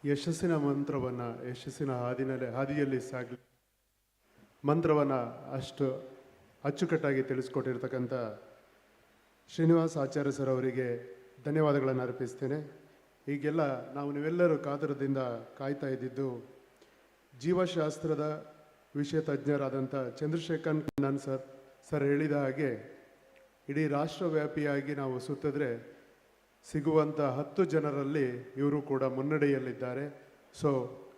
ಯಶಸ್ಸಿನ ಮಂತ್ರವನ್ನು ಯಶಸ್ಸಿನ ಹಾದಿಯಲ್ಲಿ ಸಾಗಲಿ ಮಂತ್ರವನ್ನು ಅಷ್ಟು ಅಚ್ಚುಕಟ್ಟಾಗಿ ತಿಳಿಸ್ಕೊಟ್ಟಿರ್ತಕ್ಕಂಥ ಶ್ರೀನಿವಾಸ್ ಆಚಾರ್ಯ sir ಅವರಿಗೆ ಧನ್ಯವಾದಗಳನ್ನು ಅರ್ಪಿಸ್ತೇನೆ. ಈಗೆಲ್ಲ ನೀವೆಲ್ಲರೂ ಕಾತರದಿಂದ ಕಾಯ್ತಾ ಇದ್ದಿದ್ದು ಜೀವಶಾಸ್ತ್ರದ ವಿಷಯ ತಜ್ಞರಾದಂಥ ಚಂದ್ರಶೇಖರ್ ಕಣ್ಣನ್ ಸರ್ ಹೇಳಿದ ಹಾಗೆ ಇಡೀ ರಾಷ್ಟ್ರವ್ಯಾಪಿಯಾಗಿ ನಾವು ಸುತ್ತಿದ್ರೆ ಸಿಗುವಂಥ 10 ಜನರಲ್ಲಿ ಇವರು ಕೂಡ ಮುನ್ನಡೆಯಲ್ಲಿದ್ದಾರೆ. ಸೊ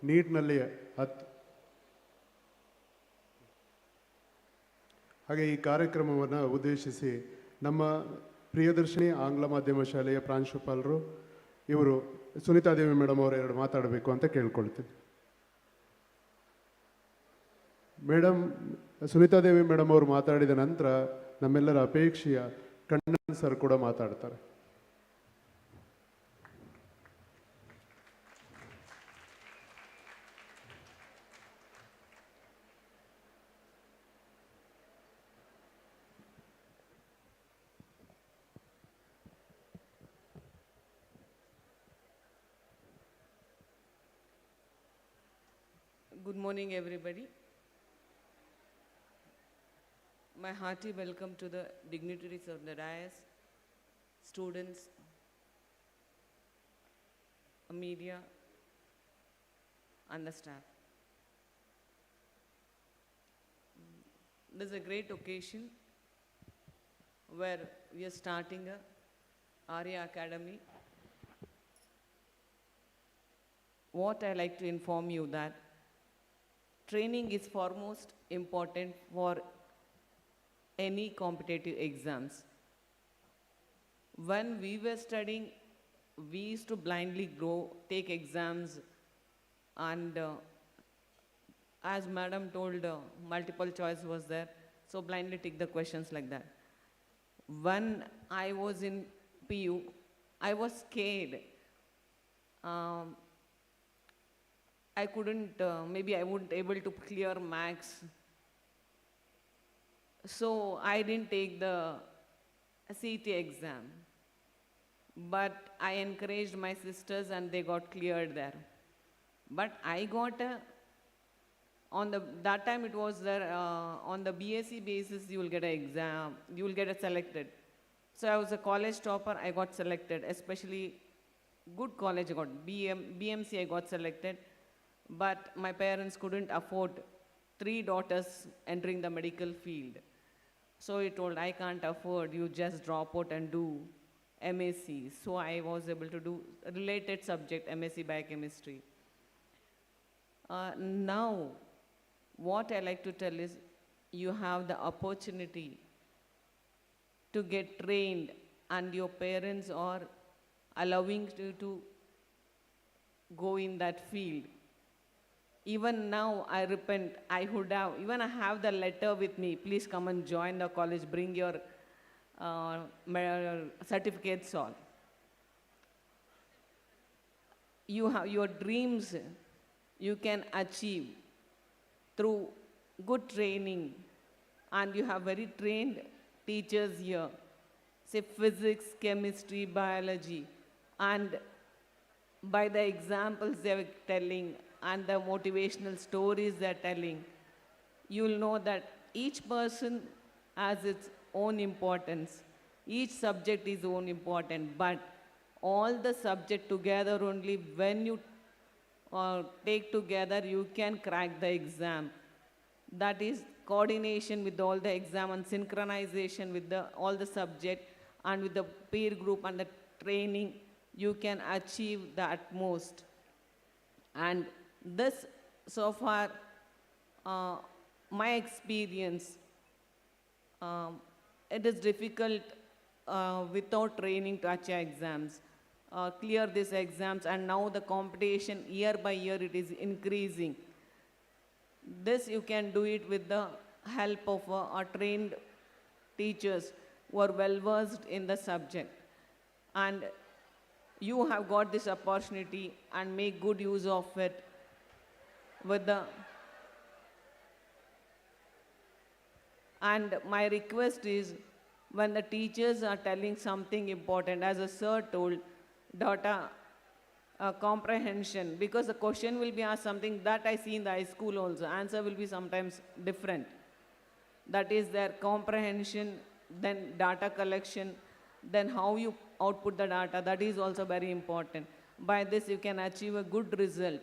ನೀಟ್ನಲ್ಲಿ ಹಾಗೆ ಈ ಕಾರ್ಯಕ್ರಮವನ್ನು ಉದ್ದೇಶಿಸಿ ನಮ್ಮ ಪ್ರಿಯದರ್ಶಿನಿ ಆಂಗ್ಲ ಮಾಧ್ಯಮ ಶಾಲೆಯ ಪ್ರಾಂಶುಪಾಲರು ಇವರು ಸುನೀತಾದೇವಿ ಮೇಡಮ್ ಅವರು 2 ಮಾತಾಡಬೇಕು ಅಂತ ಕೇಳ್ಕೊಳ್ತೀನಿ. ಮೇಡಮ್ ಸುನೀತಾದೇವಿ ಮೇಡಮ್ ಅವರು ಮಾತಾಡಿದ ನಂತರ ನಮ್ಮೆಲ್ಲರ ಅಪೇಕ್ಷೆಯ ಕಣ್ಣನ್ ಸರ್ ಕೂಡ ಮಾತಾಡ್ತಾರೆ. Good morning, everybody. My hearty welcome to the dignitaries of the dais, students, media, and the staff. This is a great occasion where we are starting a Arya Academy. What I like to inform you that training is foremost important for any competitive exams. When we were studying, we used to blindly go, take exams, and as madam told, multiple choice was there, so blindly take the questions like that. When I was in PU, I was scared. I couldn't, maybe I wouldn't able to clear maths. So I didn't take the CET exam. But I encouraged my sisters and they got cleared there. But I got, that time it was there, on the BSc basis you will get an exam, you will get selected. So I was a college topper, I got selected, especially good college I got, BMC I got selected. But my parents couldn't afford 3 daughters entering the medical field. So he told, I can't afford, you just drop out and do MSc. So I was able to do related subject, MSc Biochemistry. Now, what I like to tell is, you have the opportunity to get trained, and your parents are allowing you to go in that field. Even now, I repent, I would have, even I have the letter with me, please come and join the college, bring your certificates all. You have your dreams, you can achieve through good training, and you have very trained teachers here, say physics, chemistry, biology, and by the examples they are telling and the motivational stories they are telling, you will know that each person has its own importance. Each subject is own important, but all the subject together only, when you take together, you can crack the exam. That is coordination with all the exam and synchronization with all the subject and with the peer group and the training, you can achieve the utmost. And this, so far, my experience, it is difficult without training to achieve exams, clear these exams, and now the competition year by year it is increasing. This you can do it with the help of trained teachers who are well versed in the subject. And you have got this opportunity and make good use of it with the. And my request is, when the teachers are telling something important, as a sir told, data comprehension, because the question will be asked something that I see in the high school also, answer will be sometimes different. That is their comprehension, then data collection, then how you output the data, that is also very important. By this you can achieve a good result.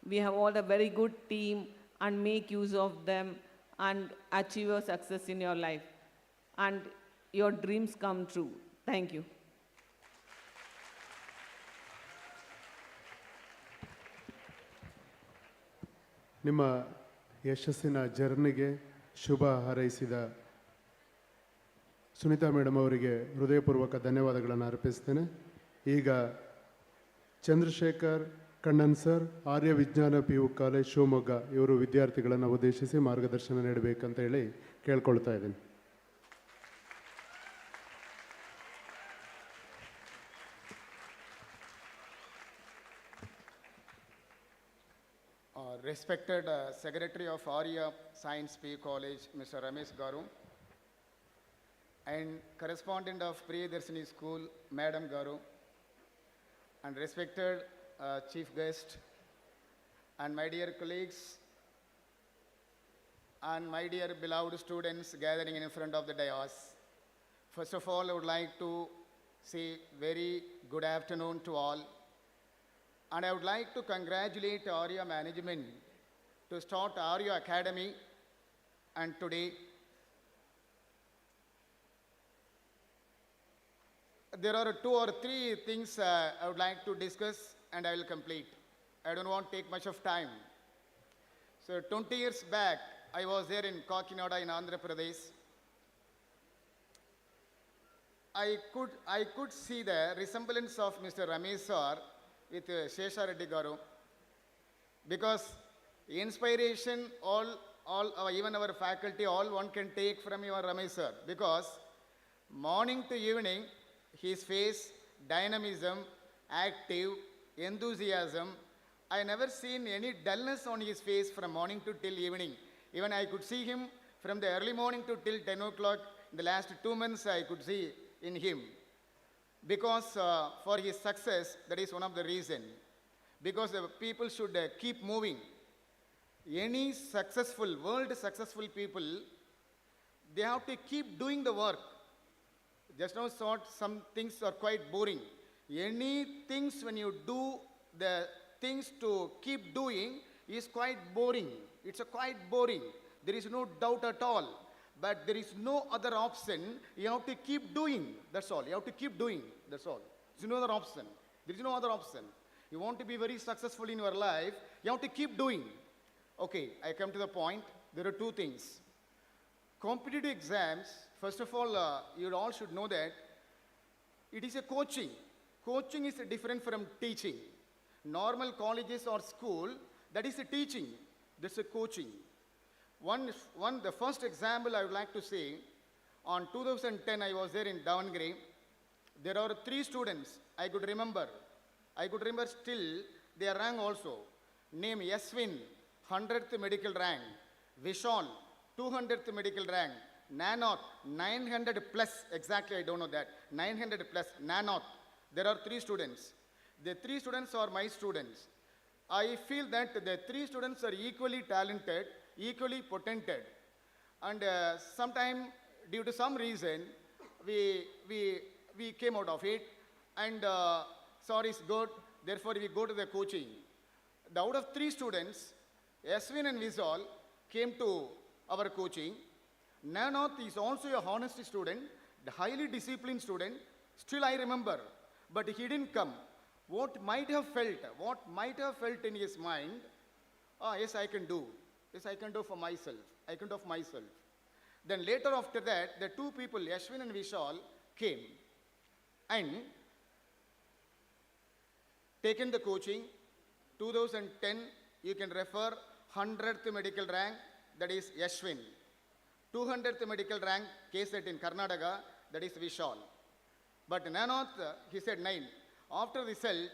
We have all a very good team, and make use of them and achieve a success in your life. And your dreams come true. Thank you. ನಿಮ್ಮ ಯಶಸ್ಸಿನ ಜರ್ನಿಗೆ ಶುಭ ಹಾರೈಸಿದ Sunita madam ಅವರಿಗೆ ಹೃದಯಪೂರ್ವಕ ಧನ್ಯವಾದಗಳನ್ನು ಅರ್ಪಿಸ್ತೇನೆ. ಈಗ Chandrashekhar Kannan sir, ಆರ್ಯ ವಿಜ್ಞಾನ PU college Shivamogga, ಇವರು ವಿದ್ಯಾರ್ಥಿಗಳನ್ನು ಉದ್ದೇಶಿಸಿ ಮಾರ್ಗದರ್ಶನ ನೀಡಬೇಕಂತ ಹೇಳಿ ಕೇಳ್ಕೊಳ್ತಾ ಇದ್ದೀನಿ. Respected Secretary of Arya Science PU College, Mr. Ramesh Garu, and correspondent of Priyadarshini School, Madam Garu, and respected chief guest, and my dear colleagues, and my dear beloved students gathering in front of the dais. First of all, I would like to say very good afternoon to all. And I would like to congratulate Arya management to start Arya Academy. And today, there are 2 or 3 things I would like to discuss, and I will complete. I don't want to take much of time. So 20 years back, I was there in Kannada in Andhra Pradesh. I could see the resemblance of Mr. Ramesh sir with Shesha Reddy Garu, because inspiration, even our faculty, all one can take from your Ramesh sir, because morning to evening, his face, dynamism, active, enthusiasm, I never seen any dullness on his face from morning to till evening. Even I could see him from the early morning to till 10 o'clock. In the last 2 months, I could see in him. Because for his success, that is one of the reason. Because people should keep moving. Any successful, world successful people, they have to keep doing the work. Just now thought some things are quite boring. Any things when you do the things to keep doing is quite boring. It's quite boring. There is no doubt at all. but there is no other option. You have to keep doing. That's all. You have to keep doing. That's all. There's no other option. There is no other option. You want to be very successful in your life, you have to keep doing. Okay, I come to the point. There are two things. Competitive exams, first of all, you all should know that it is a coaching. Coaching is different from teaching. Normal colleges or school, that is a teaching. That's a coaching. The first example I would like to say, on 2010, I was there in Davangere. There are 3 students I could remember. I could remember still their rank also. Name Yaswin, 100th medical rank. Vishal, 200th medical rank. Nanoth, 900 plus, exactly I don't know that. 900 plus, Nanoth. There are 3 students. The 3 students are my students. I feel that the 3 students are equally talented, equally potented. And sometime, due to some reason, we came out of it. And sorry, it's good. Therefore, we go to the coaching. Out of 3 students, Yaswin and Vishal came to our coaching. Nanoth is also a honest student, the highly disciplined student. Still I remember, but he didn't come. What might have felt in his mind, yes, I can do. Yes, I can do for myself. I can do for myself. Then later after that, the 2 people, Yashwin and Vishal, came and taken the coaching. 2010, you can refer 100th medical rank, that is Yashwin. 200th medical rank, KSET in Karnataka, that is Vishal. But Nanoth, he said 9. After the result,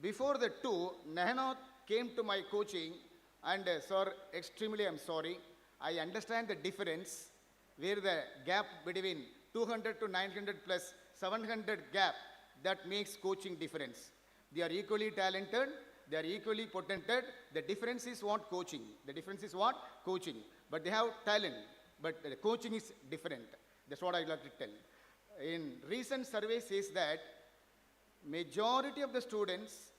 before the 2, Nanoth came to my coaching and sir, extremely I'm sorry. I understand the difference where the gap between 200 to 900 plus 700 gap, that makes coaching difference. They are equally talented, they are equally potented. The difference is what? Coaching. The difference is what? Coaching. But they have talent, but the coaching is different. That's what I like to tell. In recent survey says that majority of the students,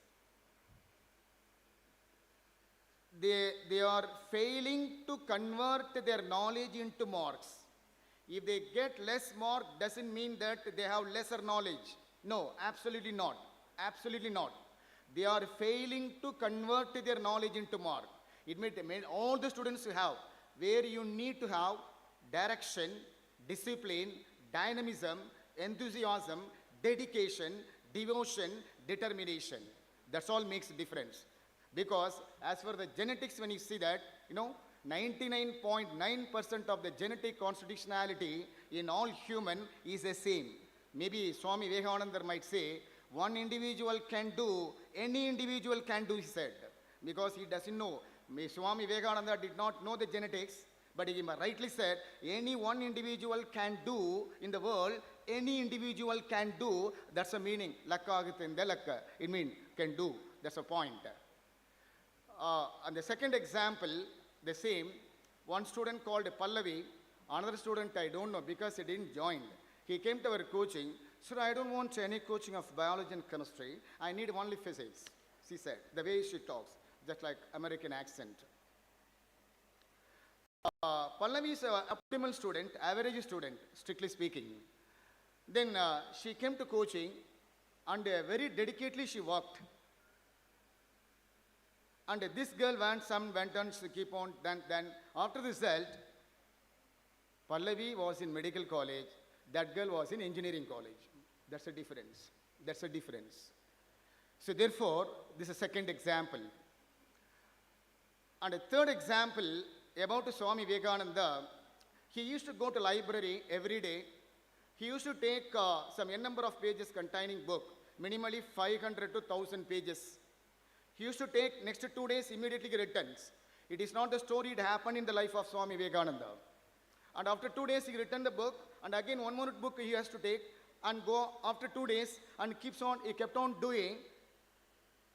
they are failing to convert their knowledge into marks. If they get less mark, doesn't mean that they have lesser knowledge. No, absolutely not. Absolutely not. They are failing to convert their knowledge into mark. It means all the students you have, where you need to have direction, discipline, dynamism, enthusiasm, dedication, devotion, determination. That's all makes a difference. Because as for the genetics, when you see that, 99.9% of the genetic constitutionality in all human is the same. Maybe Swami Vivekananda might say, one individual can do, any individual can do, he said. Because he doesn't know. Swami Vivekananda did not know the genetics, but he rightly said, any one individual can do in the world, any individual can do, that's the meaning. It means can do, that's a point. And the second example, the same, one student called Pallavi, another student I don't know because he didn't join. He came to our coaching, sir, I don't want any coaching of biology and chemistry, I need only physics, she said, the way she talks, just like American accent. Pallavi is an optimal student, average student, strictly speaking. Then she came to coaching and very dedicatedly she worked. And this girl went on to keep on, then after the result, Pallavi was in medical college, that girl was in engineering college. That's a difference. That's a difference. So therefore, this is a second example. And a third example about Swami Vivekananda, he used to go to library every day. He used to take some n number of pages containing book, minimally 500 to 1000 pages. He used to take next 2 days immediately returns. It is not the story, it happened in the life of Swami Vivekananda. And after 2 days he returned the book and again one more book he has to take and go after 2 days and he kept on doing.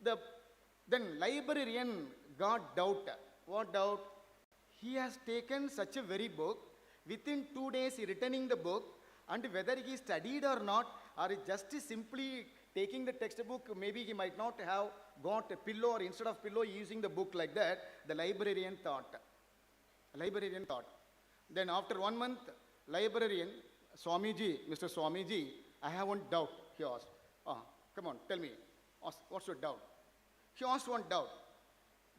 Then librarian got doubt. What doubt? He has taken such a very book, within 2 days he returning the book, and whether he studied or not, or just simply taking the textbook, maybe he might not have got a pillow or instead of pillow using the book like that, the librarian thought. Then after 1 month, librarian, Swamiji, Mr. Swamiji, I have one doubt, he asked. Come on, tell me, what's your doubt? He asked one doubt.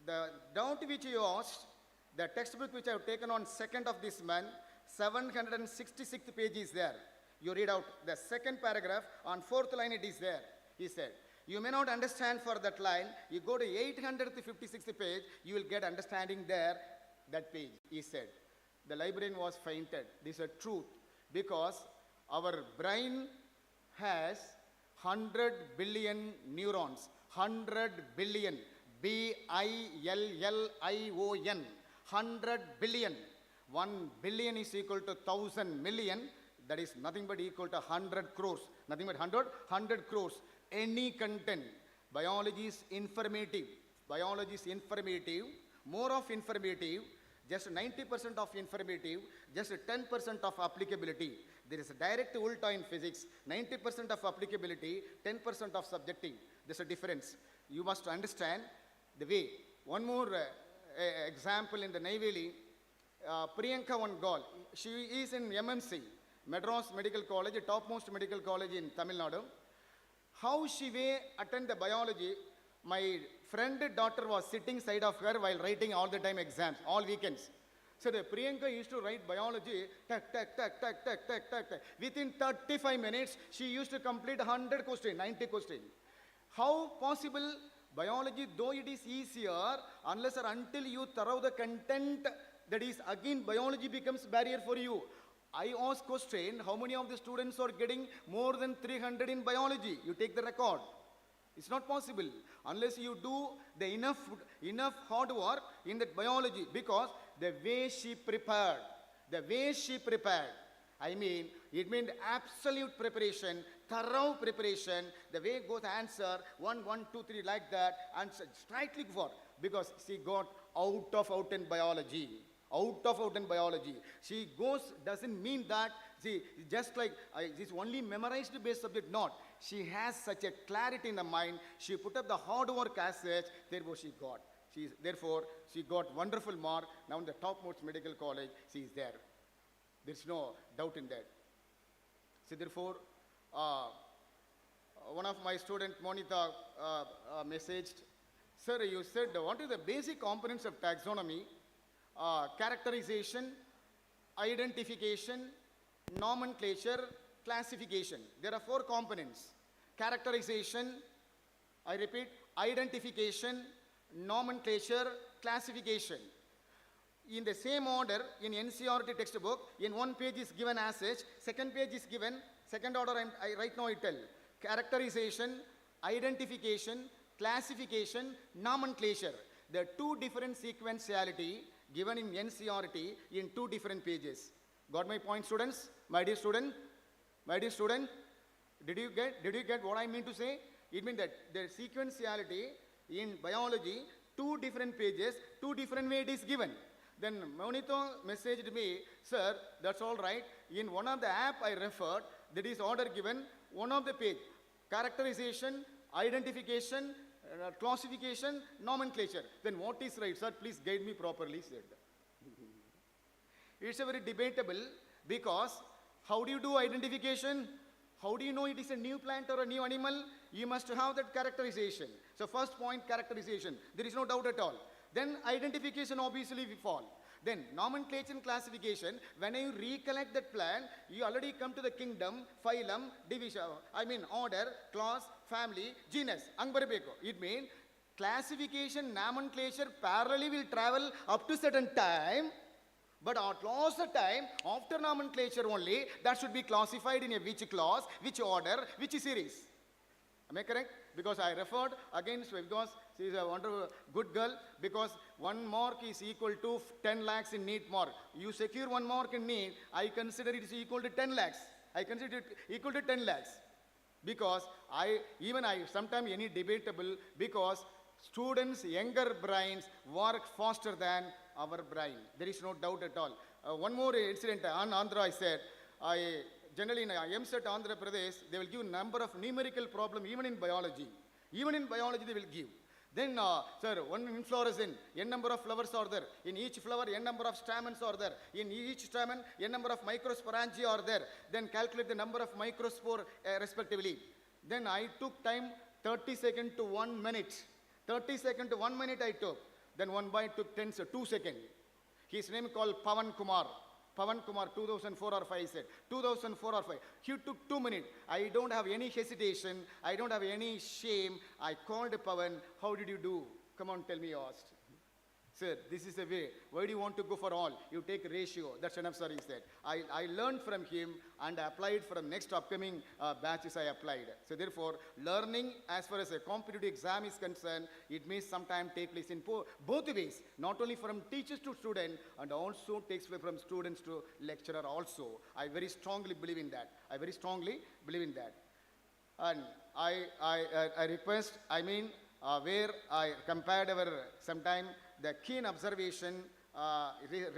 The doubt which he asked, the textbook which I have taken on 2nd of this month, 766th page is there. You read out the second paragraph, on 4th line it is there. He said, you may not understand for that line, you go to 856th page, you will get understanding there, that page, he said. The librarian was fainted. This is a truth, because our brain has 100 billion neurons, 100 billion, B-I-L-L-I-O-N, 100 billion. 1 billion is equal to 1,000 million, that is nothing but equal to 100 crores, nothing but 100 crores. Any content, biology is informative, more of informative, just 90% of informative, just 10% of applicability. There is a direct ulta in physics, 90% of applicability, 10% of subjective. There's a difference. You must understand the way. One more example in the Neyveli, Priyanka one girl, she is in MMC, Madras Medical College, a topmost medical college in Tamil Nadu. How she may attend the biology, my friend daughter was sitting side of her while writing all the time exams, all weekends. So the Priyanka used to write biology, tak, tak, tak, tak, tak, tak, tak, tak. Within 35 minutes, she used to complete 100 questions, 90 questions. How possible? Biology, though it is easier, unless or until you thorough the content, that is again biology becomes barrier for you. I ask question, how many of the students are getting more than 300 in biology? You take the record. It's not possible unless you do the enough hard work in that biology, because the way she prepared, I mean, it means absolute preparation, thorough preparation, the way goes answer, 1, 1, 2, 3 like that, and straightly for, because she got out in biology. She goes, doesn't mean that, see, just like, this only memorized based subject, not. She has such a clarity in the mind, she put up the hard work as such, therefore she got wonderful mark. Now in the topmost medical college, she is there. There's no doubt in that. So therefore, one of my students, Monita, messaged, sir, you said, what are the basic components of taxonomy? Characterization, identification, nomenclature, classification. There are 4 components. Characterization, I repeat, identification, nomenclature, classification. In the same order, in NCERT textbook, in one page is given as such, second page is given, second order right now I tell. Characterization, identification, classification, nomenclature. There are 2 different sequentiality given in NCERT in 2 different pages. Got my point, students? My dear student, did you get what I mean to say? It means that the sequentiality in biology, 2 different pages, 2 different ways it is given. Then Monito messaged me, sir, that's all right. In one of the app I referred, that is order given, one of the page, characterization, identification, classification, nomenclature. Then what is right, sir? Please guide me properly, said. It's a very debatable, because how do you do identification? How do you know it is a new plant or a new animal? You must have that characterization. So first point, characterization. There is no doubt at all. Then identification obviously we fall. Then nomenclature and classification, when you recollect that plant, you already come to the kingdom, phylum, division, order, class, family, genus, angbarabeko. It means classification, nomenclature parallelly will travel up to certain time, but at last time, after nomenclature only, that should be classified in a which class, which order, which series. Am I correct? Because I referred against, because she is a wonderful, good girl, because 1 mark is equal to 10 lakhs in NEET mark. You secure 1 mark in NEET, I consider it is equal to 10 lakhs. I consider it equal to 10 lakhs. Because sometimes any debatable, because students' younger brains work faster than our brain. There is no doubt at all. One more incident on Andhra, I said, generally in MSET Andhra Pradesh, they will give number of numerical problem even in biology. Even in biology they will give. Then, sir, one inflorescence, n number of flowers are there. In each flower, n number of stamens are there. In each stamen, n number of microsporangia are there. Then calculate the number of microspore respectively. Then I took time 30 seconds to 1 minute. 30 seconds to 1 minute I took. Then one boy took 2 seconds. His name called Pavan Kumar. Pavan Kumar, 2004 or 5, he said. 2004 or 5. He took 2 minutes. I don't have any hesitation. I don't have any shame. I called Pavan. How did you do? Come on, tell me yours. Sir, this is the way. Why do you want to go for all? You take ratio. That's enough, sir, he said. I learned from him and I applied for the next upcoming batches I applied. So therefore, learning as far as a competitive exam is concerned, it may sometimes take place in both ways. Not only from teachers to student and also takes place from students to lecturer also. I very strongly believe in that. I very strongly believe in that. And I request, where I compared our sometime the keen observation,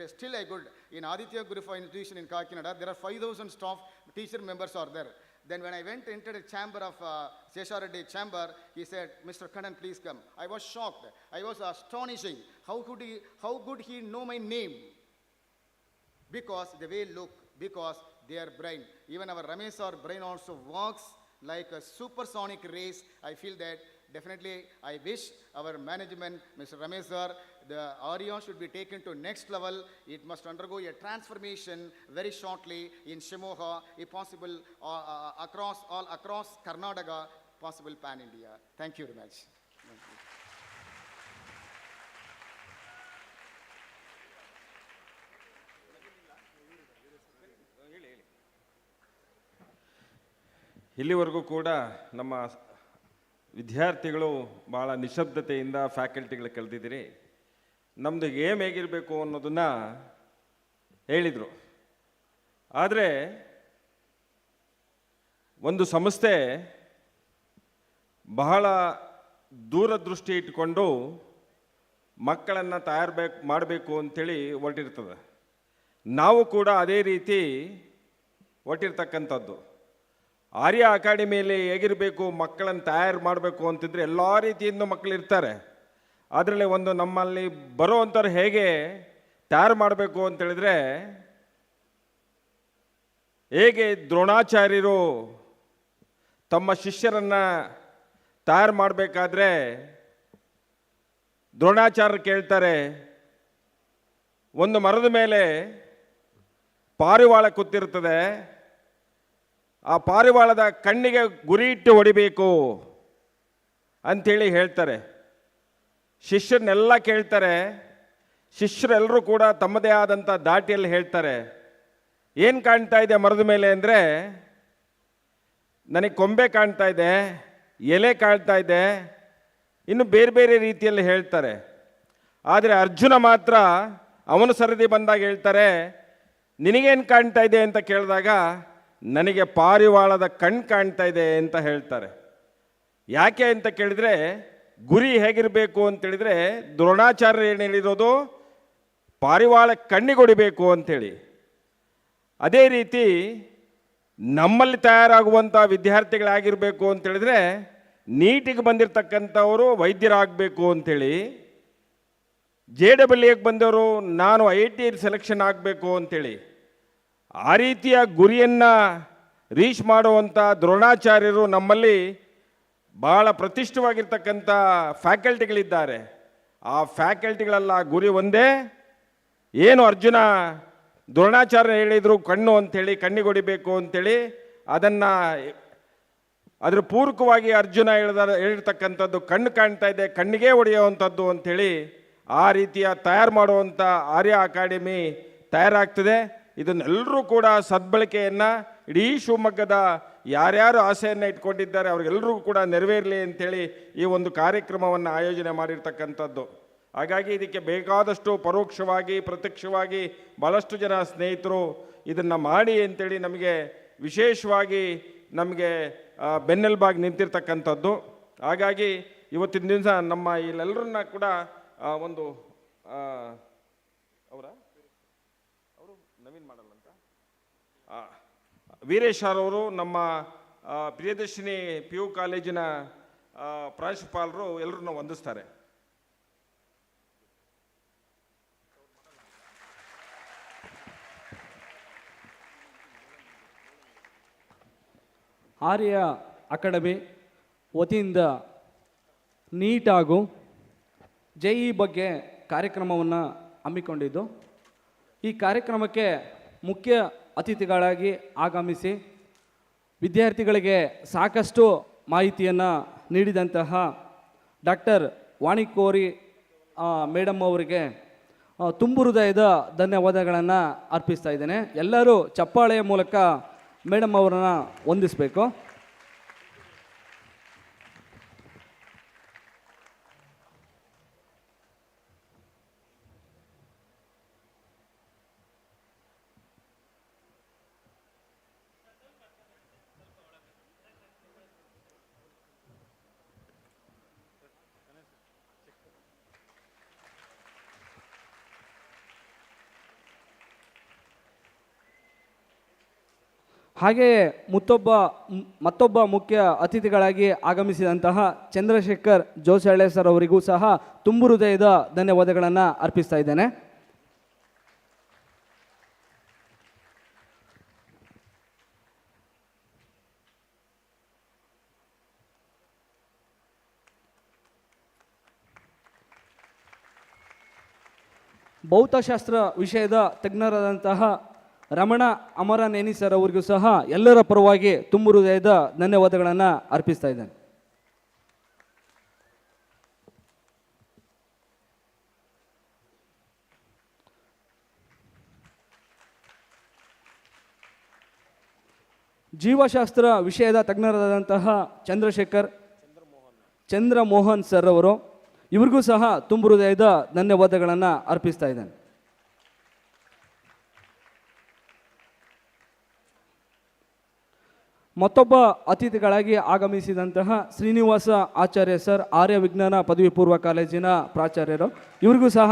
still I could, in Aditya Gurufa institution in Kannada, there are 5,000 staff, teacher members are there. Then when I went into the chamber of Shesha Reddy chamber, he said, Mr. Kannan, please come. I was shocked. I was astonishing. How could he know my name? Because the way look, because their brain, even our Ramesh, our brain also works like a supersonic race. I feel that definitely I wish our management, Mr. Ramesh sir, the area should be taken to next level. It must undergo a transformation very shortly in Shimoga, if possible, across Karnataka, possible pan-India. Thank you very much. ಇಲ್ಲಿವರೆಗೂ ಕೂಡ ನಮ್ಮ ವಿದ್ಯಾರ್ಥಿಗಳು ಭಾಳ ನಿಶಬ್ದತೆಯಿಂದ ಫ್ಯಾಕಲ್ಟಿಗಳು ಕಲಿತಿದ್ದೀರಿ. ನಮ್ಮದು aim ಹೇಗಿರಬೇಕು ಅನ್ನೋದನ್ನು ಹೇಳಿದರು. ಆದರೆ ಒಂದು ಸಂಸ್ಥೆ ಬಹಳ ದೂರದೃಷ್ಟಿ ಇಟ್ಕೊಂಡು ಮಕ್ಕಳನ್ನು ಮಾಡಬೇಕು ಅಂಥೇಳಿ ಹೊರಟಿರ್ತದೆ. ನಾವು ಕೂಡ ಅದೇ ರೀತಿ ಹೊರಟಿರ್ತಕ್ಕಂಥದ್ದು. ಆರ್ಯ ಅಕಾಡೆಮಿಯಲ್ಲಿ ಹೇಗಿರಬೇಕು, ಮಕ್ಕಳನ್ನು ತಯಾರು ಮಾಡಬೇಕು ಅಂತಿದ್ರೆ ಎಲ್ಲ ರೀತಿಯಿಂದ ಮಕ್ಕಳಿರ್ತಾರೆ. ಅದರಲ್ಲಿ ಒಂದು ನಮ್ಮಲ್ಲಿ ಬರೋವಂಥವ್ರು ಹೇಗೆ ತಯಾರು ಮಾಡಬೇಕು ಅಂತೇಳಿದರೆ, ಹೇಗೆ ದ್ರೋಣಾಚಾರ್ಯರು ತಮ್ಮ ಶಿಷ್ಯರನ್ನು ತಯಾರು ಮಾಡಬೇಕಾದ್ರೆ ದ್ರೋಣಾಚಾರ್ಯರು ಕೇಳ್ತಾರೆ, ಒಂದು ಮರದ ಮೇಲೆ ಪಾರಿವಾಳ ಕೂತಿರ್ತದೆ, ಆ ಪಾರಿವಾಳದ ಕಣ್ಣಿಗೆ ಗುರಿ ಇಟ್ಟು ಹೊಡಿಬೇಕು ಅಂಥೇಳಿ ಹೇಳ್ತಾರೆ. ಶಿಷ್ಯರನ್ನೆಲ್ಲ ಕೇಳ್ತಾರೆ. ಶಿಷ್ಯರೆಲ್ಲರೂ ಕೂಡ ತಮ್ಮದೇ ಆದಂಥ ದಾಟಿಯಲ್ಲಿ ಹೇಳ್ತಾರೆ. ಏನು ಕಾಣ್ತಾ ಇದೆ ಮರದ ಮೇಲೆ ಅಂದರೆ, ನನಗೆ ಕೊಂಬೆ ಕಾಣ್ತಾ ಇದೆ, ಎಲೆ ಕಾಣ್ತಾ ಇದೆ, ಇನ್ನು ಬೇರೆ ಬೇರೆ ರೀತಿಯಲ್ಲಿ ಹೇಳ್ತಾರೆ. ಆದರೆ ಅರ್ಜುನ ಮಾತ್ರ ಅವನು ಸರದಿ ಬಂದಾಗ ಹೇಳ್ತಾರೆ, ನಿನಗೇನು ಕಾಣ್ತಾ ಇದೆ ಅಂತ ಕೇಳಿದಾಗ, ನನಗೆ ಪಾರಿವಾಳದ ಕಣ್ಣು ಕಾಣ್ತಾ ಇದೆ ಅಂತ ಹೇಳ್ತಾರೆ. ಯಾಕೆ ಅಂತ ಕೇಳಿದರೆ, ಗುರಿ ಹೇಗಿರಬೇಕು ಅಂತೇಳಿದರೆ, ದ್ರೋಣಾಚಾರ್ಯರು ಏನು ಹೇಳಿರೋದು, ಪಾರಿವಾಳ ಕಣ್ಣಿಗೊಡಿಬೇಕು ಅಂಥೇಳಿ. ಅದೇ ರೀತಿ ನಮ್ಮಲ್ಲಿ ತಯಾರಾಗುವಂಥ ವಿದ್ಯಾರ್ಥಿಗಳಾಗಿರಬೇಕು ಅಂತೇಳಿದರೆ, ನೀಟಿಗೆ ಬಂದಿರತಕ್ಕಂಥವರು ವೈದ್ಯರಾಗಬೇಕು ಅಂಥೇಳಿ, JEE ಬಂದವರು ನಾನು IIT ಸೆಲೆಕ್ಷನ್ ಆಗಬೇಕು ಅಂಥೇಳಿ, ಆ ರೀತಿಯ ಗುರಿಯನ್ನು ರೀಚ್ ಮಾಡುವಂಥ ದ್ರೋಣಾಚಾರ್ಯರು ನಮ್ಮಲ್ಲಿ ಭಾಳ ಪ್ರತಿಷ್ಠವಾಗಿರ್ತಕ್ಕಂಥ ಫ್ಯಾಕಲ್ಟಿಗಳಿದ್ದಾರೆ. ಆ ಫ್ಯಾಕಲ್ಟಿಗಳೆಲ್ಲ ಗುರಿ ಒಂದೇ. ಏನು ಅರ್ಜುನ ದ್ರೋಣಾಚಾರ್ಯ ಹೇಳಿದರು ಕಣ್ಣು ಅಂಥೇಳಿ, ಕಣ್ಣಿಗೆ ಹೊಡಿಬೇಕು ಅಂಥೇಳಿ, ಅದರ ಪೂರಕವಾಗಿ ಅರ್ಜುನ ಹೇಳಿರ್ತಕ್ಕಂಥದ್ದು ಕಣ್ಣು ಕಾಣ್ತಾ ಇದೆ, ಕಣ್ಣಿಗೆ ಹೊಡೆಯುವಂಥದ್ದು ಅಂಥೇಳಿ ಆ ರೀತಿಯ ತಯಾರು ಮಾಡುವಂಥ ಆರ್ಯ ಅಕಾಡೆಮಿ ತಯಾರಾಗ್ತದೆ. ಇದನ್ನೆಲ್ಲರೂ ಕೂಡ ಸದ್ಬಳಕೆಯನ್ನು ಇಡೀ ಶಿವಮೊಗ್ಗದ ಯಾರ್ಯಾರು ಆಸೆಯನ್ನು ಇಟ್ಕೊಂಡಿದ್ದಾರೆ ಅವ್ರಿಗೆಲ್ಲರಿಗೂ ಕೂಡ ನೆರವೇರಲಿ ಅಂಥೇಳಿ ಈ ಒಂದು ಕಾರ್ಯಕ್ರಮವನ್ನು ಆಯೋಜನೆ ಮಾಡಿರ್ತಕ್ಕಂಥದ್ದು. ಹಾಗಾಗಿ ಇದಕ್ಕೆ ಬೇಕಾದಷ್ಟು ಪರೋಕ್ಷವಾಗಿ ಪ್ರತ್ಯಕ್ಷವಾಗಿ ಭಾಳಷ್ಟು ಜನ ಸ್ನೇಹಿತರು ಇದನ್ನು ಮಾಡಿ ಅಂತೇಳಿ ನಮಗೆ ವಿಶೇಷವಾಗಿ ನಮಗೆ ಬೆನ್ನೆಲುಬಾಗಿ ನಿಂತಿರ್ತಕ್ಕಂಥದ್ದು. ಹಾಗಾಗಿ ಇವತ್ತಿನ ದಿವಸ ನಮ್ಮ ಇಲ್ಲೆಲ್ಲರನ್ನ ಕೂಡ ಒಂದು ಅವರು ನವೀನ್ ಮಾಡಲ್ಲ ಅಂತ ವೀರೇಶ್ ಅವರು ನಮ್ಮ ಪ್ರಿಯದರ್ಶಿನಿ PU ಕಾಲೇಜಿನ ಪ್ರಾಂಶುಪಾಲರು ಎಲ್ಲರನ್ನ ವಂದಿಸ್ತಾರೆ. ಆರ್ಯ ಅಕಾಡೆಮಿ ವತಿಯಿಂದ ನೀಟ್ ಹಾಗೂ JEE ಬಗ್ಗೆ ಕಾರ್ಯಕ್ರಮವನ್ನು ಹಮ್ಮಿಕೊಂಡಿದ್ದು, ಈ ಕಾರ್ಯಕ್ರಮಕ್ಕೆ ಮುಖ್ಯ ಅತಿಥಿಗಳಾಗಿ ಆಗಮಿಸಿ ವಿದ್ಯಾರ್ಥಿಗಳಿಗೆ ಸಾಕಷ್ಟು ಮಾಹಿತಿಯನ್ನು ನೀಡಿದಂತಹ ಡಾಕ್ಟರ್ ವಾಣಿಕೋರಿ ಮೇಡಮ್ ಅವರಿಗೆ ತುಂಬು ಹೃದಯದ ಧನ್ಯವಾದಗಳನ್ನು ಅರ್ಪಿಸ್ತಾ ಇದ್ದೇನೆ. ಎಲ್ಲರೂ ಚಪ್ಪಾಳೆಯ ಮೂಲಕ ಮೇಡಮ್ ಅವರನ್ನು ವಂದಿಸಬೇಕು. ಹಾಗೆಯೇ ಮತ್ತೊಬ್ಬ ಮುಖ್ಯ ಅತಿಥಿಗಳಾಗಿ ಆಗಮಿಸಿದಂತಹ ಚಂದ್ರಶೇಖರ್ ಜೋಸಳ್ಳೆ ಸರ್ ಅವರಿಗೂ ಸಹ ತುಂಬು ಹೃದಯದ ಧನ್ಯವಾದಗಳನ್ನು ಅರ್ಪಿಸ್ತಾ ಇದ್ದೇನೆ. ಭೌತಶಾಸ್ತ್ರ ವಿಷಯದ ತಜ್ಞರಾದಂತಹ ರಮಣ ಅಮರನೇನಿ ಸರ್ ಅವರಿಗೂ ಸಹ ಎಲ್ಲರ ಪರವಾಗಿ ತುಂಬು ಹೃದಯದ ಧನ್ಯವಾದಗಳನ್ನು ಅರ್ಪಿಸ್ತಾ ಇದ್ದೇನೆ. ಜೀವಶಾಸ್ತ್ರ ವಿಷಯದ ತಜ್ಞರಾದಂತಹ ಚಂದ್ರಮೋಹನ್ ಸರ್ ಅವರು, ಇವ್ರಿಗೂ ಸಹ ತುಂಬು ಹೃದಯದ ಧನ್ಯವಾದಗಳನ್ನು ಅರ್ಪಿಸ್ತಾ ಇದ್ದೇನೆ. ಮತ್ತೊಬ್ಬ ಅತಿಥಿಗಳಾಗಿ ಆಗಮಿಸಿದಂತಹ ಶ್ರೀನಿವಾಸ ಆಚಾರ್ಯ ಸರ್, ಆರ್ಯ ವಿಜ್ಞಾನ ಪದವಿ ಪೂರ್ವ ಕಾಲೇಜಿನ ಪ್ರಾಚಾರ್ಯರು, ಇವರಿಗೂ ಸಹ